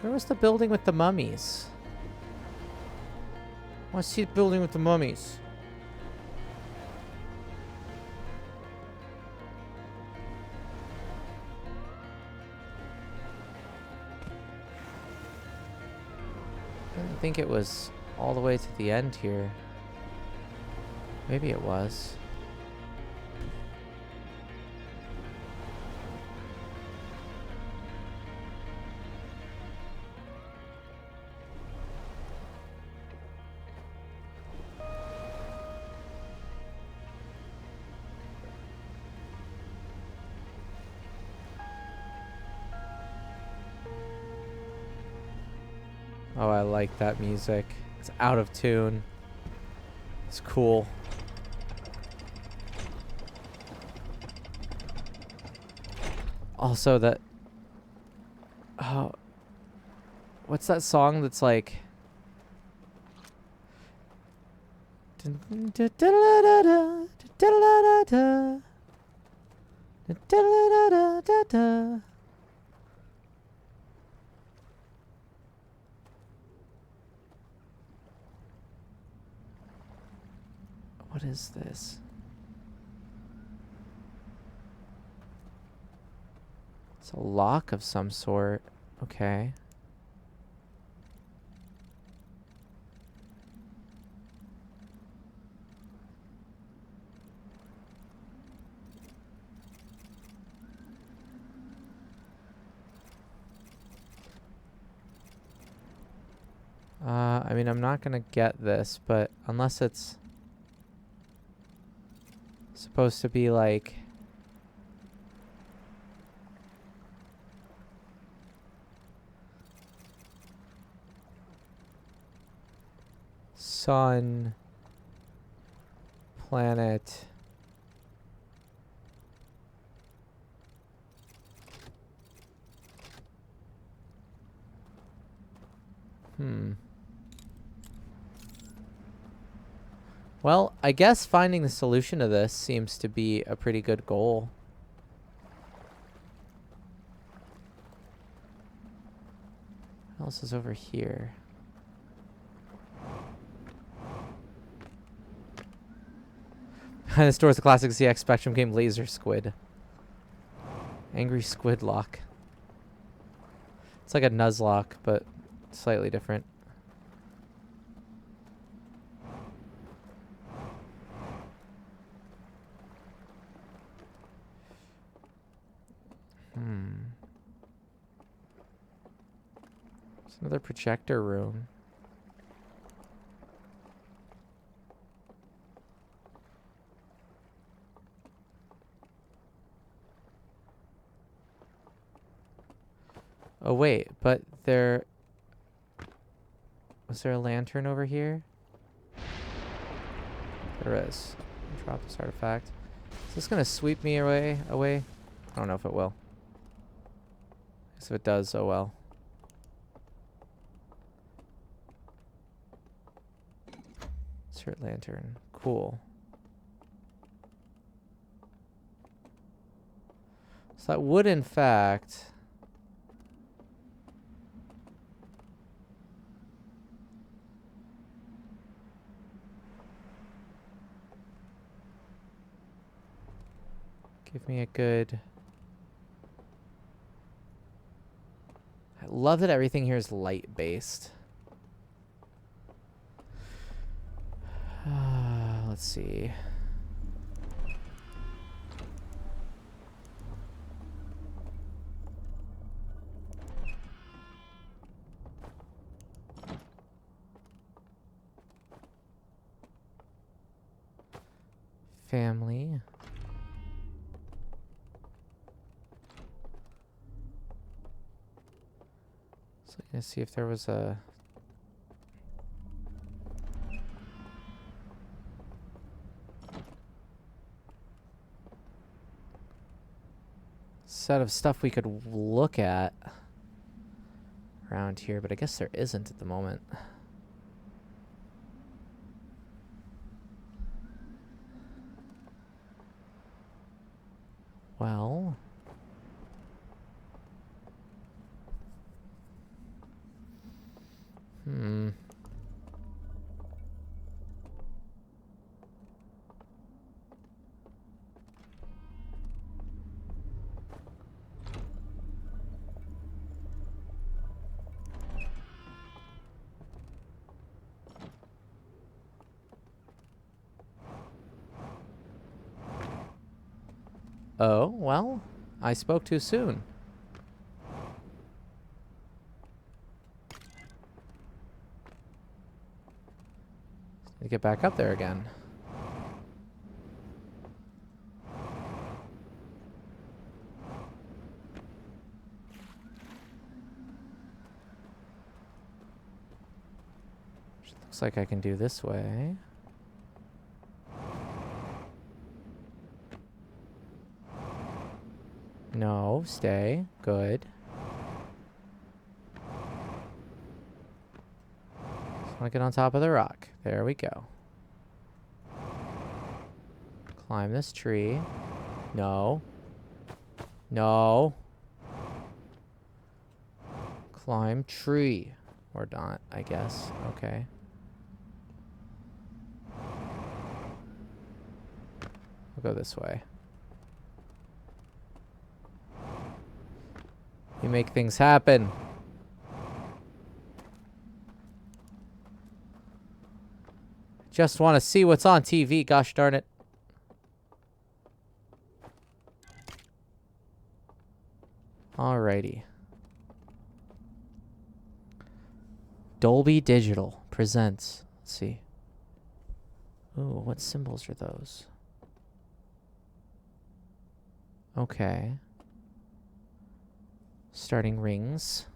Where was the building with the mummies? I want to see the building with the mummies. I didn't think it was all the way to the end here. Maybe it was. Oh, I like that music. It's It's out of tune. It's cool. Also, that... Oh... What's that song that's like... What is this? It's a lock of some sort. Okay. I mean, I'm not gonna get this, but unless it's supposed to be like... Sun... Planet... Well, I guess finding the solution to this seems to be a pretty good goal. What else is over here? This store is the classic ZX Spectrum game Laser Squid. Angry Squid Lock. It's like a Nuzlocke, but slightly different. There's another projector room. Oh wait, but there... Was there a lantern over here? There is. Drop this artifact. Is this gonna sweep me away? I don't know if it will. If it does, oh well. Insert lantern. Cool. So that would, in fact... give me a good... I love that everything here is light-based. Let's see. Family. So let's see if there was a... set of stuff we could look at around here, but I guess there isn't at the moment. Well... Oh, well, I spoke too soon. To get back up there again. Which looks like I can do this way. No, stay. Good. Just want to get on top of the rock. There we go. Climb this tree. No. No. Climb tree. Or not, I guess. Okay. We'll go this way. You make things happen. Just want to see what's on TV, gosh darn it. Alrighty. Dolby Digital presents. Let's see. Ooh, what symbols are those? Okay. Starting rings.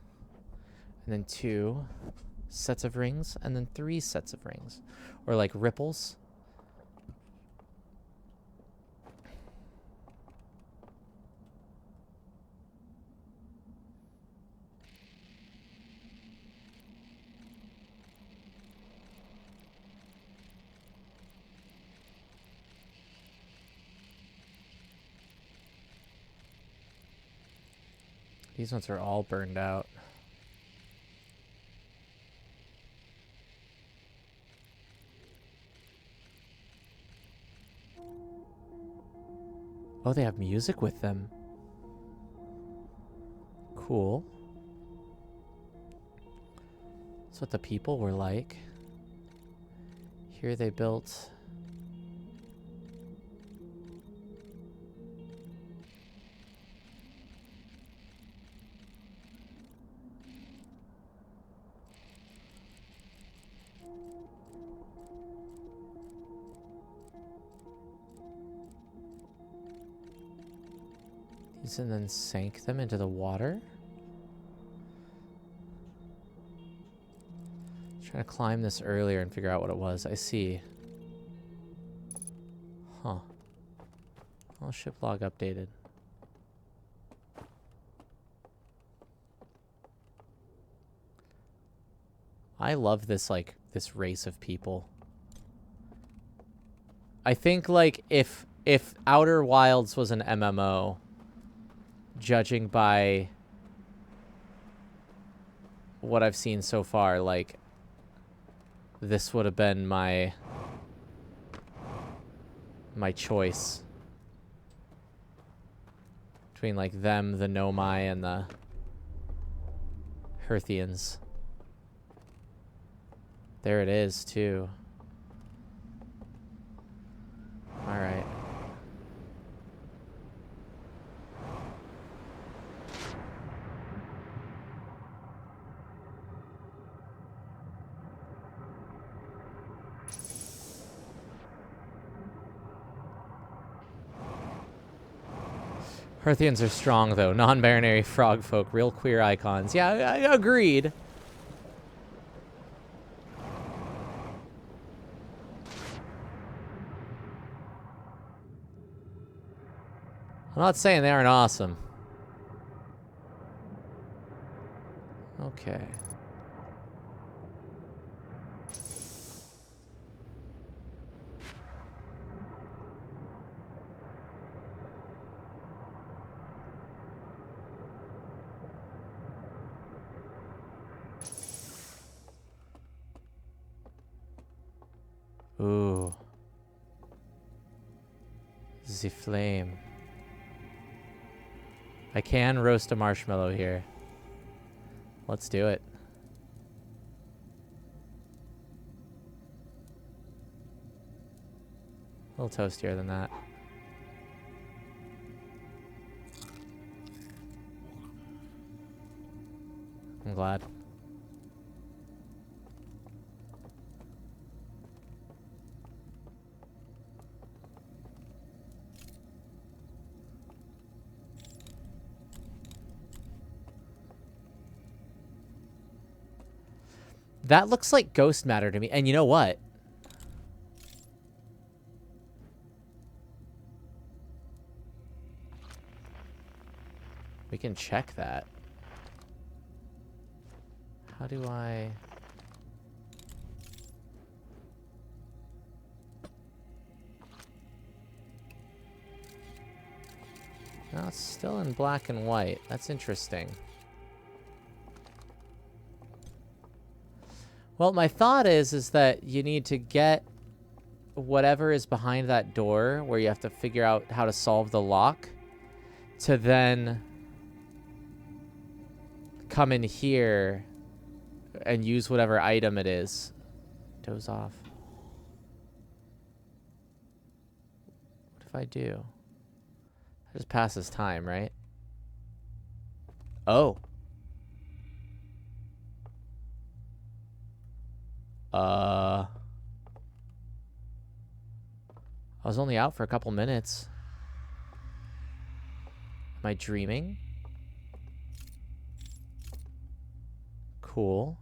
And then 2 sets of rings. And then 3 sets of rings. Or like ripples. These ones are all burned out. Oh, they have music with them. Cool. That's what the people were like. Here they built... these and then sank them into the water. Trying to climb this earlier and figure out what it was. I see. Huh. All ship log updated. I love this, like, this race of people. I think, like, if Outer Wilds was an MMO, judging by what I've seen so far, like, this would have been my choice. Between, like, them, the Nomai, and the Herthians. There it is, too. Alright. Herthians are strong, though. Non-binary frog folk. Real queer icons. Yeah, I agreed. I'm not saying they aren't awesome. Okay. Ooh. The flame. I can roast a marshmallow here. Let's do it. A little toastier than that. I'm glad. That looks like ghost matter to me. And you know what? We can check that. How do I... No, it's still in black and white. That's interesting. Well, my thought is that you need to get whatever is behind that door where you have to figure out how to solve the lock to then come in here and use whatever item it is. Doze off. What if I do? I just passes time, right? Oh. I was only out for a couple minutes. Am I dreaming? Cool.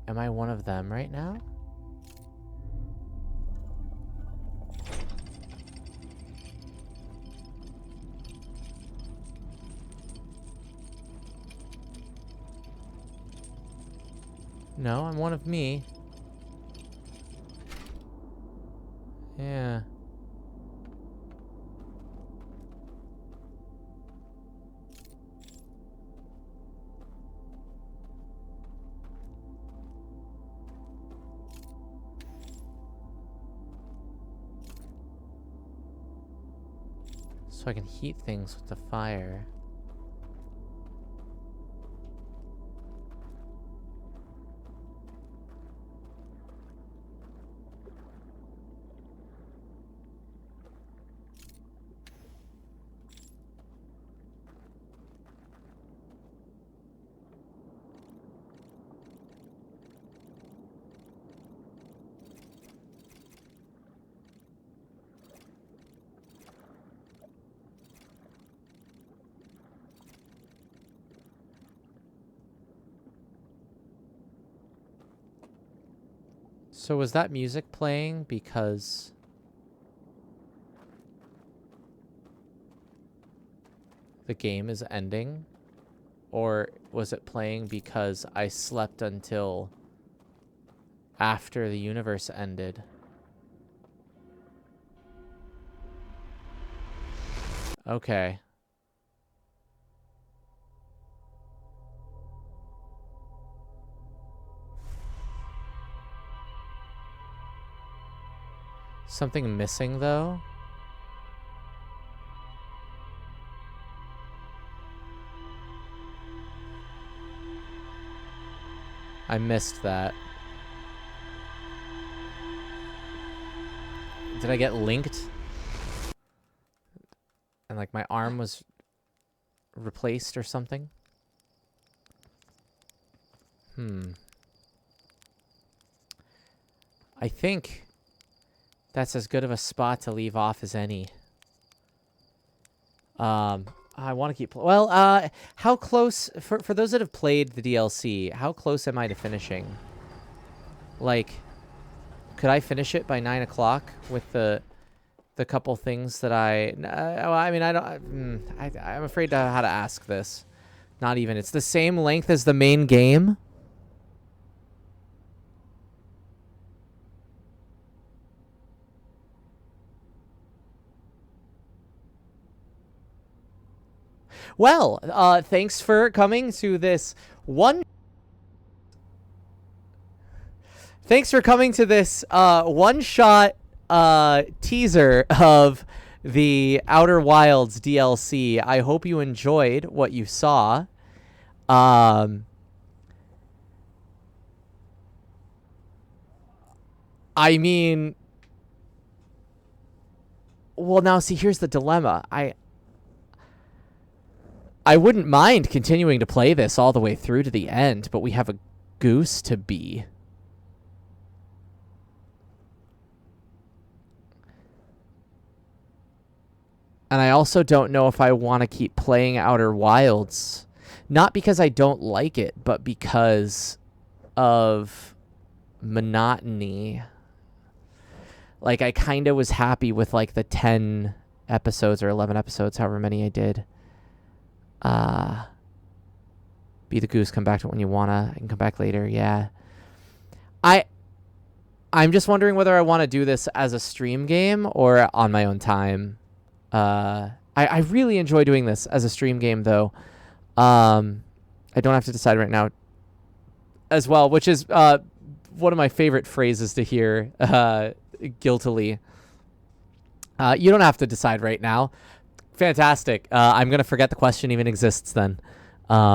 Am I one of them right now? No, I'm one of me. Yeah. So I can heat things with the fire. So was that music playing because the game is ending? Or was it playing because I slept until after the universe ended? Okay. Something missing, though? I missed that. Did I get linked? And, like, my arm was replaced or something? I think that's as good of a spot to leave off as any. I want to keep... Well, how close... For those that have played the DLC, how close am I to finishing? Like, could I finish it by 9 o'clock with the couple things that I... I mean, I don't... I'm afraid to how to ask this. Not even. It's the same length as the main game? Well, thanks for coming to this one... Thanks for coming to this one-shot teaser of the Outer Wilds DLC. I hope you enjoyed what you saw. I mean, well, now see, here's the dilemma. I wouldn't mind continuing to play this all the way through to the end, but we have a goose to be. And I also don't know if I want to keep playing Outer Wilds. Not because I don't like it, but because of monotony. Like, I kind of was happy with, like, the 10 episodes or 11 episodes, however many I did. Be the goose, come back to it when you wanna. I can come back later, yeah. I'm just wondering whether I want to do this as a stream game or on my own time. I really enjoy doing this as a stream game, though. I don't have to decide right now as well, which is one of my favorite phrases to hear guiltily. You don't have to decide right now. Fantastic. I'm going to forget the question even exists then.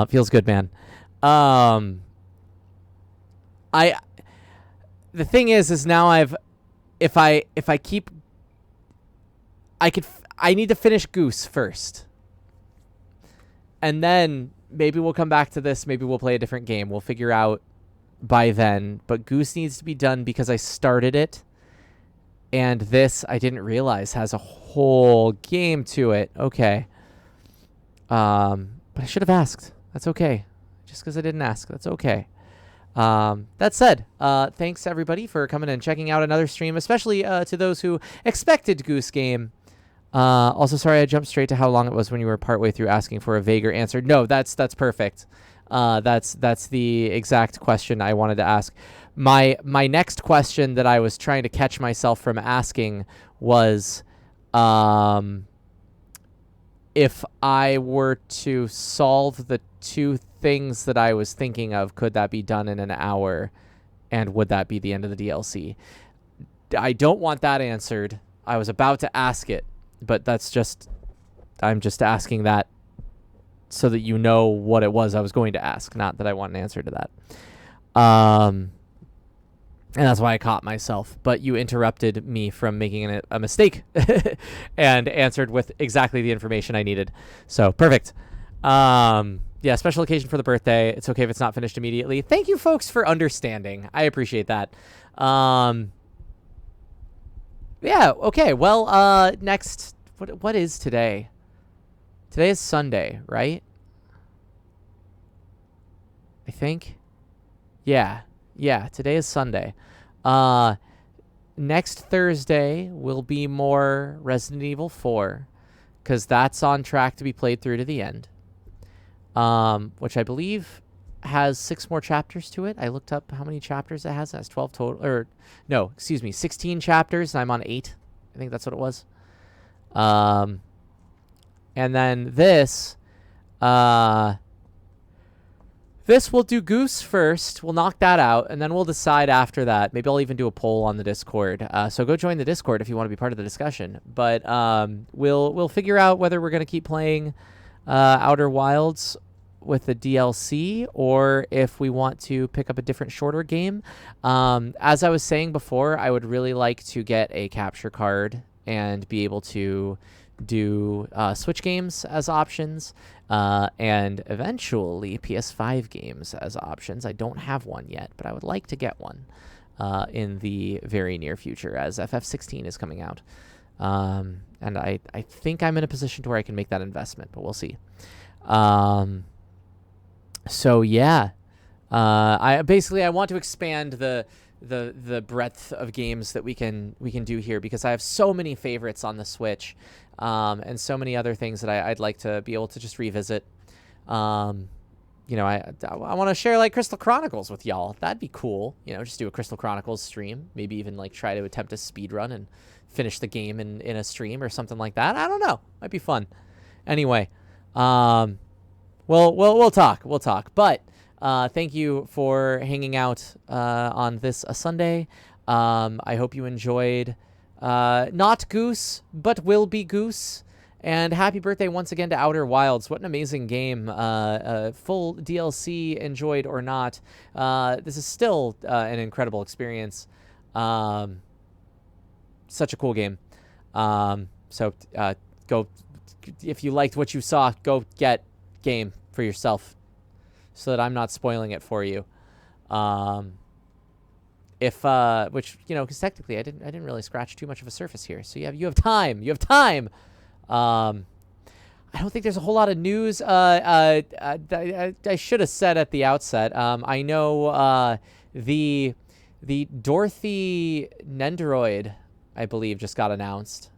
Feels good, man. The thing is now if I keep, I need to finish Goose first. And then maybe we'll come back to this. Maybe we'll play a different game. We'll figure out by then. But Goose needs to be done because I started it. And this, I didn't realize, has a whole game to it. Okay. But I should have asked. That's okay. Just because I didn't ask. That's okay. That said, thanks everybody for coming and checking out another stream, especially to those who expected Goose Game. Also, sorry I jumped straight to how long it was when you were partway through asking for a vaguer answer. No, that's perfect. That's the exact question I wanted to ask. My next question that I was trying to catch myself from asking was, if I were to solve the two things that I was thinking of, could that be done in an hour? And would that be the end of the DLC? I don't want that answered. I was about to ask it, but I'm just asking that so that you know what it was I was going to ask, not that I want an answer to that. And that's why I caught myself. But you interrupted me from making a mistake and answered with exactly the information I needed. So, perfect. Yeah, special occasion for the birthday. It's okay if it's not finished immediately. Thank you, folks, for understanding. I appreciate that. Yeah, okay. Well, next, what is today? Today is Sunday, right? I think. Yeah, today is Sunday. Next Thursday will be more Resident Evil 4, because that's on track to be played through to the end. Which I believe has 6 more chapters to it. I looked up how many chapters it has. It has 12 total, or no, excuse me, 16 chapters, and I'm on 8. I think that's what it was. And then this will do Goose first. We'll knock that out, and then we'll decide after that. Maybe I'll even do a poll on the Discord. So go join the Discord if you want to be part of the discussion. But we'll figure out whether we're going to keep playing Outer Wilds with the DLC, or if we want to pick up a different, shorter game. As I was saying before, I would really like to get a capture card and be able to do Switch games as options, and eventually PS5 games as options. I don't have one yet, but I would like to get one in the very near future, as FF16 is coming out. And I think I'm in a position to where I can make that investment, but we'll see. So yeah, I want to expand the breadth of games that we can do here, because I have so many favorites on the Switch, and so many other things that I'd like to be able to just revisit. You know, I want to share like Crystal Chronicles with y'all. That'd be cool. You know, just do a Crystal Chronicles stream. Maybe even like try to attempt a speed run and finish the game in a stream or something like that. I don't know. Might be fun. Anyway, we'll talk. But thank you for hanging out on this Sunday. I hope you enjoyed not Goose, but will be Goose. And happy birthday once again to Outer Wilds. What an amazing game. Full DLC, enjoyed or not. This is still an incredible experience. Such a cool game. So go, if you liked what you saw, go get game for yourself so that I'm not spoiling it for you. Which, you know, because technically I didn't really scratch too much of a surface here. So you have time. You have time. I don't think there's a whole lot of news. I should have said at the outset. I know the Dorothy Nendoroid, I believe, just got announced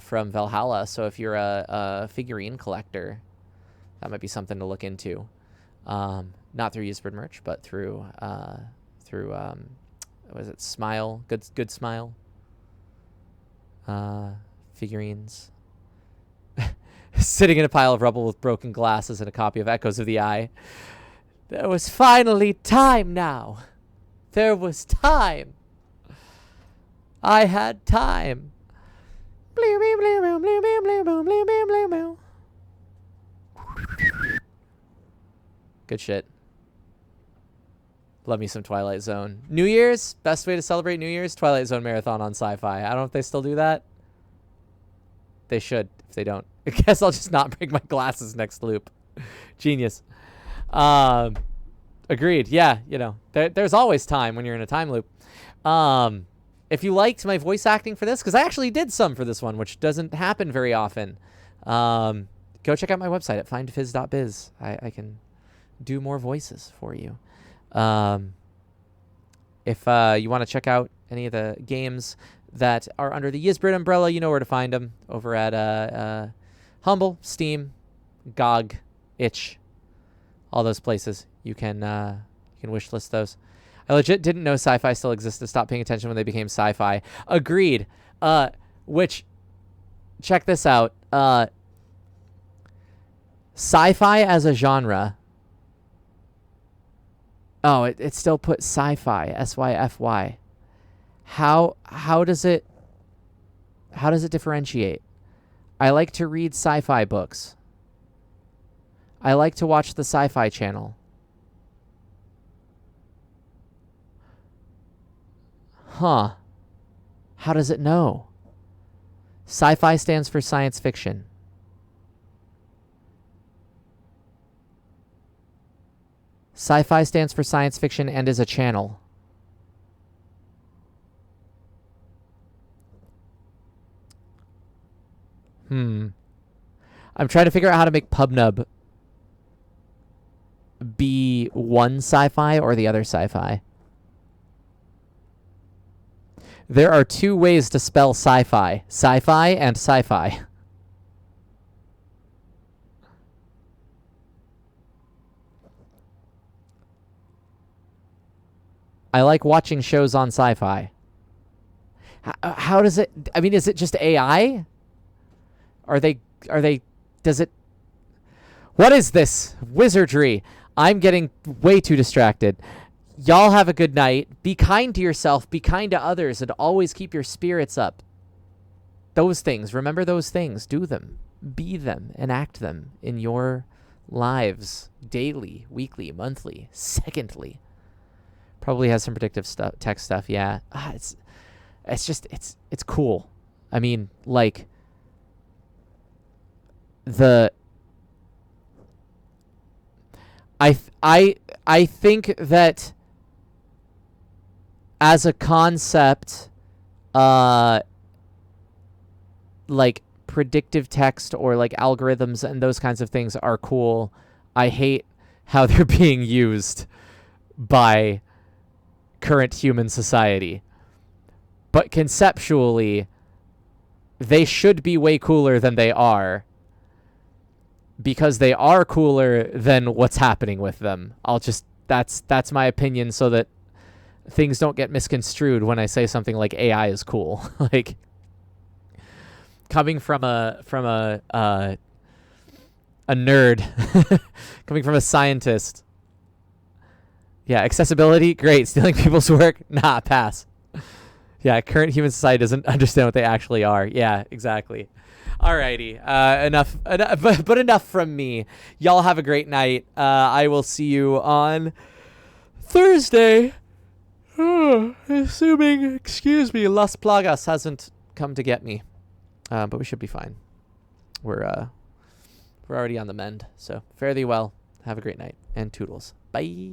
from Valhalla. So if you're a figurine collector, that might be something to look into. Not through Usebird merch, but through what is it? Smile, good Smile figurines. Sitting in a pile of rubble with broken glasses and a copy of Echoes of the Eye. There was finally time now. There was time. I had time. Good shit. Love me some Twilight Zone. New Year's, best way to celebrate New Year's, Twilight Zone marathon on Sci-Fi. I don't know if they still do that. They should. If they don't, I guess I'll just not bring my glasses next loop. Genius. Agreed. Yeah, you know, there's always time when you're in a time loop. If you liked my voice acting for this, because I actually did some for this one, which doesn't happen very often, go check out my website at findfizz.biz. I can do more voices for you. If you want to check out any of the games that are under the Yizbrit umbrella, you know where to find them. Over at Humble, Steam, GOG, Itch, all those places. You can wishlist those. I legit didn't know Sci-Fi still existed. Stopped paying attention when they became Sci-Fi. Agreed. Which, check this out. Sci-Fi as a genre. Oh, it still put Sci-Fi, SYFY. How does it differentiate? I like to read sci-fi books. I like to watch the Sci-Fi Channel. Huh. How does it know? Sci-fi stands for science fiction. Sci-fi stands for science fiction and is a channel. I'm trying to figure out how to make PubNub be one sci-fi or the other sci-fi. There are two ways to spell sci-fi. Sci-fi and sci-fi. I like watching shows on sci-fi. How does it... I mean, is it just AI? Does it... What is this wizardry? I'm getting way too distracted. Y'all have a good night. Be kind to yourself. Be kind to others. And always keep your spirits up. Those things. Remember those things. Do them. Be them. Enact them in your lives. Daily, weekly, monthly, secondly. Probably has some predictive stuff, tech stuff. Yeah. It's cool. I mean, like... I think that as a concept, like predictive text or like algorithms and those kinds of things are cool. I hate how they're being used by current human society. But conceptually, they should be way cooler than they are. Because they are cooler than what's happening with them. That's my opinion, so that things don't get misconstrued when I say something like AI is cool. Like, coming from a nerd, coming from a scientist. Yeah, accessibility, great. Stealing people's work, nah, pass. Yeah, current human society doesn't understand what they actually are. Yeah, exactly. Alrighty, enough from me. Y'all have a great night. I will see you on Thursday. Assuming, excuse me, Las Plagas hasn't come to get me. But we should be fine. We're already on the mend. So fare thee well. Have a great night. And toodles. Bye.